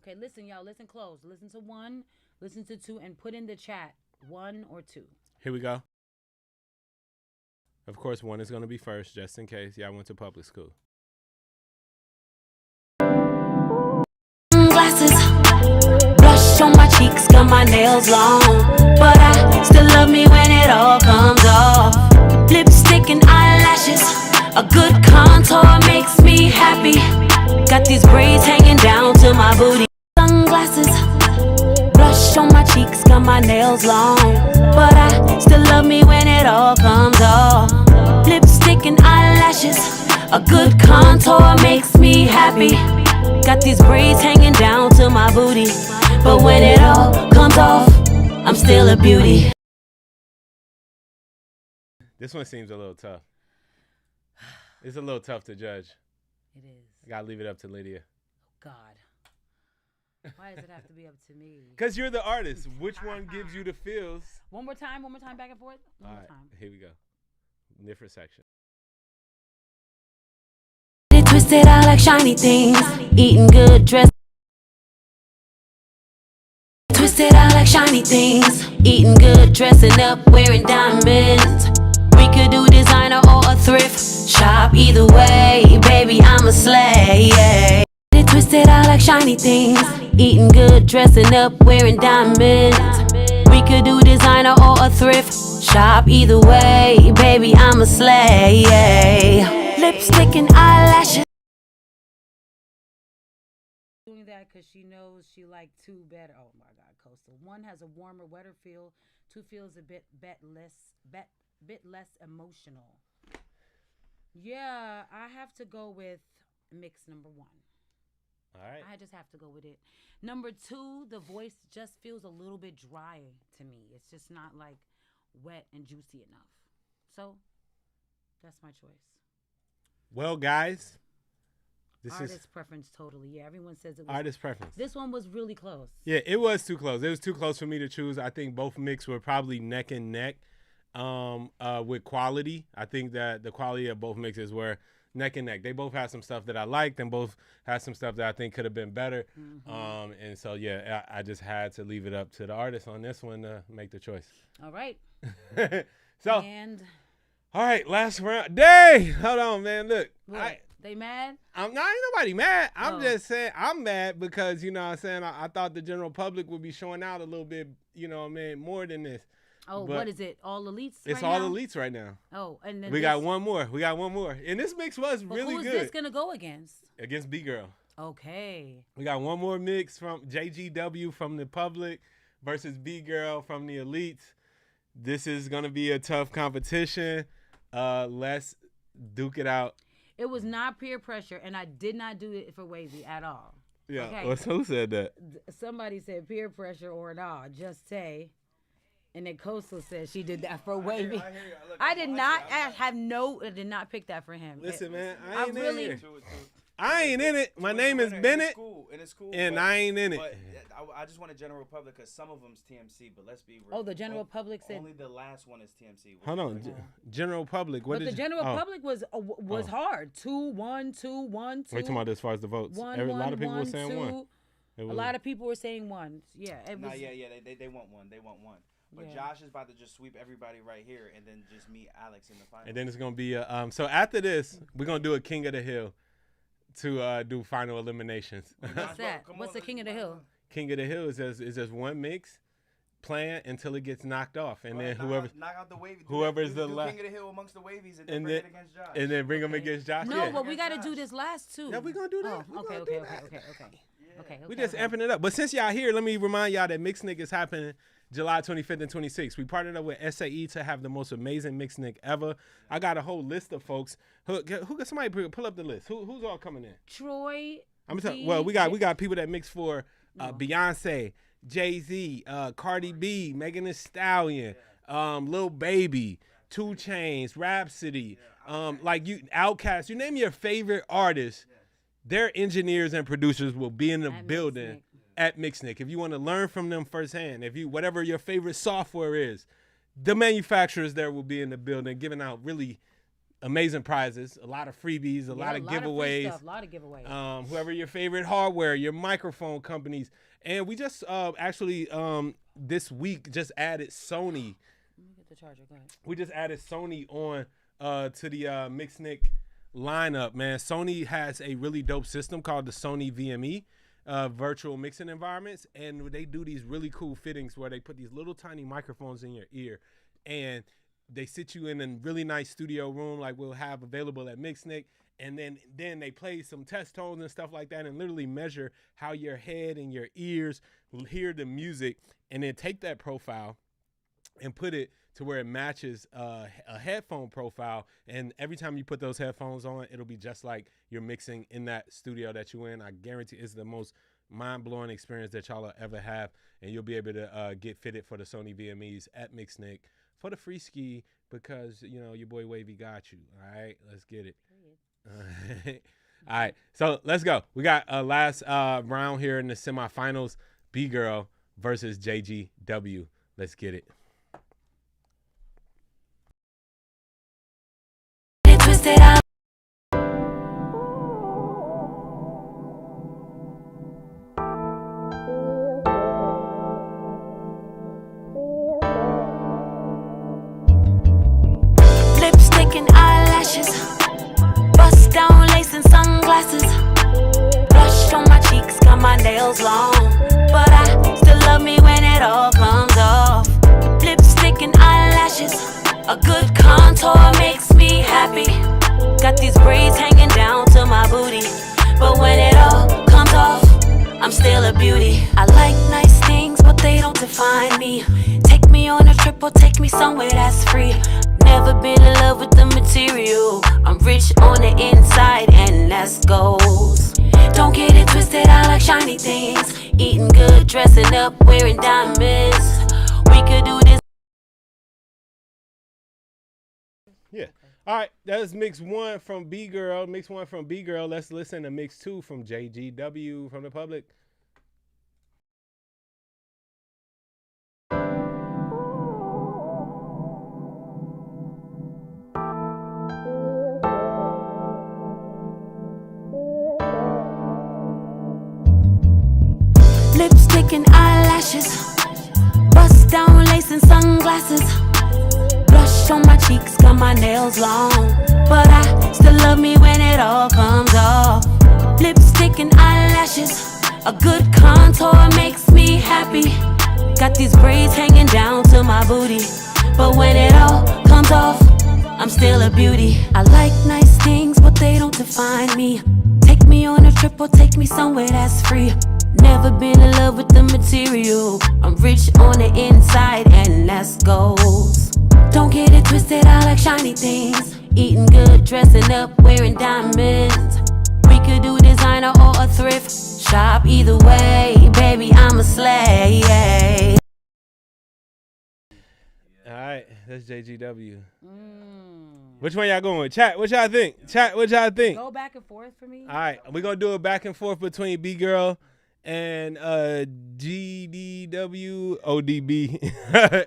Okay, listen, y'all. Listen close. Listen to 1, listen to 2, and put in the chat 1 or 2. Here we go. Of course, 1 is going to be first, just in case y'all went to public school. Glasses, blush on my cheeks, got my nails long, but I still love me when it all comes off. Lipstick and eyelashes, a good contour makes me happy. Got these braids hanging down to my booty. Sunglasses, blush on my cheeks, got my nails long, but I still love me when it all comes off. Lipstick and eyelashes, a good contour makes me happy. Got these braids hanging down to my booty, but when it all comes off, I'm still a beauty. This one seems a little tough. It's a little tough to judge. It is. I gotta leave it up to Lydia. God. Why does it have to be up to me? Because you're the artist. Which one gives you the feels? One more time, back and forth. One All more right, time. here we go. Different section. Twisted out like shiny things, eating good, dressed. Twisted out like shiny things, eating good, dressing up, wearing diamonds. We could do designer or a thrift shop, either way, baby, I'm a slay. Twisted out like shiny things, eating good, dressing up, wearing diamonds. We could do designer or a thrift shop, either way, baby, I'm a slay. Lipstick and eyelashes. Doing that because she knows she liked 2 better. Oh my God, Coastal. 1 has a warmer, wetter feel. 2 feels a bit less emotional. Yeah, I have to go with mix number 1. All right. I just have to go with it. Number 2, the voice just feels a little bit dry to me. It's just not like wet and juicy enough. So that's my choice. Well, guys, this Artist preference totally. Yeah, everyone says it was. Artist preference. This one was really close. Yeah, it was too close. It was too close for me to choose. I think both mix were probably neck and neck with quality. I think that the quality of both mixes were neck and neck. They both had some stuff that I liked, and both had some stuff that I think could have been better. Mm-hmm. And so, yeah, I just had to leave it up to the artist on this one to make the choice. All right. All right, last round. Dang! Hold on, man. Look. They mad? Ain't nobody mad. I'm just saying I'm mad because, you know what I'm saying, I thought the general public would be showing out a little bit, you know what I mean, more than this. Oh, but what is it? All elites It's right all now? elites right now. Oh, and then we got one more. And this mix was really good. Who's this going to go against? Against B-Girl. Okay. We got one more mix from JGW from the public versus B-Girl from the elites. This is going to be a tough competition. Let's duke it out. It was not peer pressure, and I did not do it for Wavy at all. Yeah, okay? Who said that? Somebody said peer pressure or not. Just say. And then Coastal said she did that for Wavy. I hear you. Look, I did not pick that for him. Listen, man, I ain't in it. I ain't in it. My name is Bennett, it's cool, and I ain't in it. But I just want a general public because some of them's TMC, but let's be real. Oh, the general public said only the last one is TMC. Hold on, general public. What but the general public was hard. 2, 1, 2, 1, 2. Wait till as far as the votes. A lot of people were saying 1. A lot of people were saying 1. Yeah, it was. They want 1. They want 1. But Josh is about to just sweep everybody right here, and then just meet Alex in the final. And then it's gonna be so after this, we're gonna do a King of the Hill to do final eliminations. What's that? What's the King of the Hill? King of the Hill is just one mix playing until it gets knocked off, and then knock out the wavy. Whoever's the last, King of the Hill amongst the wavies, and then bring it against Josh. And then bring him against Josh. No, but we got to do this last two. Yeah, we gonna do that. Oh, okay. We just amping it up. But since y'all here, let me remind y'all that Mixnick is happening July 25th and 26th. We partnered up with SAE to have the most amazing Mixnick ever. I got a whole list of folks. Who somebody pull up the list? Who's all coming in? Troy. Well, we got people that mix for Beyonce, Jay-Z, Cardi B, Megan Thee Stallion, Lil Baby, 2 Chainz, Rhapsody, like you, Outkast. You name your favorite artist. Their engineers and producers will be in the building at Mixnick. If you want to learn from them firsthand, whatever your favorite software is, the manufacturers there will be in the building giving out really amazing prizes, a lot of freebies, a lot of giveaways. Whoever your favorite hardware, your microphone companies. And we just actually this week just added Sony. Let me get the charger. Go ahead. We just added Sony on to the Mixnick lineup, man. Sony has a really dope system called the Sony VME, virtual mixing environments, and they do these really cool fittings where they put these little tiny microphones in your ear, and they sit you in a really nice studio room like we'll have available at Mixnick, and then they play some test tones and stuff like that and literally measure how your head and your ears will hear the music, and then take that profile and put it to where it matches a headphone profile. And every time you put those headphones on, it'll be just like you're mixing in that studio that you're in. I guarantee it's the most mind-blowing experience that y'all will ever have. And you'll be able to get fitted for the Sony VMEs at Mixnick for the free ski because, you know, your boy Wavy got you. All right, let's get it. All right, so let's go. We got a last round here in the semifinals. B-Girl versus JGW. Let's get it. Lipstick and eyelashes, bust down lace and sunglasses, blush on my cheeks, got my nails long, but I still love me when it all comes off. Lipstick and eyelashes, a good contour makes me happy. Got these braids hanging down to my booty, but when it all comes off, I'm still a beauty. I like nice things, but they don't define me. Take me on a trip or take me somewhere that's free. Never been in love with the material. I'm rich on the inside and that's goals. Don't get it twisted, I like shiny things. Eating good, dressing up, wearing diamonds. We could do this. Yeah. All right, that's mix one from B-Girl. Mix one from B-Girl. Let's listen to mix two from JGW from the public. Lipstick and eyelashes, bust down lace and sunglasses, blush on my cheeks, got my nails long, but I still love me when it all comes off. Lipstick and eyelashes, a good contour makes me happy. Got these braids hanging down to my booty, but when it all comes off, I'm still a beauty. I like nice things, but they don't define me. Take me on a trip or take me somewhere that's free. Never been in love with the material. I'm rich on the inside and that's goals. Don't get it twisted, I like shiny things. Eating good, dressing up, wearing diamonds. We could do designer or a thrift shop. Either way, baby, I'm a slay. All right, that's JGW. Which one y'all going with? Chat, what y'all think? Chat, what y'all think? Go back and forth for me. All right, we're going to do a back and forth between B-Girl and GDW ODB.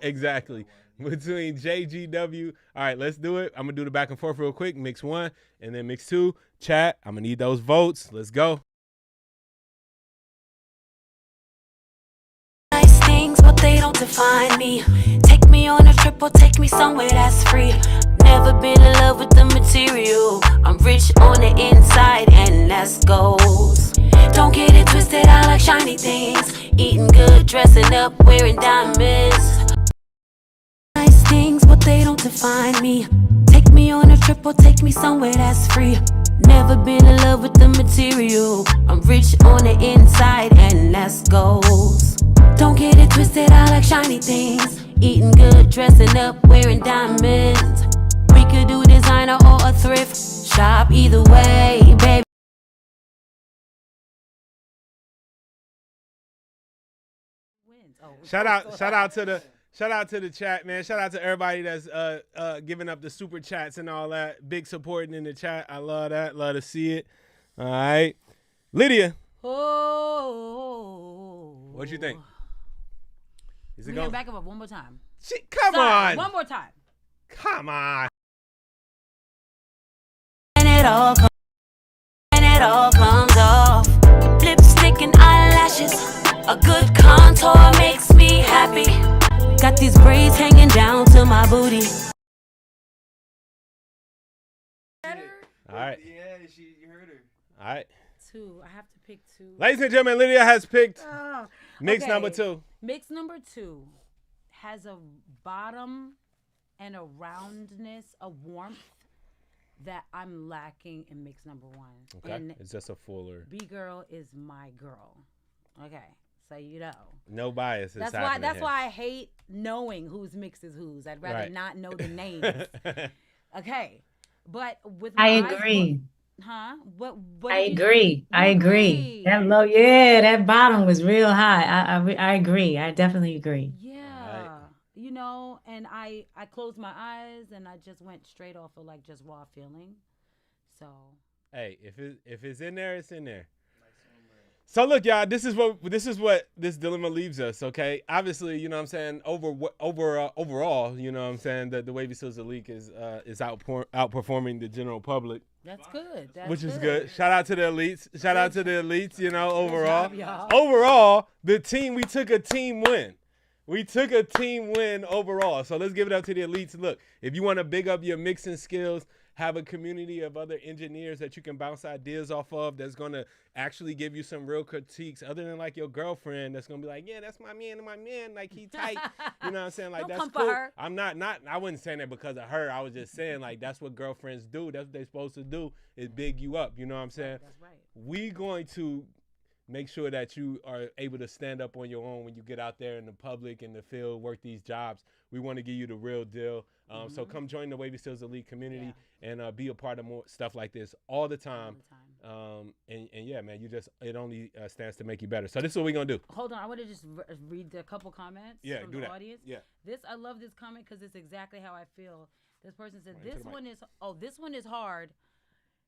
Exactly. Between JGW. All right, let's do it. I'm going to do the back and forth real quick. Mix one and then mix two. Chat, I'm going to need those votes. Let's go. Nice things, but they don't define me. Take me on a trip or take me somewhere that's free. Never been in love with the material. I'm rich on the inside, and that's goals. Don't get it twisted, I like shiny things. Eating good, dressing up, wearing diamonds. Nice things, but they don't define me. Take me on a trip or take me somewhere that's free. Never been in love with the material. I'm rich on the inside, and that's goals. Don't get it twisted, I like shiny things. Eating good, dressing up, wearing diamonds. We could do designer or a thrift shop, either way, baby. Shout out to the chat, man. Shout out to everybody that's giving up the super chats and all that. Big supporting in the chat. I love that. Love to see it. All right. Lydia. Oh. What you think? Is it going? going? Back up one more time. Come on. One more time. Come on. And it all comes off. Lipstick and eyelashes. A good contour makes me happy. Got these braids hanging down to my booty. All right. Yeah, you heard her. All right. Two. I have to pick two. Ladies and gentlemen, Lydia has picked mix number 2. Mix number 2 has a bottom and a roundness, a warmth that I'm lacking in mix number 1. Okay. And it's just a fuller. B-girl is my girl. Okay. So you know. No bias. That's why I hate knowing whose mix is whose. I'd rather not know the names. Okay. But with I agree. Huh? What I agree. That bottom was real high. I agree. I definitely agree. Yeah. Right. You know, and I closed my eyes and I just went straight off of like just raw feeling. So. Hey, if it's in there, it's in there. So look, y'all, this is what this dilemma leaves us, okay? Obviously, you know what I'm saying, overall, you know what I'm saying, that the Wavy Seals Elite is outperforming the general public. That's good. Which is good. Shout out to the elites. Shout out to the elites, you know, overall. Overall, the team, we took a team win. We took a team win overall. So let's give it up to the elites. Look, if you want to big up your mixing skills, have a community of other engineers that you can bounce ideas off of that's going to actually give you some real critiques other than like your girlfriend that's going to be like, yeah, that's my man, like he tight. You know what I'm saying? Like, that's cool. Her. I'm not, I wasn't saying that because of her. I was just saying like, that's what girlfriends do. That's what they're supposed to do is big you up. You know what I'm saying? That's right. We going to make sure that you are able to stand up on your own when you get out there in the public, in the field, work these jobs. We want to give you the real deal. So come join the Wavy Seals Elite community and be a part of more stuff like this all the time. And yeah, man, it only stands to make you better. So this is what we're going to do. Hold on. I want to just read a couple comments from the audience. Yeah. I love this comment because it's exactly how I feel. This person said, this one is hard.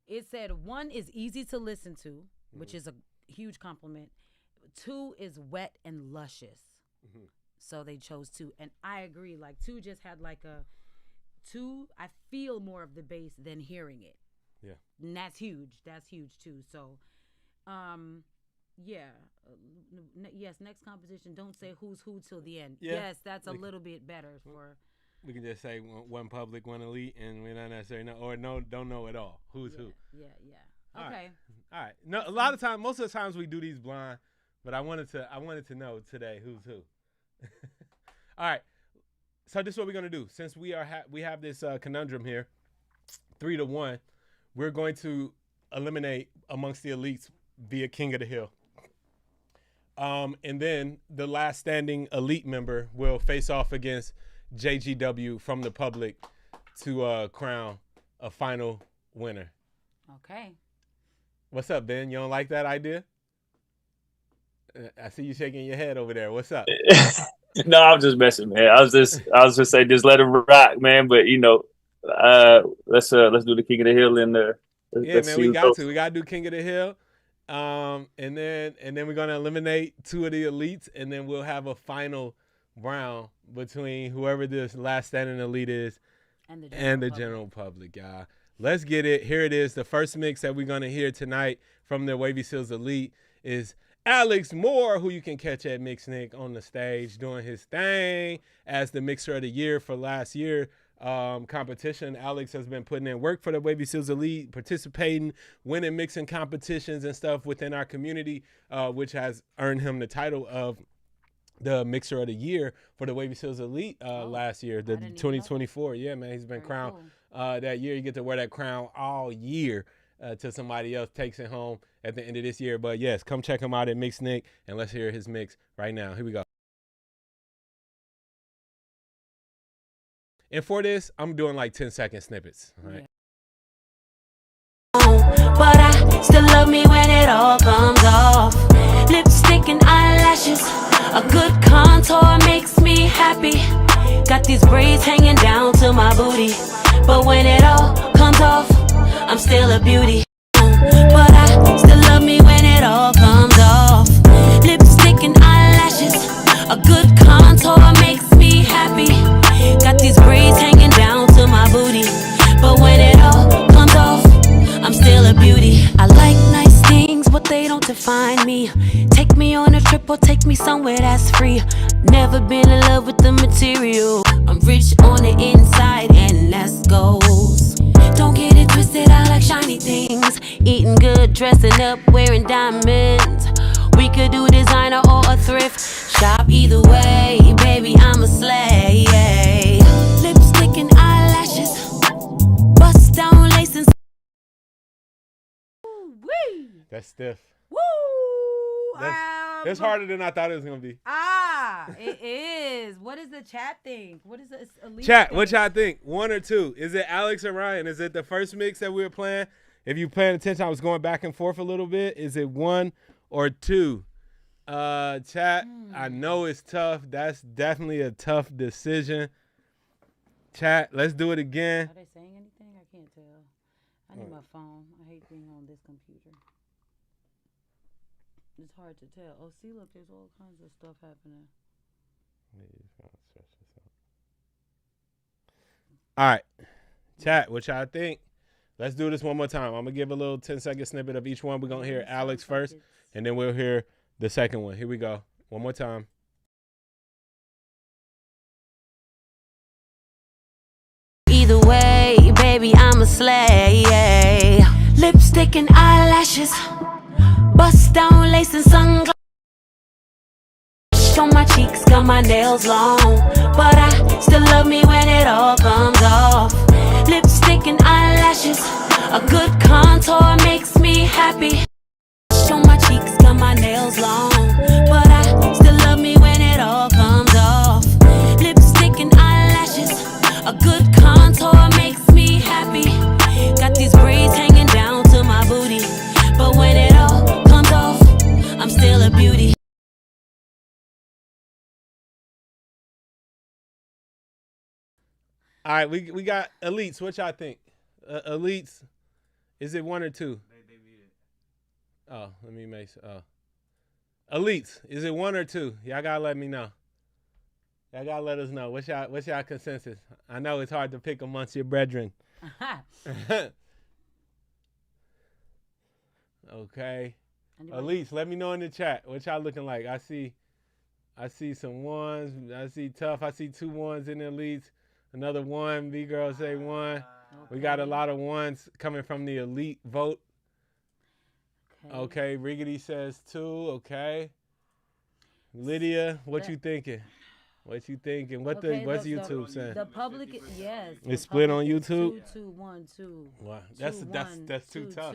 It said 1 is easy to listen to, which is a huge compliment. 2 is wet and luscious. So they chose 2. And I agree. Like 2 just had like a 2. I feel more of the bass than hearing it. Yeah. And that's huge. That's huge too. So, yeah. Yes. Next composition. Don't say who's who till the end. Yeah. Yes. That's a little bit better for. We can just say one public, one elite, and we not necessarily know, or don't know at all who's who. Yeah. Okay. All right. No, a lot of times, most of the times we do these blind, but I wanted to know today who's who. All right. So this is what we're gonna do. Since we have this conundrum here, 3-1, we're going to eliminate amongst the elites via King of the Hill. And then the last standing elite member will face off against JGW from the public to crown a final winner. Okay. What's up, Ben? You don't like that idea? I see you shaking your head over there. What's up? No, I'm just messing, man. I was just saying, just let it rock, man. But you know, let's do the King of the Hill in there. Yeah, man, we got to do King of the Hill, and then we're gonna eliminate 2 of the elites, and then we'll have a final round between whoever this last standing elite is and the general public, y'all. Let's get it. Here it is. The first mix that we're gonna hear tonight from the Wavy Seals Elite is Alex Moore, who you can catch at Mixnick on the stage doing his thing as the mixer of the year for last year competition. Alex has been putting in work for the Wavy Seals Elite, participating, winning mixing competitions and stuff within our community, which has earned him the title of the Mixer of the Year for the Wavy Seals Elite last year, the 2024. Yeah, man, he's been crowned that year. You get to wear that crown all year till somebody else takes it home at the end of this year. But yes, come check him out at Mix Nick, and let's hear his mix right now. Here we go. And for this, I'm doing like 10-second snippets. All right. But I still love me when it all comes off. Lipstick and eyelashes, a good contour makes me happy. Got these braids hanging down to my booty, but when it all comes off, I'm still a beauty. But I still love me when it all comes off. Lipstick and eyelashes, a good contour makes me happy. Got these braids hanging down to my booty, but when it all comes off, I'm still a beauty. I like nice things, but they don't define me. Take me on a trip or take me somewhere that's free. Never been in love with the material. I'm rich on the inside and that's goals. Don't get it twisted, I like shiny things. Eating good, dressing up, wearing diamonds. We could do designer or a thrift shop. Either way, baby, I'm a slay. Lipstick and eyelashes, bust down lace and That's stiff. Woo! It's harder than I thought it was gonna be. It is. What does the chat think? What is the elite Chat, think? what y'all think? 1 or 2? Is it Alex or Ryan? Is it the first mix that we were playing? If you paying attention, I was going back and forth a little bit. Is it 1 or 2? Chat, I know it's tough. That's definitely a tough decision. Chat, let's do it again. Are they saying anything? I can't tell. I need my phone. I hate being on this computer. It's hard to tell. Oh, see, look, there's all kinds of stuff happening. All right. Chat, what y'all think? Let's do this one more time. I'm going to give a little 10-second snippet of each one. We're going to hear Alex first, and then we'll hear the second one. Here we go. One more time. either way, baby, I'm a slay. Lipstick and eyelashes, bust down lace and sunglasses on my cheeks, got my nails long, but I still love me when it all comes off. Lipstick and eyelashes, a good contour makes me happy. On my cheeks, got my nails long, but I still love me when it all comes off. Lipstick and eyelashes, a good contour makes me happy. Got these braids hanging down to my booty, but when it all comes off, I'm still a beauty. All right, we got elites. What y'all think? Elites, is it 1 or 2? They beat it. Oh, let me make sure. Elites, is it 1 or 2? Y'all gotta let me know. Y'all gotta let us know. What's y'all consensus? I know it's hard to pick amongst your brethren. Okay. Elites, let me know in the chat. What y'all looking like? I see some 1s. I see tough. I see 2 1s in the elites. Another 1. B-girl say 1. We got a lot of 1s coming from the elite vote. Okay, Riggedy says 2. Okay. Lydia, what you thinking? What you thinking? What's YouTube saying? The public, yes. It's split on YouTube? 2, 1, 2. Wow, that's too tough.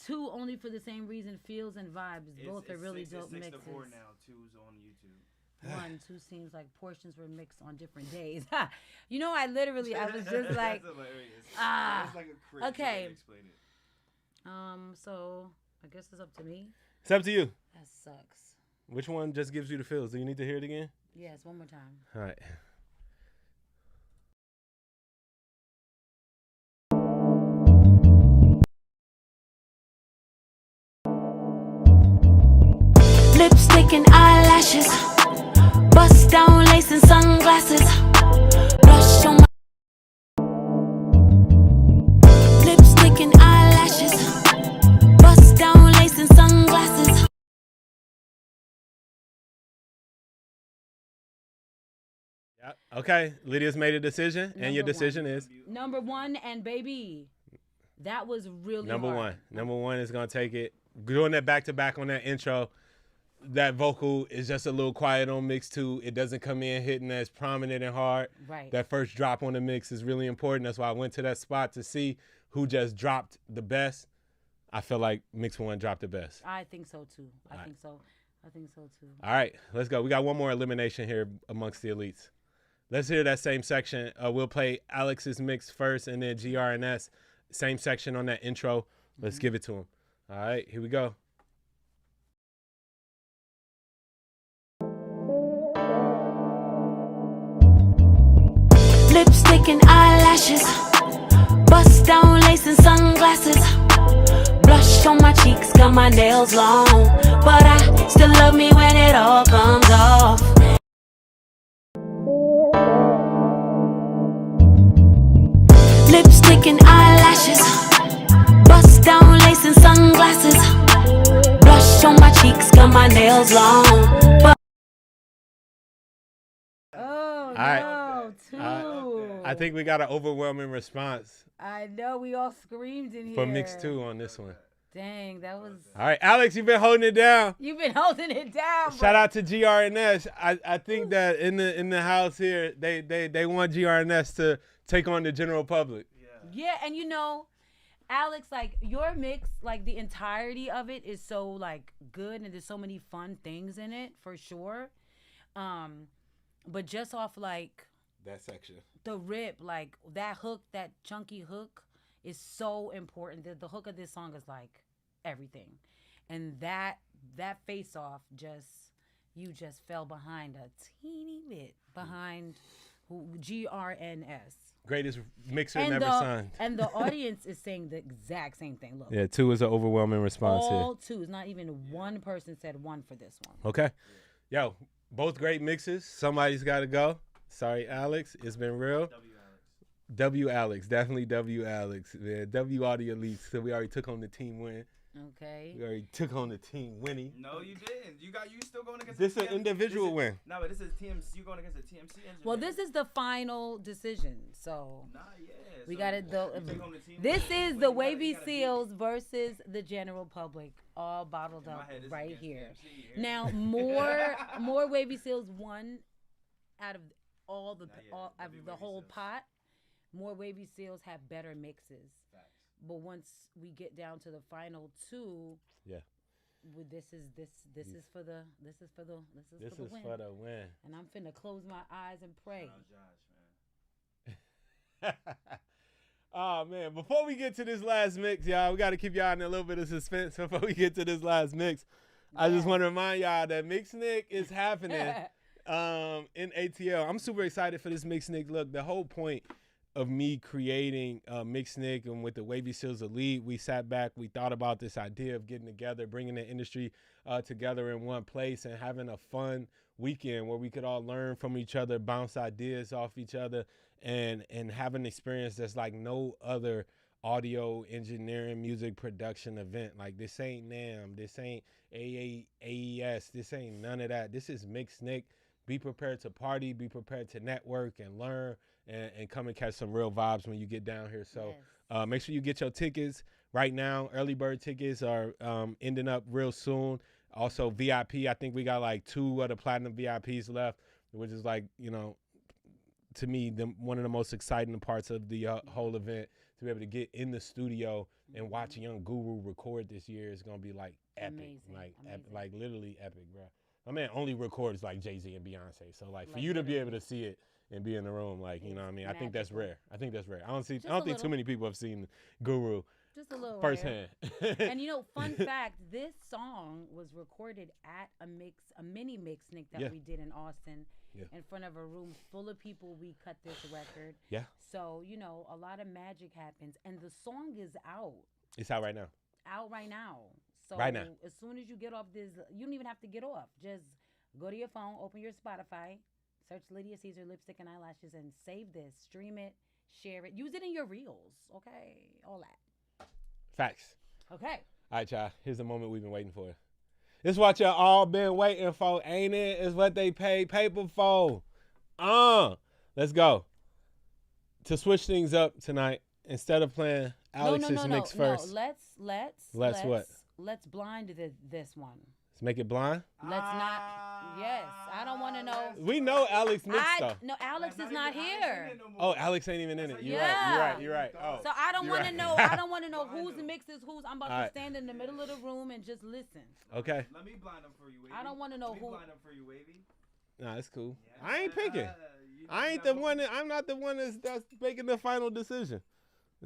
2 only for the same reason, feels and vibes. Both are really dope mixes. 6 to 4 now. 2's on YouTube. 1, 2 seems like portions were mixed on different days. You know, I was just like, That's like a crazy okay. way to explain it. So I guess it's up to me. It's up to you. That sucks. Which one just gives you the feels? Do you need to hear it again? Yes, one more time. All right. Lipstick and eyelashes, bust down lace and sunglasses, blush on my lipstick and eyelashes, bust down lace and sunglasses. Okay, Lydia's made a decision, and your decision is number 1. And baby, that was really number hard. 1. Number 1 is gonna take it. Doing that back to back on that intro. That vocal is just a little quiet on mix 2. It doesn't come in hitting as prominent and hard. Right. That first drop on the mix is really important. That's why I went to that spot to see who just dropped the best. I feel like mix 1 dropped the best. I think so too. I think so too. All right, let's go. We got one more elimination here amongst the elites. Let's hear that same section. We'll play Alex's mix first and then GRNS. Same section on that intro. Let's give it to him. All right, here we go. Lipstick and eyelashes, bust down lace and sunglasses, blush on my cheeks, got my nails long, but I still love me when it all comes off. Lipstick and eyelashes, bust down lace and sunglasses, blush on my cheeks, got my nails long, but Oh, right. no, 2. I think we got an overwhelming response I know we all screamed in here. for mix 2 on this one. Dang, that was. All right, Alex, you've been holding it down. You've been holding it down. Shout out to GRNS. I think that in the house here, they want GRNS to take on the general public. Yeah, and you know, Alex, like your mix, like the entirety of it is so like good, and there's so many fun things in it for sure. But just off like That section. the rip, like that hook, that chunky hook is so important. The hook of this song is like everything. And that face off you just fell behind a teeny bit behind GRNS. Greatest mixer And never signed. And the audience is saying the exact same thing. Look. Yeah, 2 is an overwhelming response All 2s. Not even one person said 1 for this one. here. Okay. Yo, both great mixes. Somebody's got to go. Sorry, Alex. It's been real. W Alex. Definitely W Alex. Man, W all the elites. So we already took on the team win. Okay. We already took on the team winning. No, you didn't. You still going against. This the is an individual win. No, but this is TMC. You going against the TMC engine. Well, this is the final decision. So we so got it. you take on the team This win. is But the you Wavy gotta Seals versus the general public, all bottled In my up head, this is right against here. TMC, Now more Wavy Seals won out of all the all out of the whole pot. More Wavy Seals have better mixes. Facts. But once we get down to the final 2, Yeah. this is for the win. For the win. And I'm finna close my eyes and pray. Shout out Josh, man. Oh man, before we get to this last mix, y'all, we got to keep y'all in a little bit of suspense before we get to this last mix. I just want to remind y'all that Mix Nick is happening in ATL. I'm super excited for this Mix Nick. Look, the whole point of me creating Mix Nick and with the Wavy Seals Elite, we sat back, we thought about this idea of getting together, bringing the industry together in one place and having a fun weekend where we could all learn from each other, bounce ideas off each other, and have an experience that's like no other audio engineering music production event. Like this ain't NAM, this ain't AES, this ain't none of that. This is Mix Nick. Be prepared to party, be prepared to network and learn and come and catch some real vibes when you get down here. So make sure you get your tickets right now. Early bird tickets are ending up real soon. Also VIP, I think we got like 2 of the platinum VIPs left, which is like, you know, to me, one of the most exciting parts of the whole event, to be able to get in the studio and watch Young Guru record this year is going to be like epic. Amazing. Like literally epic, bro. My man only records like Jay-Z and Beyonce. So like for you to be able to see it and be in the room, like, you know what I mean? I think that's rare. I think I don't think too many people have seen Guru just a little firsthand. And you know, fun fact, this song was recorded at a mini mix Nick that we did in Austin in front of a room full of people. We cut this record. Yeah. So, you know, a lot of magic happens and the song is out. It's out right now. So right now. As soon as you get off this, you don't even have to get off. Just go to your phone, open your Spotify, search Lydia Caesar Lipstick and Eyelashes, and save this. Stream it, share it, use it in your reels. Okay, all that. Facts. Okay. All right, y'all. Here's the moment we've been waiting for. This is what y'all all been waiting for, ain't it? It's what they pay paper for. Let's go. To switch things up tonight, instead of playing Alex's mix first. No. Let's what? Let's blind this one. Let's make it blind. Let's not. Yes, I don't want to know. We know Alex mixed though. No, Alex is not here. Oh, Alex ain't even in it. You're right. Oh, so I don't want to know. I don't want to know whose mix is whose. I'm about to stand in the middle of the room and just listen. Okay. Let me blind them for you, Wavy. I don't want to know who. Blind them for you, Wavy. Nah, it's cool. Yeah, I ain't picking. I ain't the one. I'm not the one that's making the final decision.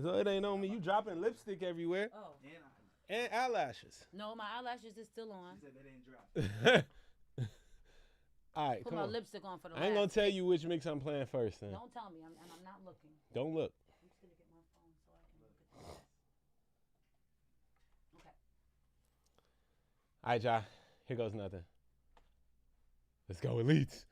So it ain't on me. You dropping lipstick everywhere. Oh. And eyelashes. No, my eyelashes is still on. She said that ain't dropped. All right, Put come my on. lipstick on for the I ain't gonna tell you which mix I'm playing first. Then. Don't tell me, and I'm not looking. Don't look. I'm just gonna get my phone so I can look at this. Okay. All right, y'all. Here goes nothing. Let's go, Elites.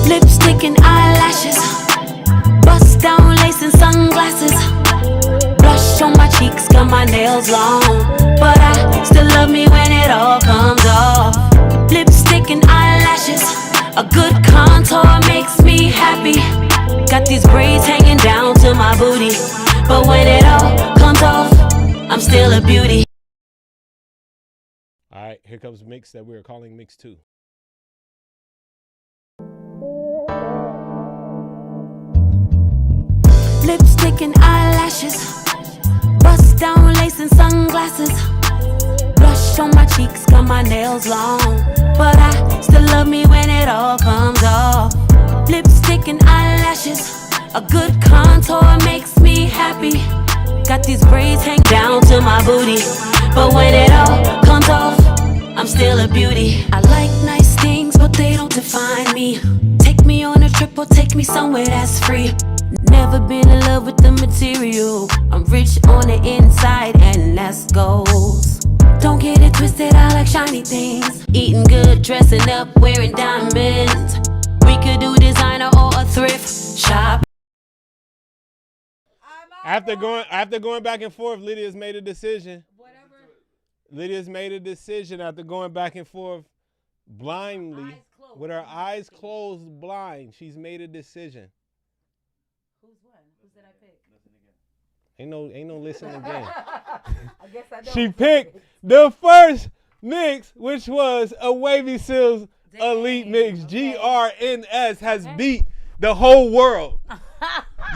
Lipstick and eyelashes, bust down lace and sunglasses, blush on my cheeks, got my nails long, but I still love me when it all comes off. Lipstick and eyelashes, a good contour makes me happy. Got these braids hanging down to my booty, but when it all comes off, I'm still a beauty. All right, here comes mix that we're calling mix 2. Lipstick and eyelashes, bust down lace and sunglasses, blush on my cheeks, got my nails long, but I still love me when it all comes off. Lipstick and eyelashes, a good contour makes me happy. Got these braids hang down to my booty, but when it all comes off, I'm still a beauty. I like nice things, but they don't define me. Take me on a trip or take me somewhere that's free. Never been in love with the material. I'm rich on the inside and that's goals. Don't get it twisted, I like shiny things. Eating good, dressing up, wearing diamonds. We could do designer or a thrift shop. After going back and forth, Lydia's made a decision. Lydia's made a decision after going back and forth blindly. With her eyes closed blind, she's made a decision. Who's what? Who's did I pick? Ain't no listen again. I guess I don't. She picked the first mix, which was a Wavy Seals Elite mix. GRNS has beat the whole world.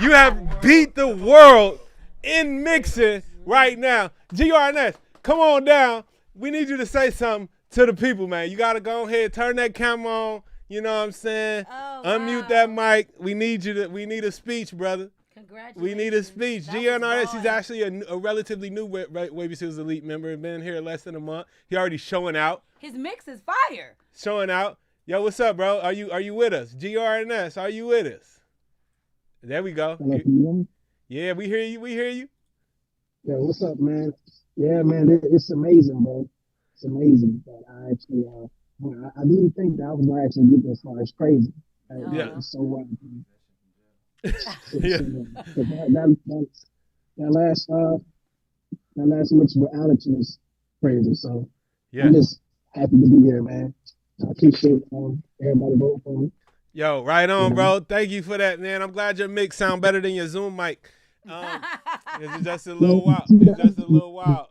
You have beat the world in mixing right now. GRNS, come on down. We need you to say something to the people, man. You got to go ahead, turn that camera on. You know what I'm saying? Oh, unmute that mic. We need a speech, brother. Congratulations. We need a speech. GRNS, he's actually a relatively new Wavy Seals Elite member. Been here less than a month. He already showing out. His mix is fire. Showing out. Yo, what's up, bro? Are you with us? GRNS, are you with us? There we go. Yeah, we hear you. We hear you. Yeah, what's up, man? Yeah, man, it's amazing, bro. It's amazing. But I actually, I didn't think that I was gonna actually get this far. It's crazy. Yeah. It's so wild. Yeah. That last mix with Alex was crazy. So Yeah. I'm just happy to be here, man. I appreciate everybody voting for me. Yo, right on, bro. Thank you for that, man. I'm glad your mix sound better than your Zoom mic. It's just a little wild. It's just a little wild.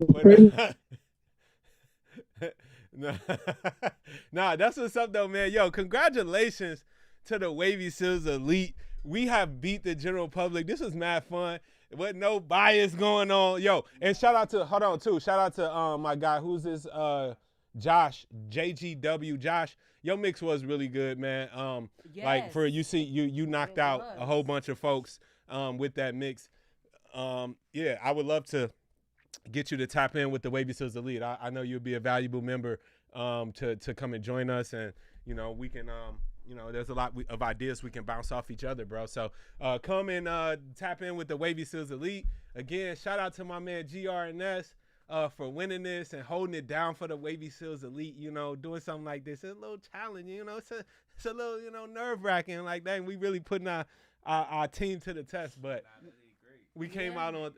Nah, that's what's up, though, man. Yo, congratulations to the Wavy Seals Elite. We have beat the general public. This was mad fun. With no bias going on. Yo, and shout out to my guy, who's this Josh, JGW Josh. Your mix was really good, man. Like for you knocked out a whole bunch of folks with that mix. Yeah, I would love to get you to tap in with the Wavy Seals Elite. I know you'll be a valuable member to come and join us, and we can there's a lot of ideas we can bounce off each other, bro. So come and tap in with the Wavy Seals Elite. Again, shout out to my man GRNS for winning this and holding it down for the Wavy Seals Elite. Doing something like this, it's a little challenge. It's a little nerve wracking like that. And we really putting our team to the test, but We came out on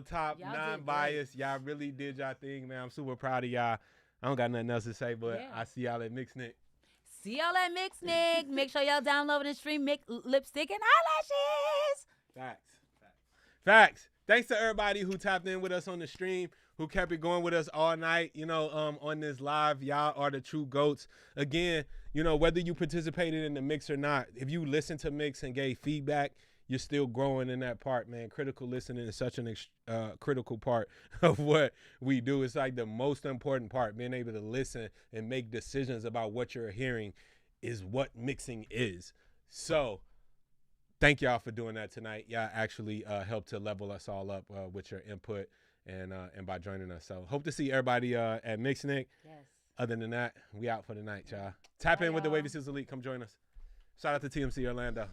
top, Y'all did non-biased. Y'all really did y'all thing, man. I'm super proud of y'all. I don't got nothing else to say, but I see y'all at Mixnick. See y'all at Mixnick. Make sure y'all download and stream Lipstick and Eyelashes. Facts. Thanks to everybody who tapped in with us on the stream, who kept it going with us all night, on this live. Y'all are the true GOATs. Again, whether you participated in the mix or not, if you listened to mix and gave feedback, you're still growing in that part, man. Critical listening is such an critical part of what we do. It's like the most important part. Being able to listen and make decisions about what you're hearing is what mixing is. So thank y'all for doing that tonight. Y'all actually helped to level us all up with your input and by joining us. So hope to see everybody at Mixnick. Yes. Other than that, we out for the night, y'all. Tap in with the Wavy Seals Elite. Come join us. Shout out to TMC Orlando.